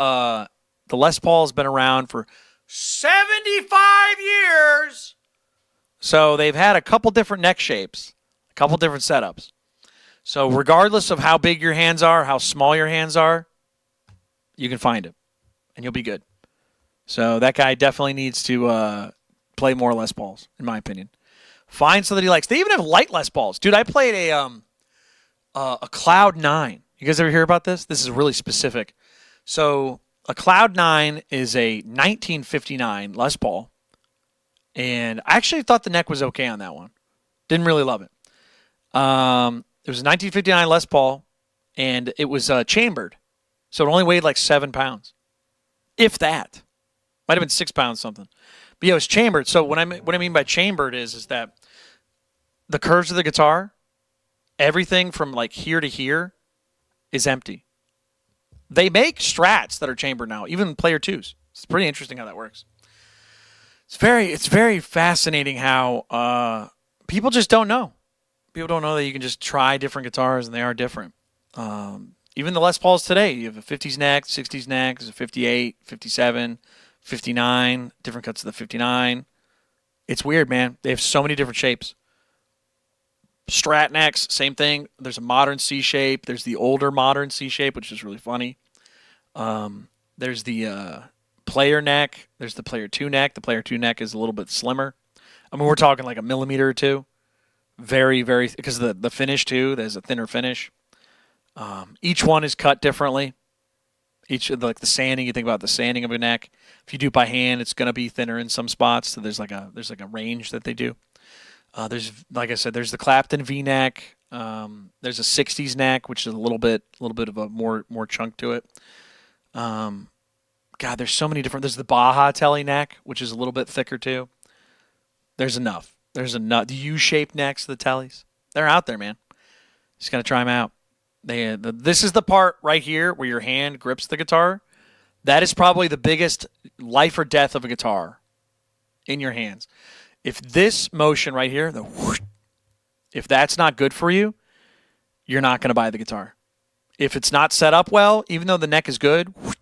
Speaker 2: Les Paul has been around for 75 years. So they've had a couple different neck shapes, a couple different setups. So regardless of how big your hands are, how small your hands are, you can find it, and you'll be good. So that guy definitely needs to play more Les Pauls, in my opinion. Find something he likes. They even have light Les Pauls. Dude, I played a Cloud 9. You guys ever hear about this? This is really specific. So a Cloud 9 is a 1959 Les Paul. And I actually thought the neck was okay on that one. Didn't really love it. It was a 1959 Les Paul, and it was chambered. So it only weighed like 7 pounds. If that. Might have been 6 pounds something. But yeah, it was chambered. So what I mean by chambered is that the curves of the guitar, everything from like here to here is empty. They make Strats that are chambered now, even Player 2s. It's pretty interesting how that works. It's very fascinating how people just don't know. People don't know that you can just try different guitars and they are different. Even the Les Pauls today, you have a 50s neck, 60s neck, there's a 58, 57, 59, different cuts of the 59. It's weird, man. They have so many different shapes. Strat necks, same thing. There's a modern C shape. There's the older modern C shape, which is really funny. There's the player neck. There's the Player 2 neck. The Player 2 neck is a little bit slimmer. I mean, we're talking like a millimeter or two. Very, very, because the finish too, there's a thinner finish. Each one is cut differently. Like the sanding, you think about the sanding of a neck. If you do it by hand, it's going to be thinner in some spots. So there's like a range that they do. There's, like I said, there's the Clapton V neck. There's a 60s neck, which is a little bit of a more chunk to it. God, there's so many different. There's the Baja Telly neck, which is a little bit thicker too. There's enough. The U-shaped necks of the Tellys. They're out there, man. Just gotta try them out. This is the part right here where your hand grips the guitar. That is probably the biggest life or death of a guitar in your hands. If this motion right here, the whoosh, if that's not good for you, you're not going to buy the guitar. If it's not set up well, even though the neck is good, whoosh,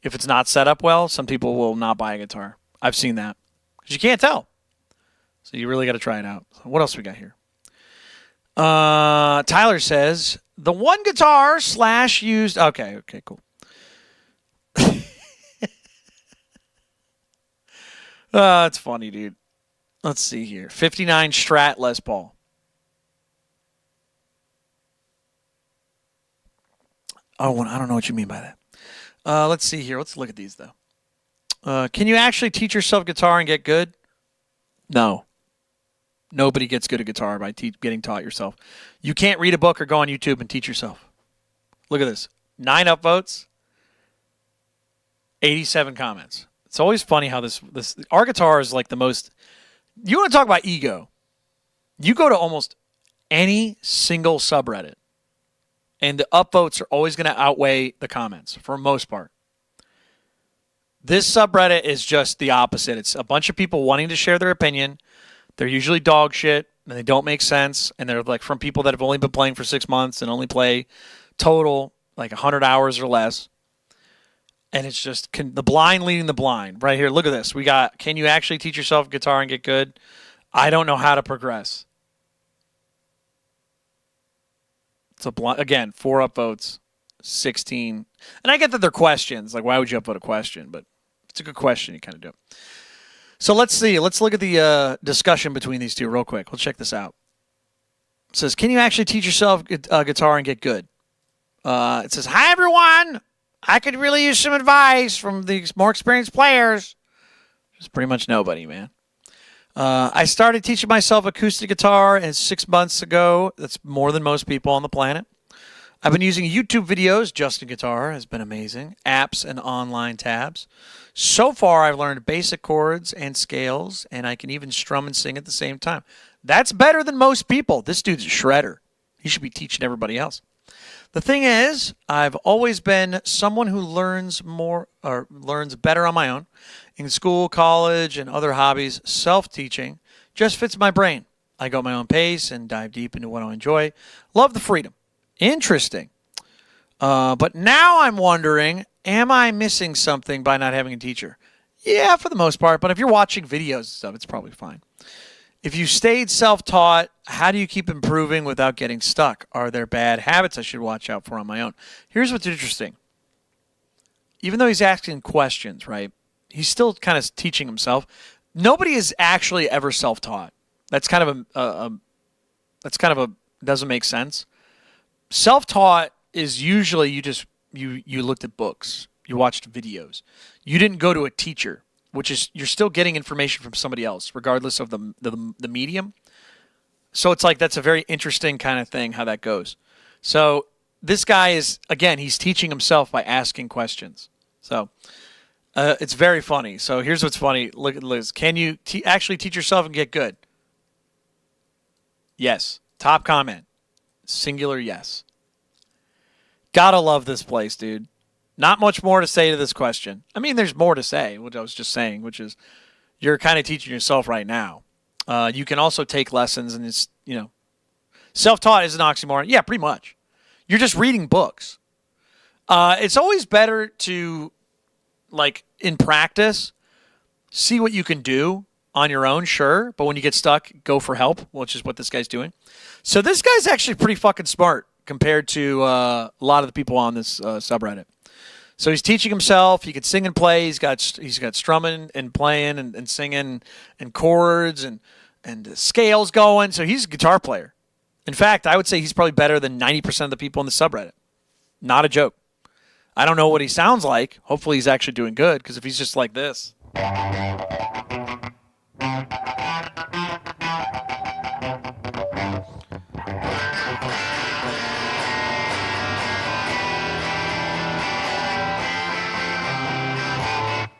Speaker 2: if it's not set up well, some people will not buy a guitar. I've seen that because you can't tell. So you really got to try it out. So what else we got here? Tyler says, the one guitar / used... Okay, cool. It's funny, dude. Let's see here. 59 Strat Les Paul. Oh, I don't know what you mean by that. Let's see here. Let's look at these, though. Can you actually teach yourself guitar and get good? No. Nobody gets good at guitar by getting taught yourself. You can't read a book or go on YouTube and teach yourself. Look at this. 9 upvotes, 87 comments. It's always funny how this our guitar is like the most... You want to talk about ego. You go to almost any single subreddit, and the upvotes are always going to outweigh the comments for the most part. This subreddit is just the opposite. It's a bunch of people wanting to share their opinion. They're usually dog shit, and they don't make sense, and they're like from people that have only been playing for 6 months and only play total like 100 hours or less. And it's just the blind leading the blind. Right here, look at this. We got, can you actually teach yourself guitar and get good? I don't know how to progress. It's again, 4 upvotes, 16. And I get that they're questions. Like, why would you upvote a question? But if it's a good question, you kind of do it. So let's see. Let's look at the discussion between these two real quick. Let's check this out. It says, can you actually teach yourself guitar and get good? It says, hi, everyone. I could really use some advice from the more experienced players. Just pretty much nobody, man. I started teaching myself acoustic guitar 6 months ago. That's more than most people on the planet. I've been using YouTube videos. Justin Guitar has been amazing. Apps and online tabs. So far, I've learned basic chords and scales, and I can even strum and sing at the same time. That's better than most people. This dude's a shredder. He should be teaching everybody else. The thing is, I've always been someone who learns more or learns better on my own. In school, college, and other hobbies, self-teaching just fits my brain. I go at my own pace and dive deep into what I enjoy. Love the freedom. Interesting. But now I'm wondering, am I missing something by not having a teacher? Yeah, for the most part. But if you're watching videos and stuff, it's probably fine. If you stayed self-taught, how do you keep improving without getting stuck? Are there bad habits I should watch out for on my own? Here's what's interesting. Even though he's asking questions, right, he's still kind of teaching himself. Nobody is actually ever self-taught. That's kind of doesn't make sense. Self-taught is usually you looked at books, you watched videos. You didn't go to a teacher, which is you're still getting information from somebody else, regardless of the medium. So it's like that's a very interesting kind of thing how that goes. So this guy is, again, he's teaching himself by asking questions. So it's very funny. So here's what's funny. Look at Liz. Can you actually teach yourself and get good? Yes. Top comment. Singular yes. Gotta love this place, dude. Not much more to say to this question. I mean, there's more to say, which I was just saying, which is you're kind of teaching yourself right now. You can also take lessons, and it's, self-taught is an oxymoron. Yeah, pretty much. You're just reading books. It's always better to, like, in practice, see what you can do on your own, sure. But when you get stuck, go for help, which is what this guy's doing. So this guy's actually pretty fucking smart compared to a lot of the people on this subreddit. So he's teaching himself. He can sing and play. He's got strumming and playing and singing and chords and scales going. So he's a guitar player. In fact, I would say he's probably better than 90% of the people in the subreddit. Not a joke. I don't know what he sounds like. Hopefully he's actually doing good, because if he's just like this.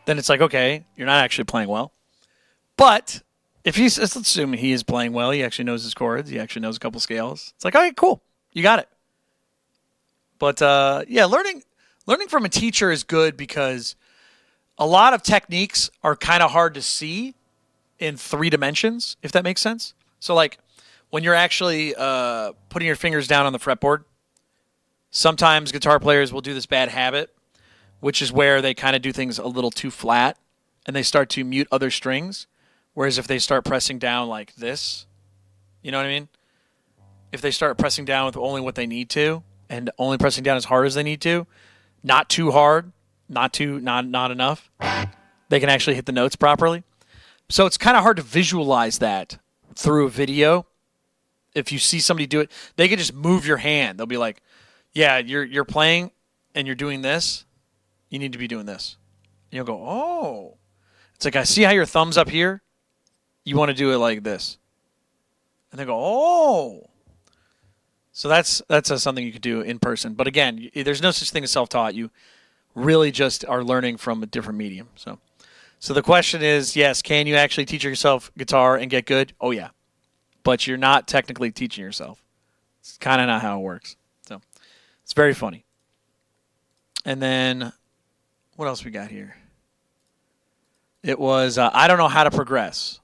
Speaker 2: Then it's like, okay, you're not actually playing well. But if let's assume he is playing well, he actually knows his chords, he actually knows a couple scales. It's like, okay, cool, you got it. But yeah, learning from a teacher is good because a lot of techniques are kind of hard to see in 3 dimensions, if that makes sense. So like when you're actually putting your fingers down on the fretboard, sometimes guitar players will do this bad habit, which is where they kind of do things a little too flat and they start to mute other strings. Whereas if they start pressing down like this, you know what I mean? If they start pressing down with only what they need to and only pressing down as hard as they need to, not too hard, not enough, they can actually hit the notes properly. So it's kind of hard to visualize that through a video. If you see somebody do it, they can just move your hand. They'll be like, yeah, you're playing and you're doing this. You need to be doing this. And you'll go, oh. It's like, I see how your thumb's up here. You want to do it like this. And they go, oh. So that's something you could do in person. But again, there's no such thing as self-taught. You really just are learning from a different medium. So the question is, yes, can you actually teach yourself guitar and get good? Oh, yeah. But you're not technically teaching yourself. It's kind of not how it works. So it's very funny. And then what else we got here? It was, I don't know how to progress.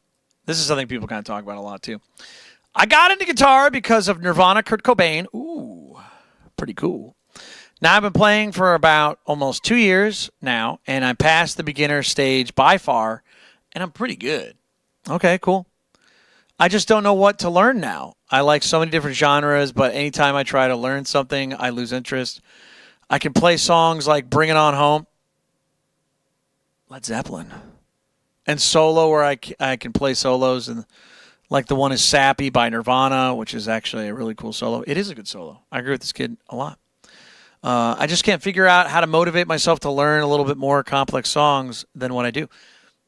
Speaker 2: This is something people kind of talk about a lot, too. I got into guitar because of Nirvana, Kurt Cobain. Ooh, pretty cool. Now I've been playing for about almost 2 years now, and I'm past the beginner stage by far, and I'm pretty good. Okay, cool. I just don't know what to learn now. I like so many different genres, but anytime I try to learn something, I lose interest. I can play songs like Bring It On Home. Led Zeppelin. and solo where I can play solos, and like the one is Sappy by Nirvana, which is actually a really cool solo. It is a good solo. I agree with this kid a lot. I just can't figure out how to motivate myself to learn a little bit more complex songs than what I do.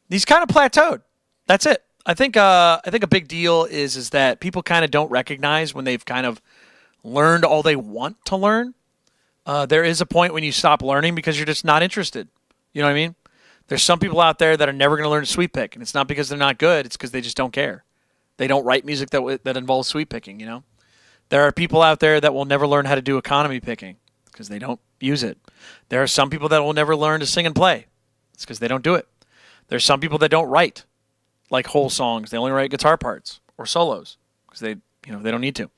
Speaker 2: He's kind of plateaued. That's it. I think a big deal is that people kind of don't recognize when they've kind of learned all they want to learn. There is a point when you stop learning because you're just not interested. You know what I mean? There's some people out there that are never going to learn to sweep pick, and it's not because they're not good. It's because they just don't care. They don't write music that involves sweep picking. You know, there are people out there that will never learn how to do economy picking because they don't use it. There are some people that will never learn to sing and play. It's because they don't do it. There's some people that don't write like whole songs. They only write guitar parts or solos because they don't need to.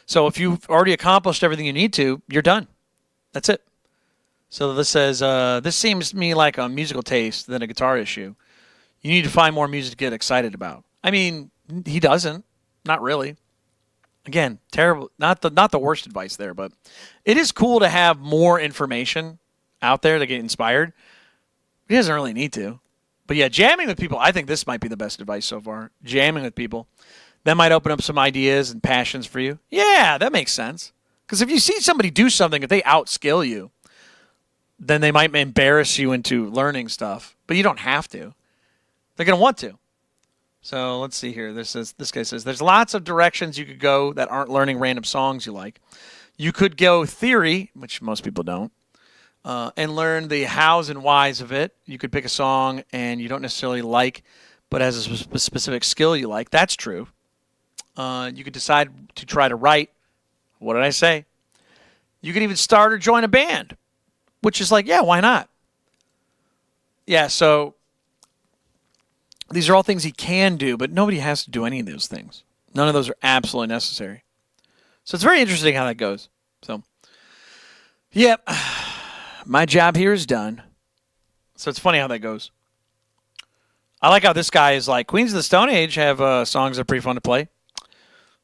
Speaker 2: So if you've already accomplished everything you need to, you're done. That's it. So this says, this seems to me like a musical taste than a guitar issue. You need to find more music to get excited about. I mean, he doesn't. Not really. Again, terrible. Not the worst advice there, but it is cool to have more information out there to get inspired. He doesn't really need to. But yeah, jamming with people, I think this might be the best advice so far. Jamming with people. That might open up some ideas and passions for you. Yeah, that makes sense. Because if you see somebody do something, if they outskill you, then they might embarrass you into learning stuff. But you don't have to. They're going to want to. So let's see here. This guy says, there's lots of directions you could go that aren't learning random songs you like. You could go theory, which most people don't, and learn the hows and whys of it. You could pick a song and you don't necessarily like, but has a specific skill you like. That's true. You could decide to try to write. What did I say? You could even start or join a band, which is like, yeah, why not? Yeah, so these are all things he can do, but nobody has to do any of those things. None of those are absolutely necessary. So it's very interesting how that goes. So, yep, my job here is done. So it's funny how that goes. I like how this guy is like, Queens of the Stone Age have songs that are pretty fun to play.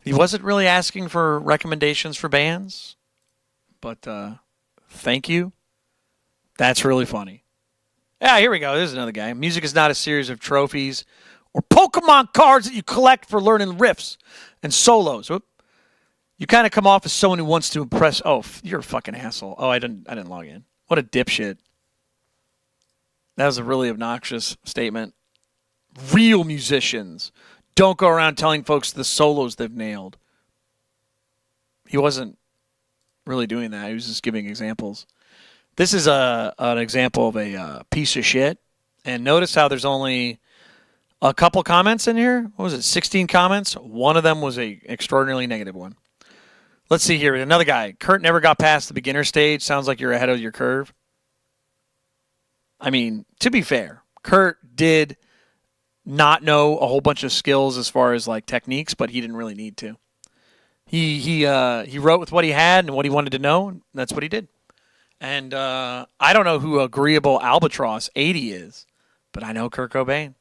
Speaker 2: He wasn't really asking for recommendations for bands, but thank you. That's really funny. Yeah, here we go. There's another guy. Music is not a series of trophies or Pokemon cards that you collect for learning riffs and solos. Whoop. You kind of come off as someone who wants to impress. Oh, you're a fucking asshole. Oh, I didn't log in. What a dipshit. That was a really obnoxious statement. Real musicians don't go around telling folks the solos they've nailed. He wasn't really doing that. He was just giving examples. This is an example of a piece of shit. And notice how there's only a couple comments in here. What was it? 16 comments. One of them was a extraordinarily negative one. Let's see here. Another guy. Kurt never got past the beginner stage. Sounds like you're ahead of your curve. I mean, to be fair, Kurt did not know a whole bunch of skills as far as like techniques, but he didn't really need to. He wrote with what he had and what he wanted to know, and that's what he did. And I don't know who Agreeable Albatross 80 is, but I know Kurt Cobain.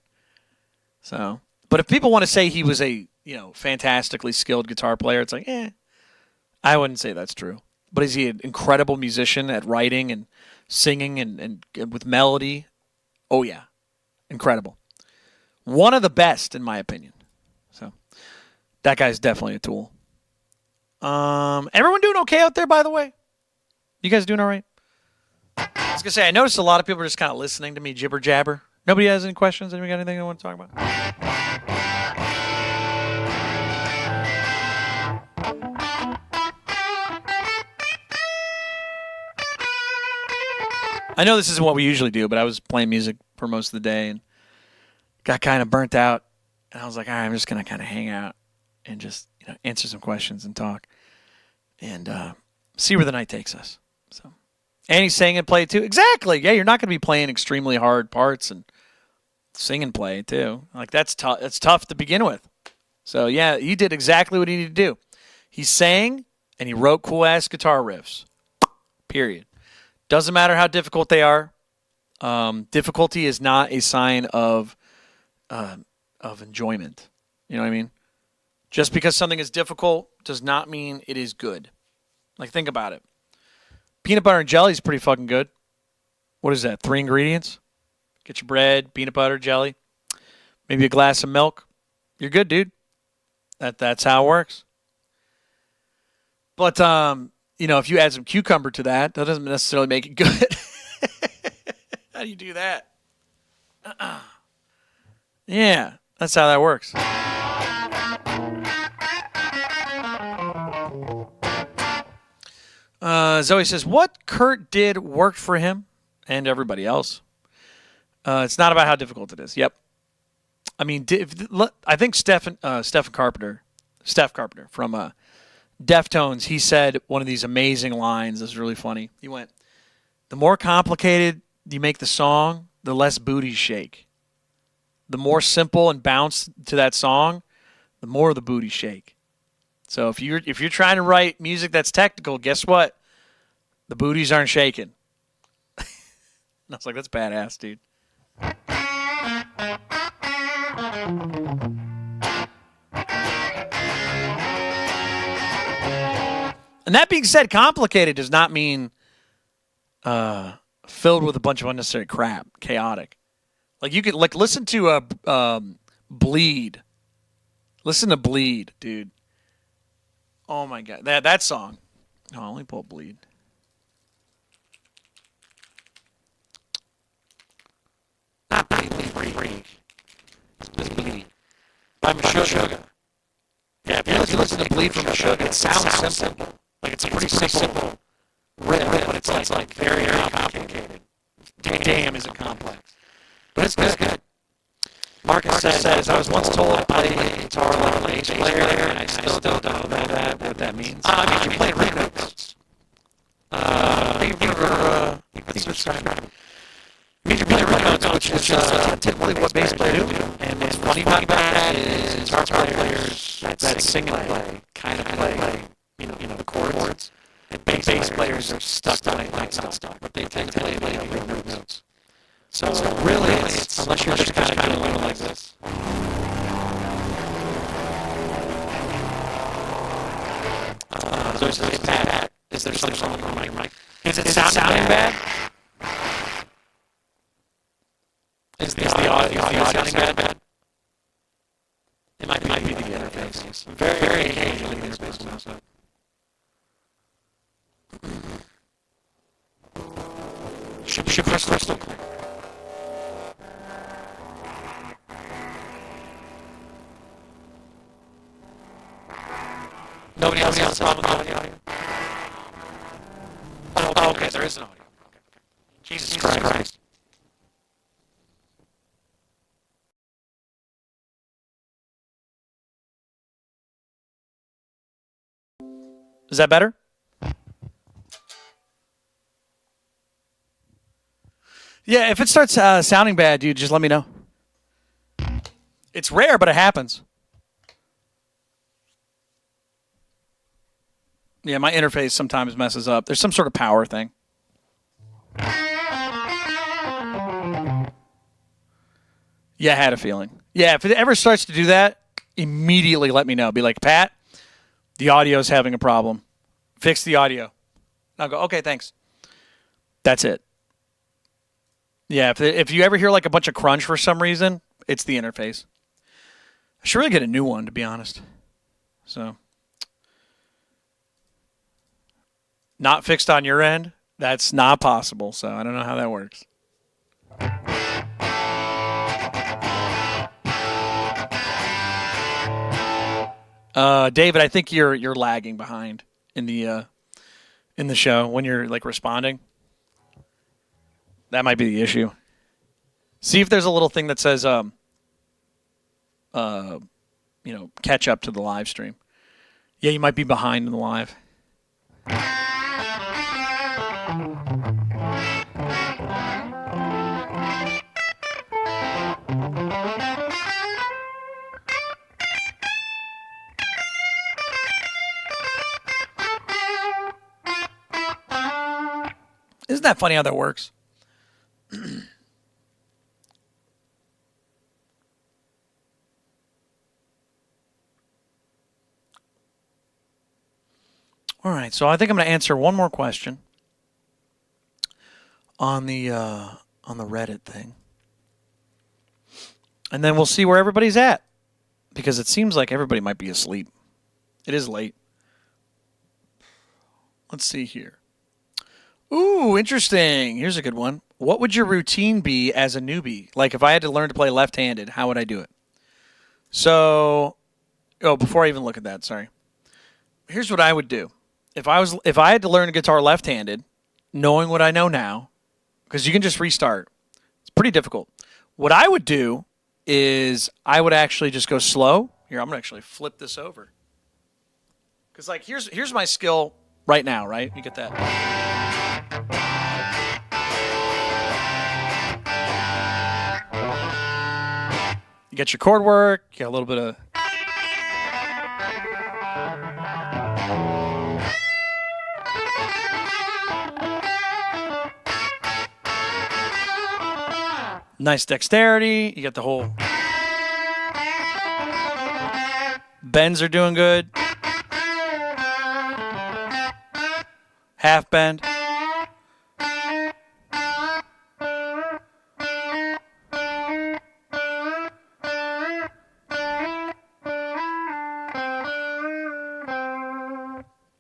Speaker 2: So, but if people want to say he was a fantastically skilled guitar player, it's like, I wouldn't say that's true. But is he an incredible musician at writing and singing and with melody? Oh yeah, incredible. One of the best, in my opinion. So that guy's definitely a tool. Everyone doing okay out there, by the way? You guys doing all right? I was gonna say, I noticed a lot of people are just kind of listening to me jibber jabber. Nobody has any questions? Anybody got anything they want to talk about? I know this isn't what we usually do, but I was playing music for most of the day and got kind of burnt out. And I was like, all right, I'm just going to kind of hang out and just answer some questions and talk and see where the night takes us. So, and he sang and played too. Exactly. Yeah, you're not going to be playing extremely hard parts and sing and play too. Like that's tough. That's tough to begin with. So yeah, he did exactly what he needed to do. He sang and he wrote cool ass guitar riffs. Period. Doesn't matter how difficult they are. Difficulty is not a sign of enjoyment. You know what I mean? Just because something is difficult does not mean it is good. Like, think about it. Peanut butter and jelly is pretty fucking good. What is that? 3 ingredients? Get your bread, peanut butter, jelly. maybe a glass of milk. You're good, dude. That's how it works. But if you add some cucumber to that, that doesn't necessarily make it good. How do you do that? Yeah, that's how that works. Zoe says, what Kurt did worked for him and everybody else. It's not about how difficult it is. Yep. I mean, I think Steph Carpenter from Deftones, he said one of these amazing lines. This is really funny. He went, the more complicated you make the song, the less booties shake. The more simple and bounce to that song, the more the booties shake. So if you're trying to write music that's technical, guess what? The booties aren't shaking. And I was like, that's badass, dude. And that being said, complicated does not mean filled with a bunch of unnecessary crap, chaotic. Like you could listen to Bleed. Listen to Bleed, dude. Oh my god, that song. Oh, let me pull Bleed.
Speaker 3: Not Bleed. It's Bleed. By Meshuggah. Yeah, if you listen to Bleed from Meshuggah, it sounds simple. Like it's a pretty simple riff, but it's like very complicated. Damn, is it complex. But it's good. Marcus says, I was once told I play guitar like a bass player, and I still don't know what that means. I mean, you play root notes. Thank you for subscribing. It means you play root notes, which is typically what bass players do. And what's funny about that is guitar players that sing and play kind of play, the chords. And bass players are stuck like stuck, but they tend to play root notes. So really, it's unless you're just kind of doing it like this. So it's like, Pat, is there something wrong with my mic? Is it sounding bad? Is the audio sounding bad? It might be the interface. Very occasionally it's supposed to mess up. Should crystal clear. Nobody else has a problem with the audio? Oh, okay, there is an audio. Okay. Jesus Christ.
Speaker 2: Is that better? Yeah, if it starts sounding bad, dude, just let me know. It's rare, but it happens. Yeah, my interface sometimes messes up. There's some sort of power thing. Yeah, I had a feeling. Yeah, if it ever starts to do that, immediately let me know. Be like, Pat, the audio's having a problem. Fix the audio. I'll go, okay, thanks. That's it. Yeah, if you ever hear like a bunch of crunch for some reason, it's the interface. I should really get a new one, to be honest. So, not fixed on your end? That's not possible, so I don't know how that works. David, I think you're lagging behind in the show when you're like responding. That might be the issue. See if there's a little thing that says catch up to the live stream. Yeah, you might be behind in the live. Isn't that funny how that works? All right, so I think I'm going to answer one more question on the Reddit thing. And then we'll see where everybody's at. Because it seems like everybody might be asleep. It is late. Let's see here. Ooh, interesting. Here's a good one. What would your routine be as a newbie? Like if I had to learn to play left-handed, how would I do it? So, before I even look at that, sorry. Here's what I would do. If I had to learn guitar left-handed, knowing what I know now, because you can just restart. It's pretty difficult. What I would do is I would actually just go slow. Here, I'm going to actually flip this over. Because like here's my skill right now, right? You get that. You get your chord work, you got a little bit of nice dexterity. You got the whole bends are doing good. Half bend.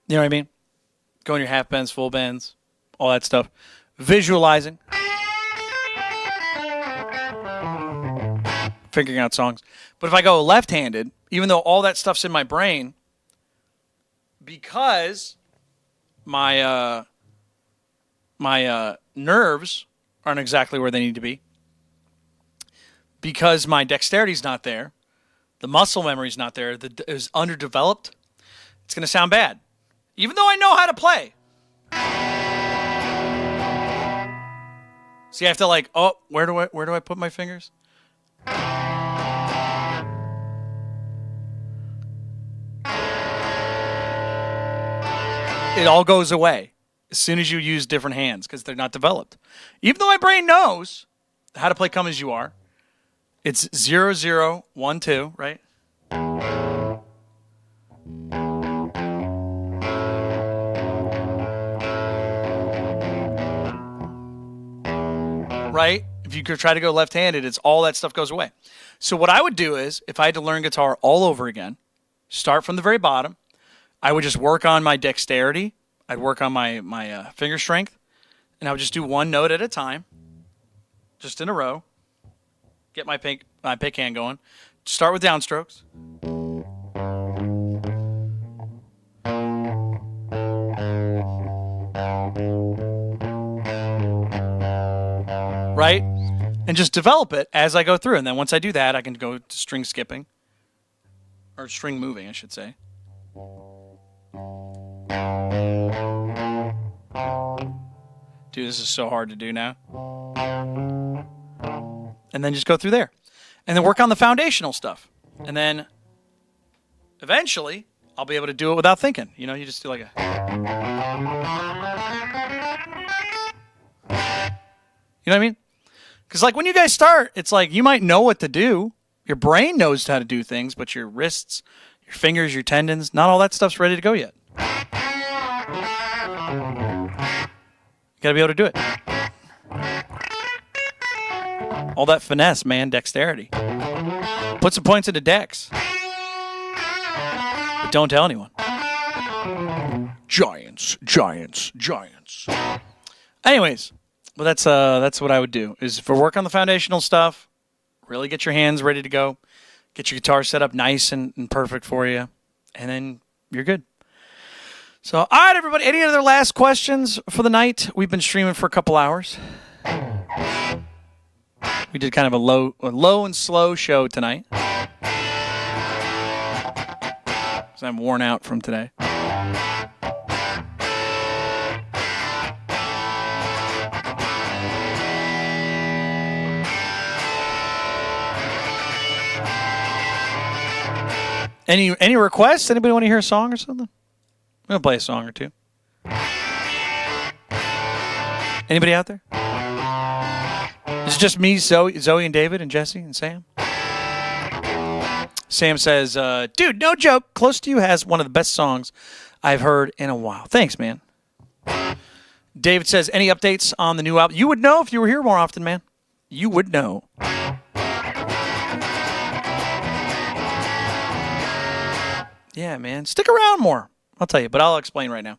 Speaker 2: You know what I mean? Going your half bends, full bends, all that stuff. Visualizing. Figuring out songs. But if I go left-handed, even though all that stuff's in my brain, because my nerves aren't exactly where they need to be, because my dexterity's not there, the muscle memory's not there, is underdeveloped, it's going to sound bad. Even though I know how to play. See, I have to like, where do I put my fingers? It all goes away as soon as you use different hands because they're not developed. Even though my brain knows how to play Come As You Are, it's 0, 0, 1, 2, right? Right? If you could try to go left-handed, it's all that stuff goes away. So what I would do is, if I had to learn guitar all over again, start from the very bottom, I would just work on my dexterity. I'd work on my finger strength, and I would just do one note at a time, just in a row. Get my pick hand going. Start with downstrokes. Right? And just develop it as I go through. And then once I do that, I can go to string skipping. Or string moving, I should say. Dude, this is so hard to do now. And then just go through there. And then work on the foundational stuff. And then eventually, I'll be able to do it without thinking. You know, you just do like a... You know what I mean? Because like when you guys start, it's like you might know what to do. Your brain knows how to do things, but your wrists, your fingers, your tendons, not all that stuff's ready to go yet. You got to be able to do it. All that finesse, man, dexterity. Put some points into dex. But don't tell anyone. Giants, giants, giants. Anyways, well, that's what I would do, is for work on the foundational stuff, really get your hands ready to go, get your guitar set up nice and perfect for you, and then you're good. So, all right, everybody, any other last questions for the night? We've been streaming for a couple hours. We did kind of a low and slow show tonight. Because I'm worn out from today. Any requests? Anybody want to hear a song or something? I'm going to play a song or two. Anybody out there? Is it just me, Zoe and David and Jesse and Sam? Sam says, dude, no joke, Close to You has one of the best songs I've heard in a while. Thanks, man. David says, any updates on the new album? You would know if you were here more often, man. You would know. Yeah, man. Stick around more. I'll tell you, but I'll explain right now.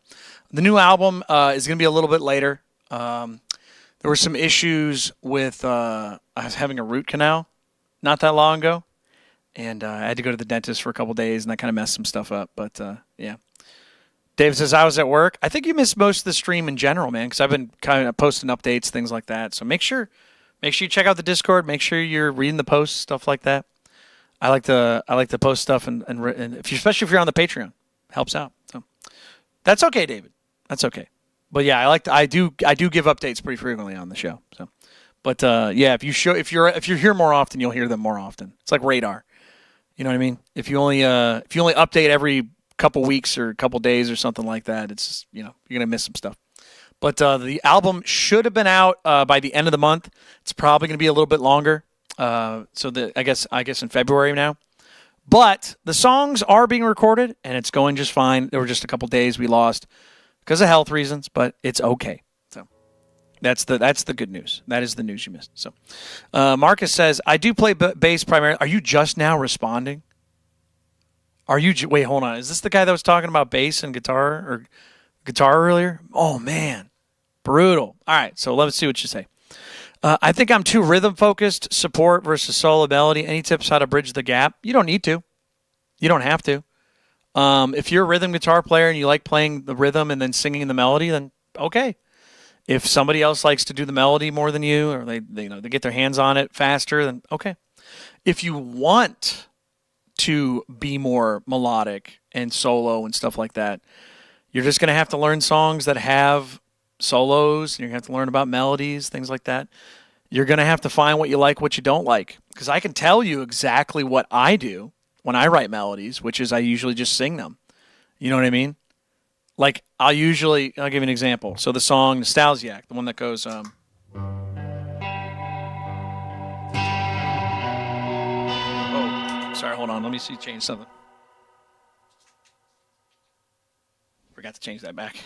Speaker 2: The new album is going to be a little bit later. There were some issues with I was having a root canal not that long ago, and I had to go to the dentist for a couple days, and that kind of messed some stuff up. But yeah. Dave says, I was at work. I think you missed most of the stream in general, man, because I've been kind of posting updates, things like that. So make sure you check out the Discord. Make sure you're reading the posts, stuff like that. I like to post stuff, and especially if you're on the Patreon, helps out. So that's okay, David. That's okay. But yeah, I do give updates pretty frequently on the show. So, but yeah, if you're here more often, you'll hear them more often. It's like radar. You know what I mean? If you only update every couple weeks or couple days or something like that, it's just, you're gonna miss some stuff. But the album should have been out by the end of the month. It's probably gonna be a little bit longer. So I guess in February now. But the songs are being recorded and it's going just fine. There were just a couple days we lost because of health reasons, but it's okay. So that's the good news. That is the news you missed. So Marcus says, I do play bass primarily. Are you just now responding? Wait, hold on. Is this the guy that was talking about bass and guitar earlier? Oh man, brutal. All right. So let's see what you say. I think I'm too rhythm-focused, support versus solo melody. Any tips how to bridge the gap? You don't need to. You don't have to. If you're a rhythm guitar player and you like playing the rhythm and then singing the melody, then okay. If somebody else likes to do the melody more than you, or they get their hands on it faster, then okay. If you want to be more melodic and solo and stuff like that, you're just going to have to learn songs that have solos, and you're going to have to learn about melodies, things like that. You're going to have to find what you like, what you don't like. Because I can tell you exactly what I do when I write melodies, which is I usually just sing them. You know what I mean? Like, I'll give you an example. So the song Nostalgiac, the one that goes, oh, sorry, hold on. Let me change something. Forgot to change that back.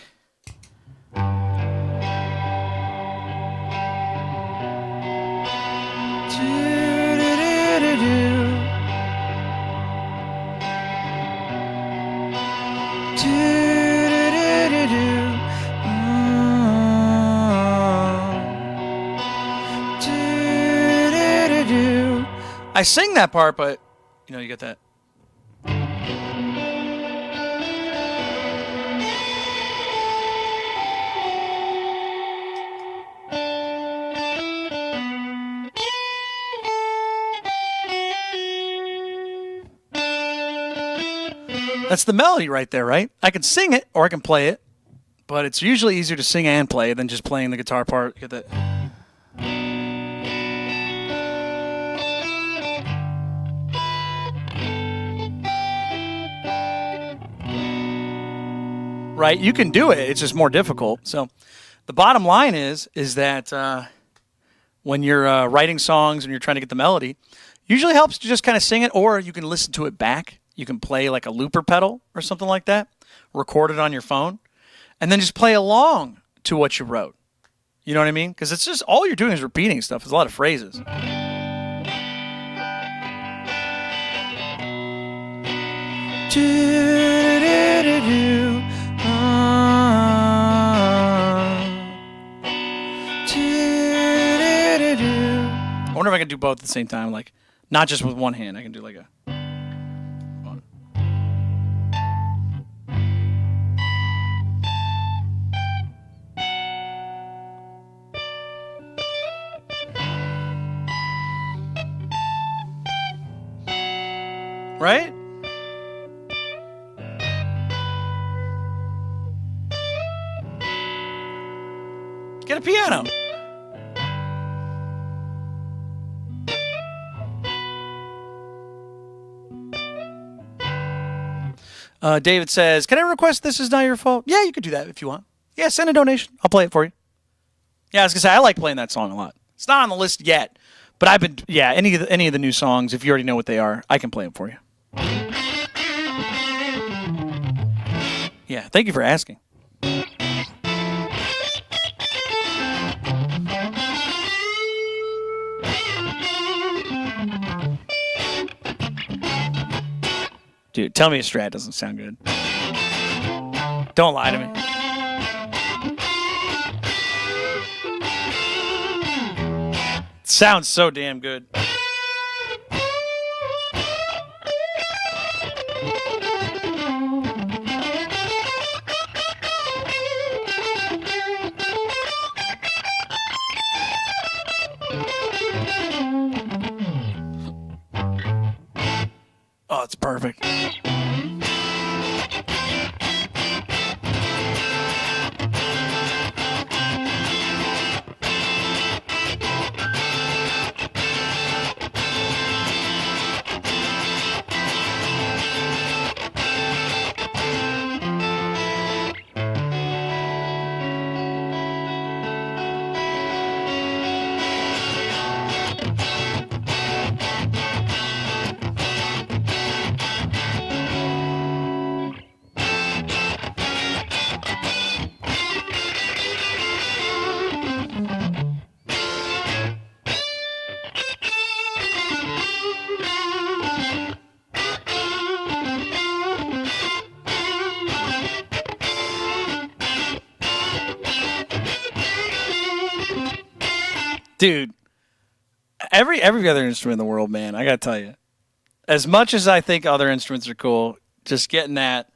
Speaker 2: I sing that part, but you get that. That's the melody right there, right? I can sing it or I can play it, but it's usually easier to sing and play than just playing the guitar part. Get that. Right? You can do it. It's just more difficult. So the bottom line is that when you're writing songs and you're trying to get the melody, usually helps to just kind of sing it, or you can listen to it back. You can play like a looper pedal or something like that, record it on your phone, and then just play along to what you wrote. You know what I mean? Because it's just all you're doing is repeating stuff. There's a lot of phrases. I wonder if I can do both at the same time, like not just with one hand. I can do like a. Right? Get a piano. David says, can I request This Is Not Your Fault? Yeah, you could do that if you want. Yeah, send a donation. I'll play it for you. Yeah, I was going to say, I like playing that song a lot. It's not on the list yet, but I've been, any of the new songs, if you already know what they are, I can play them for you. Yeah, thank you for asking. Dude, tell me a Strat doesn't sound good. Don't lie to me. It sounds so damn good. Oh, it's perfect. Dude, every other instrument in the world, man, I gotta tell you, as much as I think other instruments are cool, just getting that.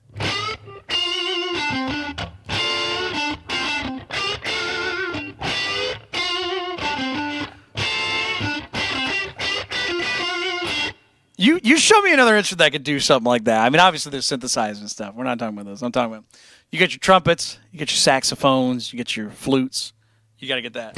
Speaker 2: You show me another instrument that could do something like that. I mean, obviously there's synthesizers and stuff. We're not talking about those. I'm talking about you get your trumpets, you get your saxophones, you get your flutes. You gotta get that.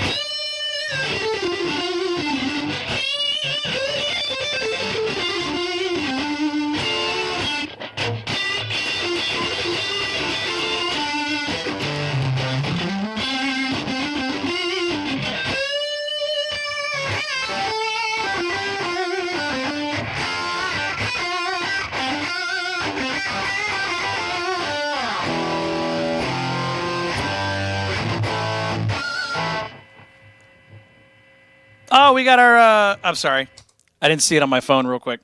Speaker 2: Oh, we got our, I'm sorry. I didn't see it on my phone real quick.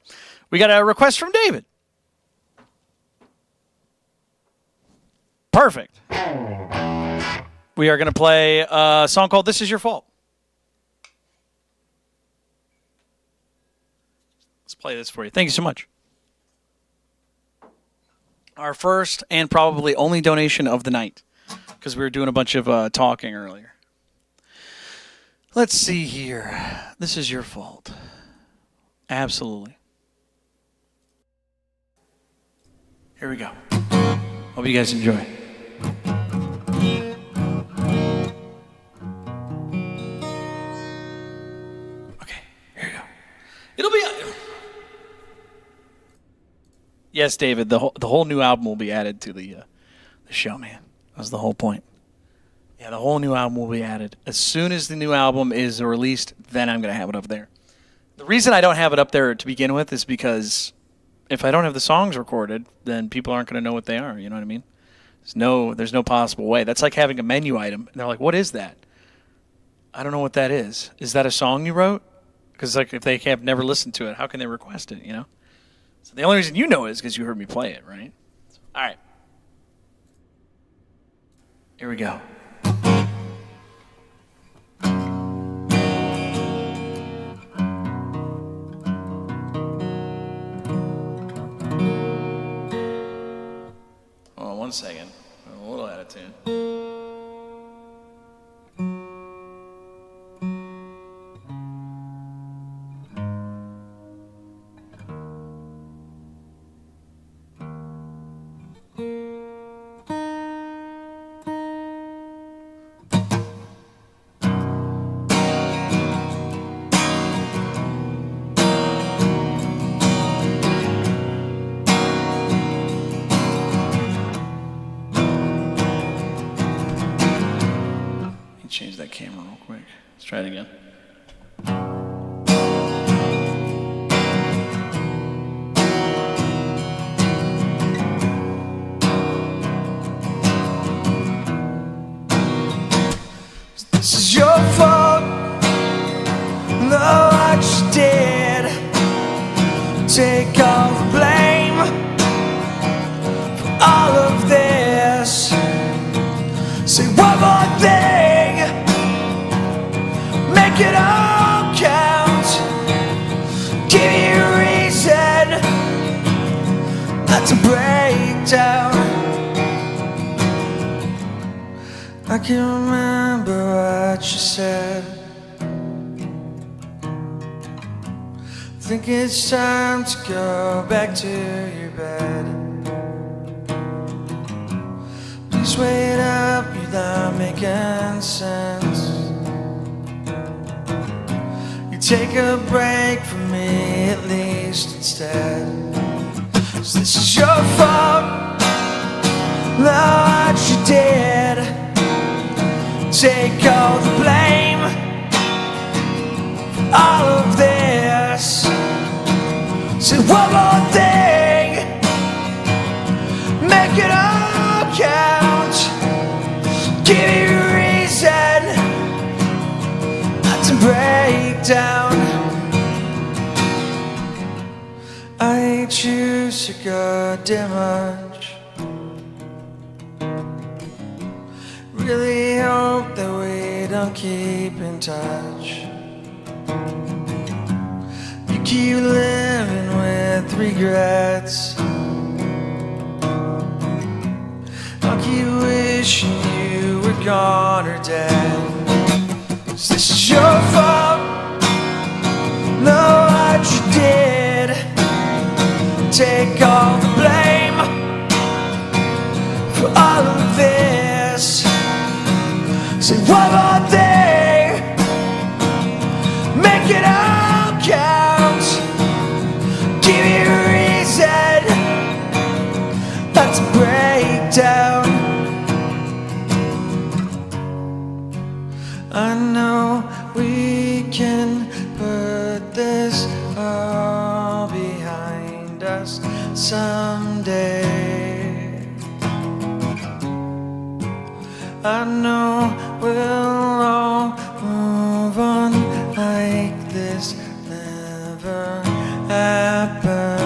Speaker 2: We got a request from David. Perfect. We are going to play a song called This Is Your Fault. Let's play this for you. Thank you so much. Our first and probably only donation of the night, because we were doing a bunch of talking earlier. Let's see here. This is your fault. Absolutely. Here we go. Hope you guys enjoy. Okay, here we go. It'll be... Yes, David, the whole new album will be added to the show, man. That was the whole point. Yeah, the whole new album will be added. As soon as the new album is released, then I'm going to have it up there. The reason I don't have it up there to begin with is because if I don't have the songs recorded, then people aren't going to know what they are. You know what I mean? There's no possible way. That's like having a menu item. And they're like, what is that? I don't know what that is. Is that a song you wrote? Because like if they have never listened to it, how can they request it, you know? So the only reason you know it is because you heard me play it, right? All right. Here we go. Hold on 1 second. A little out of tune. Change that camera real quick. Let's try it again. This is your fault. Know what you did. Take all the blame. Make it all count. Give you a reason not to break down. I can remember what you said. Think it's time to go back to your bed. Please wait up, you're not making sense. You take a break from me at least instead. 'Cause this is your fault, not what you did. Take all the blame for all of this. Say one more thing, make it all count. Give you a reason not to break down. I hate you so goddamn much. Really hope that we don't keep in touch. You keep living with regrets. I'll keep wishing you were gone or dead. 'Cause this is your fault, know what you did. Take all the blame for all of this. Say one more thing, make it all count. Give you a reason not to break down. I know we can put this all behind us someday. I know we'll all move on like this never happened.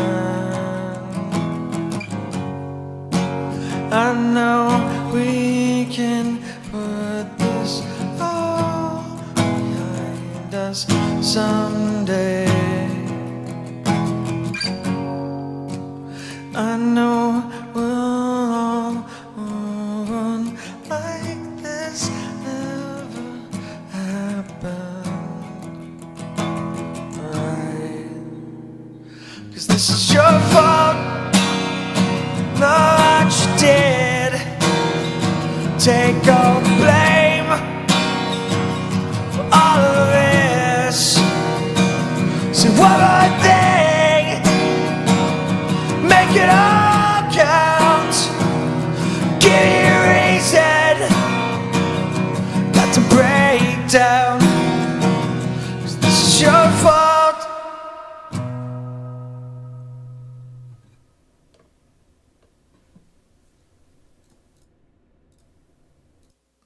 Speaker 2: I know we can put this all behind us someday. I know we'll all move on like this never happened. Right? 'Cause this is your fault, not what you did. Take all the blame for all of this. Say one more thing, make it all count. Give you a reason not to break down. 'Cause this is your fault.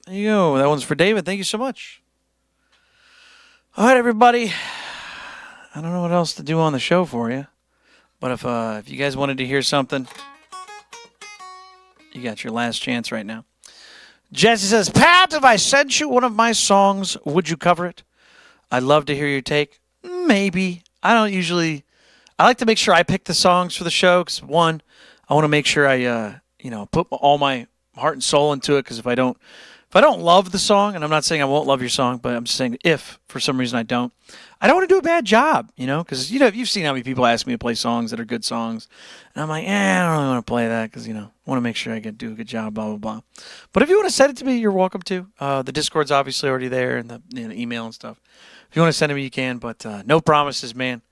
Speaker 2: There you go. That one's for David. Thank you so much. All right, everybody. I don't know what else to do on the show for you. But if you guys wanted to hear something, you got your last chance right now. Jesse says, Pat, if I sent you one of my songs, would you cover it? I'd love to hear your take. Maybe. I don't usually. I like to make sure I pick the songs for the show because, one, I want to make sure I put all my heart and soul into it, because if I don't love the song, and I'm not saying I won't love your song, but I'm just saying if for some reason I don't want to do a bad job, because you've seen how many people ask me to play songs that are good songs, and I'm like, I don't really want to play that because I want to make sure I can do a good job, blah blah blah. But if you want to send it to me, you're welcome to. The Discord's obviously already there, and the email and stuff. If you want to send it to me, you can, but no promises, man.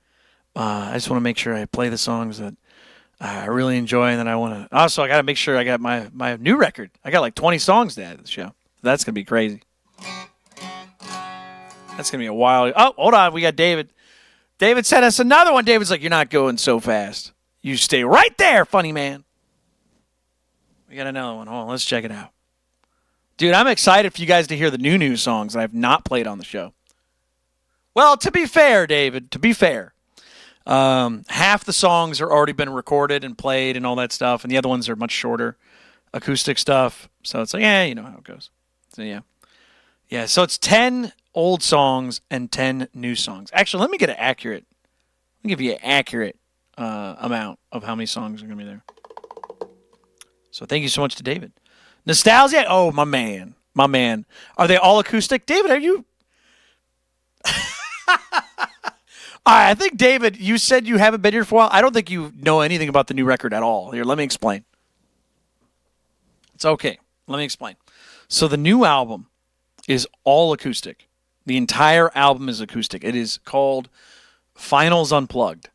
Speaker 2: I just want to make sure I play the songs that I really enjoy, and then I want to. Also, I got to make sure I got my new record. I got like 20 songs to add to the show. That's going to be crazy. That's going to be a while. Oh, hold on. We got David. David sent us another one. David's like, you're not going so fast. You stay right there, funny man. We got another one. Hold on. Let's check it out. Dude, I'm excited for you guys to hear the new songs that I've not played on the show. Well, to be fair, David, half the songs are already been recorded and played and all that stuff, and the other ones are much shorter, acoustic stuff. So it's like, you know how it goes. So yeah. So it's 10 old songs and 10 new songs. Actually, let me give you an accurate amount of how many songs are going to be there. So thank you so much to David. Nostalgia? Oh, my man. My man. Are they all acoustic? David, are you... All right, I think, David, you said you haven't been here for a while. I don't think you know anything about the new record at all. Here, let me explain. It's okay. Let me explain. So the new album is all acoustic. The entire album is acoustic. It is called Finals Unplugged.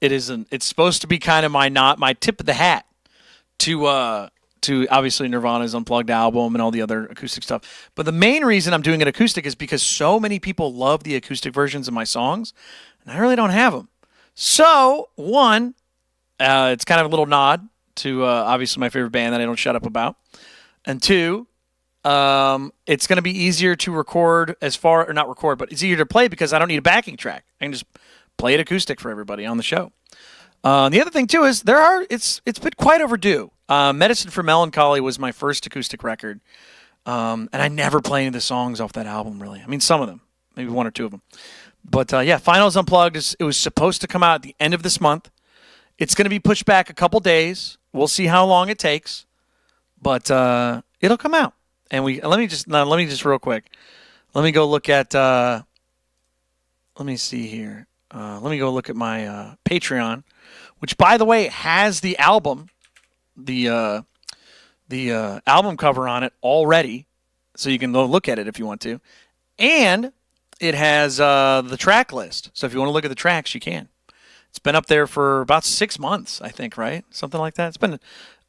Speaker 2: It's supposed to be kind of my tip of the hat to obviously Nirvana's Unplugged album and all the other acoustic stuff. But the main reason I'm doing it acoustic is because so many people love the acoustic versions of my songs, and I really don't have them. So, one, it's kind of a little nod to obviously my favorite band that I don't shut up about. And two, it's going to be easier to record or not record, but it's easier to play because I don't need a backing track. I can just play it acoustic for everybody on the show. The other thing too is it's been quite overdue. Medicine for Melancholy was my first acoustic record, and I never play any of the songs off that album really. I mean, some of them, maybe one or two of them. But yeah, Finals Unplugged it was supposed to come out at the end of this month. It's going to be pushed back a couple days. We'll see how long it takes, but it'll come out. And let me just real quick. Let me go look at. Let me see here. Let me go look at my Patreon, which, by the way, has the album, the album cover on it already, so you can go look at it if you want to, and it has the track list. So if you want to look at the tracks, you can. It's been up there for about 6 months, I think, right? Something like that. It's been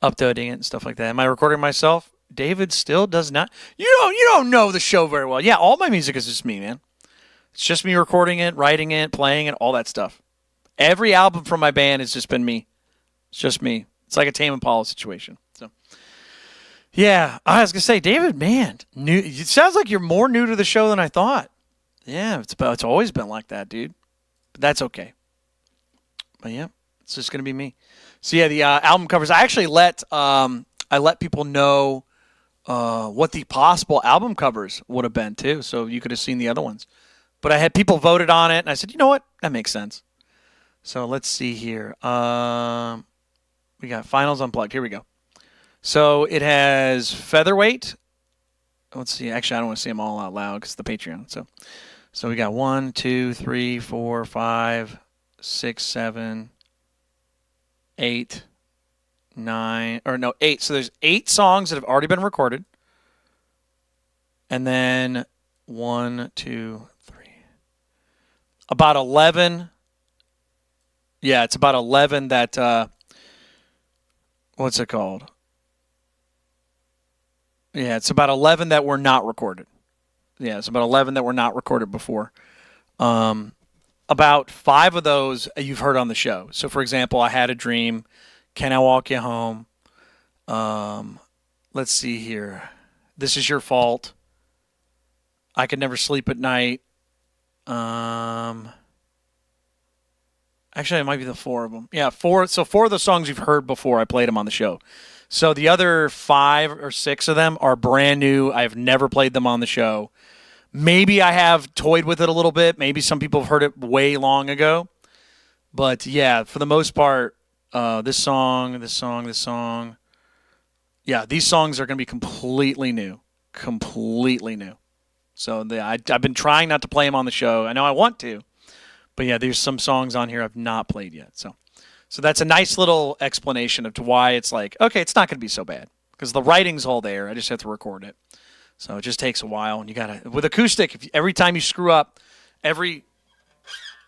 Speaker 2: updating it and stuff like that. Am I recording myself? David still does not. You don't know the show very well. Yeah, all my music is just me, man. It's just me recording it, writing it, playing it, all that stuff. Every album from my band has just been me. It's just me. It's like a Tame Impala situation. So, yeah, I was gonna say, David, man, it sounds like you're more new to the show than I thought. Yeah, it's always been like that, dude. But that's okay. But yeah, it's just gonna be me. So yeah, the album covers. I actually let people know what the possible album covers would have been too, so you could have seen the other ones. But I had people voted on it, and I said, you know what, that makes sense. So let's see here. We got Finals Unplugged. Here we go. So it has Featherweight. Let's see. Actually, I don't want to say them all out loud because it's the Patreon. So we got 1, 2, 3, 4, 5, 6, 7, 8, 9, or no, 8. So there's 8 songs that have already been recorded. And then 1, 2, 3. About 11. Yeah, it's about 11 that, what's it called? Yeah, it's about 11 that were not recorded. Yeah, it's about 11 that were not recorded before. About 5 of those you've heard on the show. So, for example, I Had a Dream, Can I Walk You Home? Let's see here. This Is Your Fault. I Could Never Sleep at Night. Actually, it might be the 4 of them. Yeah, 4. So 4 of the songs you've heard before, I played them on the show. So the other 5 or 6 of them are brand new. I've never played them on the show. Maybe I have toyed with it a little bit. Maybe some people have heard it way long ago. But yeah, for the most part, this song. Yeah, these songs are going to be completely new. Completely new. So I've been trying not to play them on the show. I know I want to. But yeah, there's some songs on here I've not played yet. So that's a nice little explanation of to why it's like, okay, it's not going to be so bad. Because the writing's all there. I just have to record it. So it just takes a while. And you got to, with acoustic, every time you screw up, every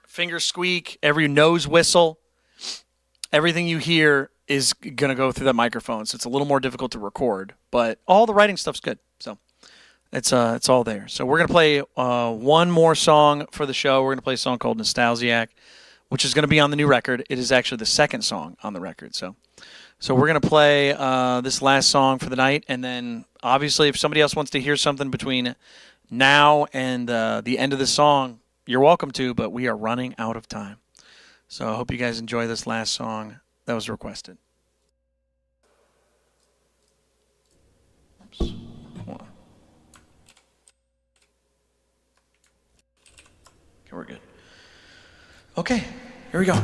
Speaker 2: finger squeak, every nose whistle, everything you hear is going to go through that microphone. So it's a little more difficult to record. But all the writing stuff's good. So it's all there. So we're going to play one more song for the show. We're going to play a song called Nostalgiac, which is going to be on the new record. It is actually the second song on the record. So we're going to play this last song for the night. And then, obviously, if somebody else wants to hear something between now and the end of the song, you're welcome to, but we are running out of time. So I hope you guys enjoy this last song that was requested. Oops. Hold on. Okay, we're good. Okay, here we go.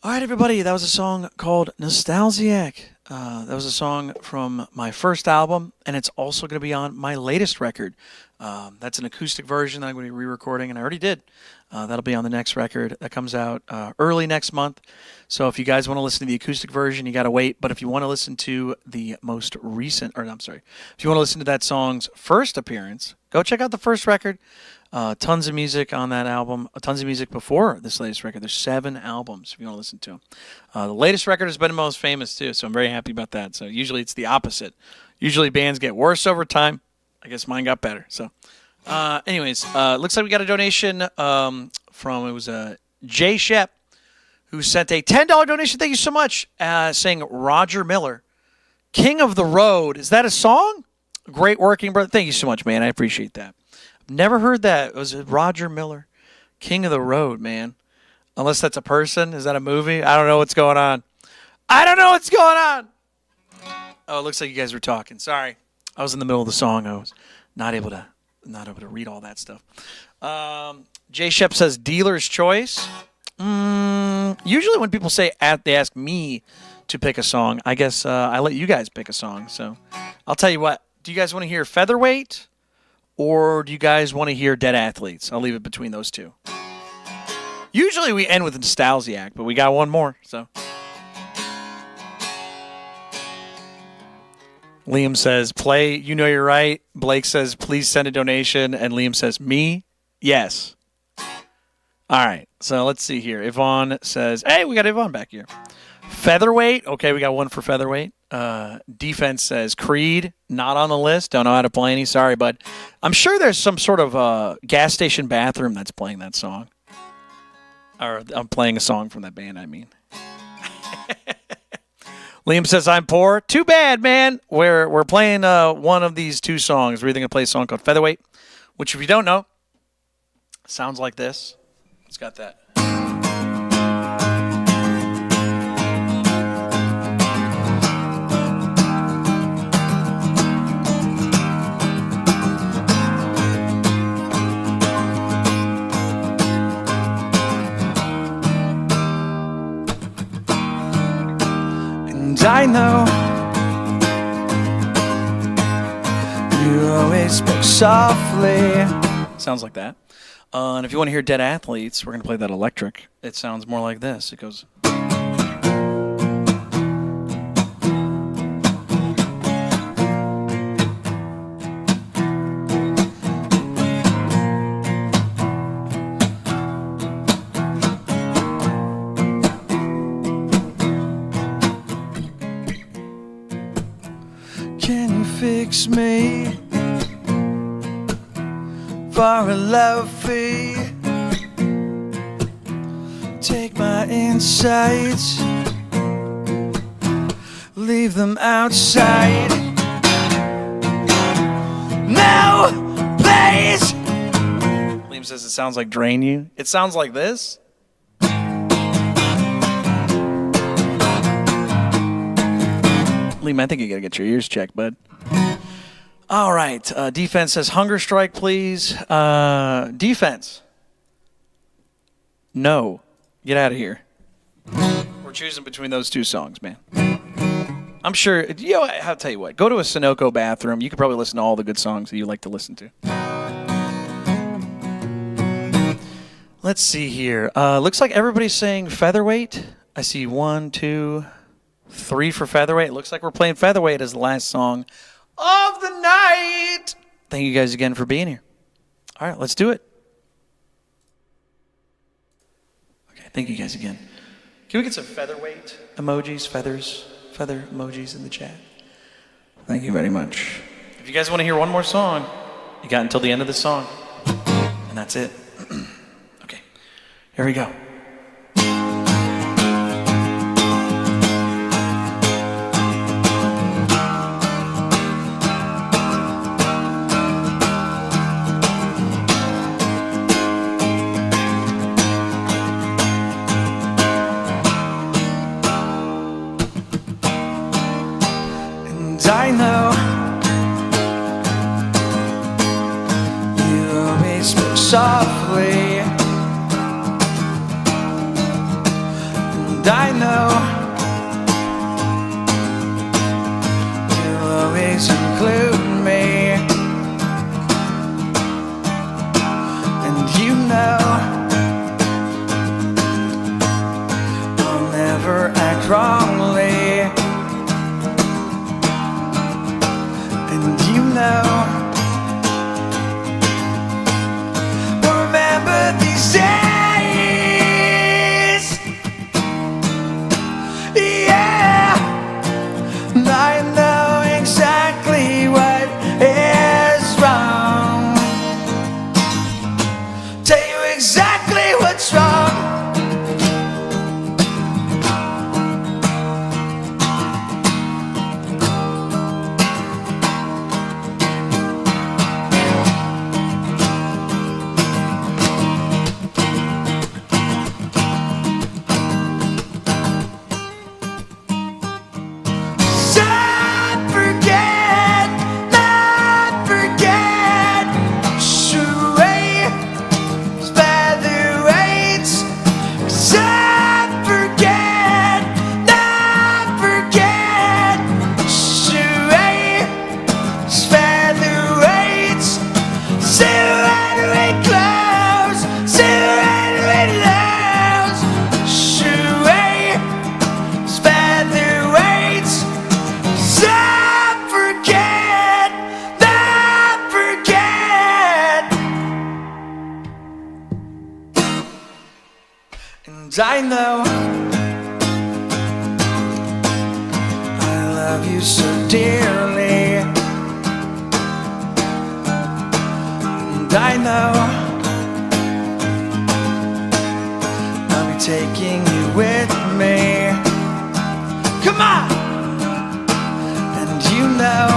Speaker 2: All right, everybody, that was a song called Nostalgiac. That was a song from my first album, and it's also going to be on my latest record. That's an acoustic version that I'm going to be re-recording, and I already did. That'll be on the next record that comes out early next month. So if you guys want to listen to the acoustic version, you got to wait. But if you want to listen to the most recent, or I'm sorry, if you want to listen to that song's first appearance, Go check out the first record. Tons of music on that album. Tons of music before this latest record. There's 7 albums if you want to listen to them. The latest record has been the most famous too, so I'm very happy about that. So usually it's the opposite. Usually bands get worse over time. I guess mine got better. So, anyways, looks like we got a donation from, it was Jay Shep, who sent a $10 donation. Thank you so much. Saying Roger Miller, King of the Road. Is that a song? Great working, brother. Thank you so much, man. I appreciate that. Never heard that. Was it Roger Miller, King of the Road, man? Unless that's a person. Is that a movie? I don't know what's going on. I don't know what's going on. Oh, it looks like you guys were talking. Sorry. I was in the middle of the song. I was not able to read all that stuff. Jay Shep says dealer's choice. Usually when people say they ask me to pick a song, I guess I let you guys pick a song. So I'll tell you what. Do you guys want to hear Featherweight? Or do you guys want to hear Dead Athletes? I'll leave it between those two. Usually we end with Nostalgiac, but we got one more. So Liam says, play You Know You're Right. Blake says, please send a donation. And Liam says, me? Yes. All right. So let's see here. Yvonne says, hey, we got Yvonne back here. Featherweight. Okay, we got one for Featherweight. Defense says Creed, not on the list. Don't know how to play any. Sorry, bud. I'm sure there's some sort of gas station bathroom that's playing that song. Or I'm playing a song from that band, I mean. Liam says I'm poor. Too bad, man. We're playing one of these 2 songs. We're either going to play a song called Featherweight, which if you don't know, sounds like this. It's got that. I know you always speak softly. Sounds like that. And if you want to hear Dead Athletes, we're going to play that electric. It sounds more like this. It goes... Fix me for a love fee. Take my insights, leave them outside. No, please. Liam says it sounds like Drain You. It sounds like this. Liam, I think you gotta get your ears checked, bud. All right. Defense says Hunger Strike, please. Defense. No. Get out of here. We're choosing between those 2 songs, man. I'm sure. You know, I'll tell you what. Go to a Sunoco bathroom. You could probably listen to all the good songs that you like to listen to. Let's see here. Looks like everybody's saying Featherweight. I see 1, 2, 3 for Featherweight. Looks like we're playing Featherweight as the last song of the night. Thank you guys again for being here. All right, let's do it. Okay, thank you guys again. Can we get some Featherweight emojis, feather emojis in the chat? Thank you very much. If you guys want to hear one more song, you got until the end of the song, and that's it. Okay, here we go. I know you always speak softly, and I know you always include me, and you know I'll never act wrongly. And you know I know I love you so dearly, and I know I'll be taking you with me. Come on! And you know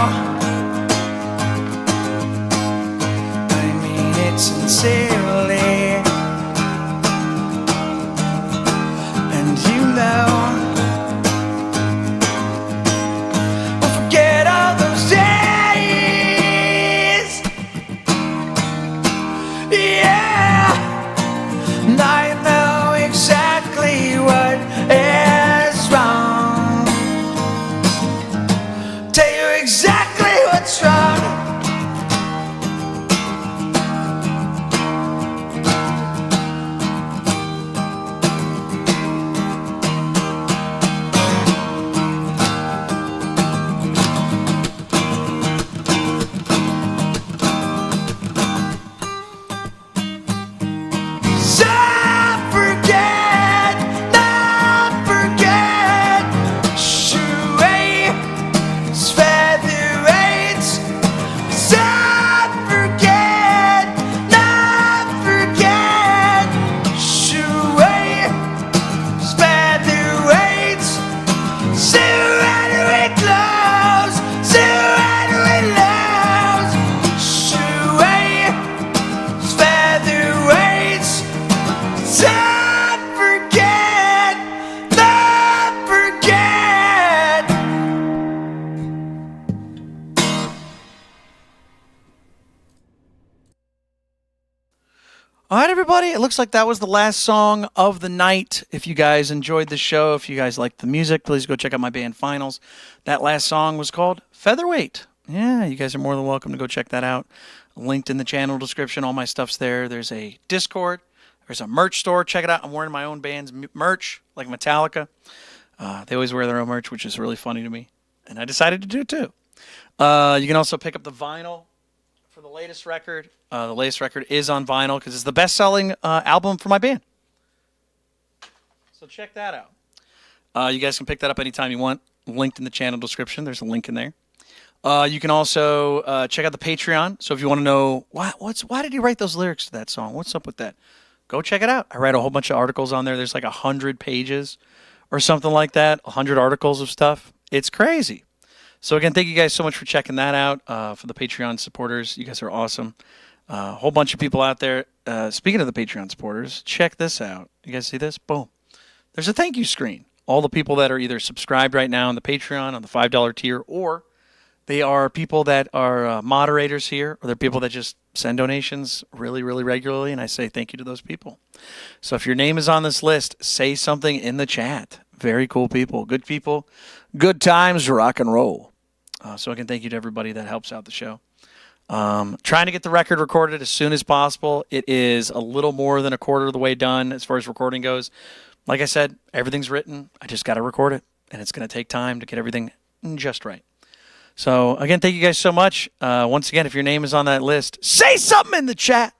Speaker 2: I mean it sincerely. And you know we'll forget all those days. Yeah, and I know exactly what is wrong. Tell you exactly what's wrong. All right, everybody. It looks like that was the last song of the night. If you guys enjoyed the show, if you guys liked the music, please go check out my band Finals. That last song was called Featherweight. Yeah, you guys are more than welcome to go check that out. Linked in the channel description. All my stuff's there. There's a Discord. There's a merch store. Check it out. I'm wearing my own band's merch, like Metallica. They always wear their own merch, which is really funny to me. And I decided to do it too. You can also pick up the vinyl for the latest record. The latest record is on vinyl because it's the best-selling album for my band. So check that out. You guys can pick that up anytime you want. Linked in the channel description. There's a link in there. You can also check out the Patreon. So if you want to know why did he write those lyrics to that song? What's up with that? Go check it out. I write a whole bunch of articles on there. There's like 100 pages or something like that. 100 articles of stuff. It's crazy. So again, thank you guys so much for checking that out. For the Patreon supporters, you guys are awesome. A whole bunch of people out there. Speaking of the Patreon supporters, check this out. You guys see this? Boom. There's a thank you screen. All the people that are either subscribed right now on the Patreon on the $5 tier, or they are people that are moderators here, or they're people that just send donations really, really regularly, and I say thank you to those people. So if your name is on this list, say something in the chat. Very cool people. Good times, rock and roll. So again, thank you to everybody that helps out the show. Trying to get the record recorded as soon as possible. It is a little more than a quarter of the way done as far as recording goes. Like I said, everything's written. I just got to record it, and it's going to take time to get everything just right. So again, thank you guys so much. Once again, if your name is on that list, say something in the chat.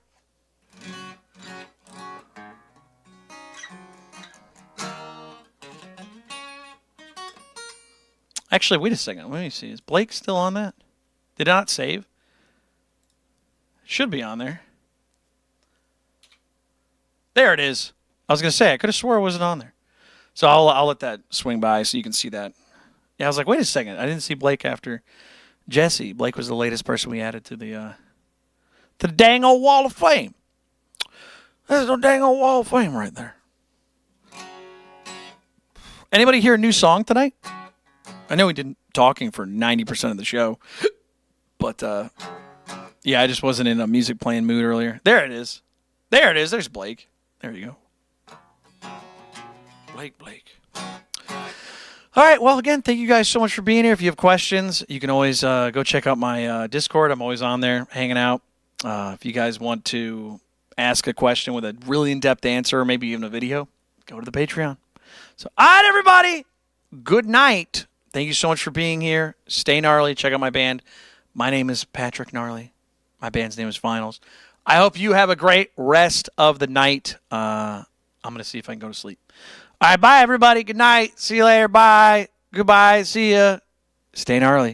Speaker 2: Actually, wait a second. Let me see. Is Blake still on that? Did I not save? Should be on there. There it is. I was going to say, I could have swore it wasn't on there. So I'll let that swing by so you can see that. Yeah, I was like, wait a second. I didn't see Blake after Jesse. Blake was the latest person we added to the dang old Wall of Fame. There's no dang old Wall of Fame right there. Anybody hear a new song tonight? I know we did talking for 90% of the show, but yeah, I just wasn't in a music playing mood earlier. There it is. There it is. There's Blake. There you go. Blake. All right. Well, again, thank you guys so much for being here. If you have questions, you can always go check out my Discord. I'm always on there hanging out. If you guys want to ask a question with a really in-depth answer or maybe even a video, go to the Patreon. So, all right, everybody. Good night. Thank you so much for being here. Stay gnarly. Check out my band. My name is Patrick Gnarly. My band's name is Finals. I hope you have a great rest of the night. I'm going to see if I can go to sleep. All right, bye, everybody. Good night. See you later. Bye. Goodbye. See ya. Stay gnarly.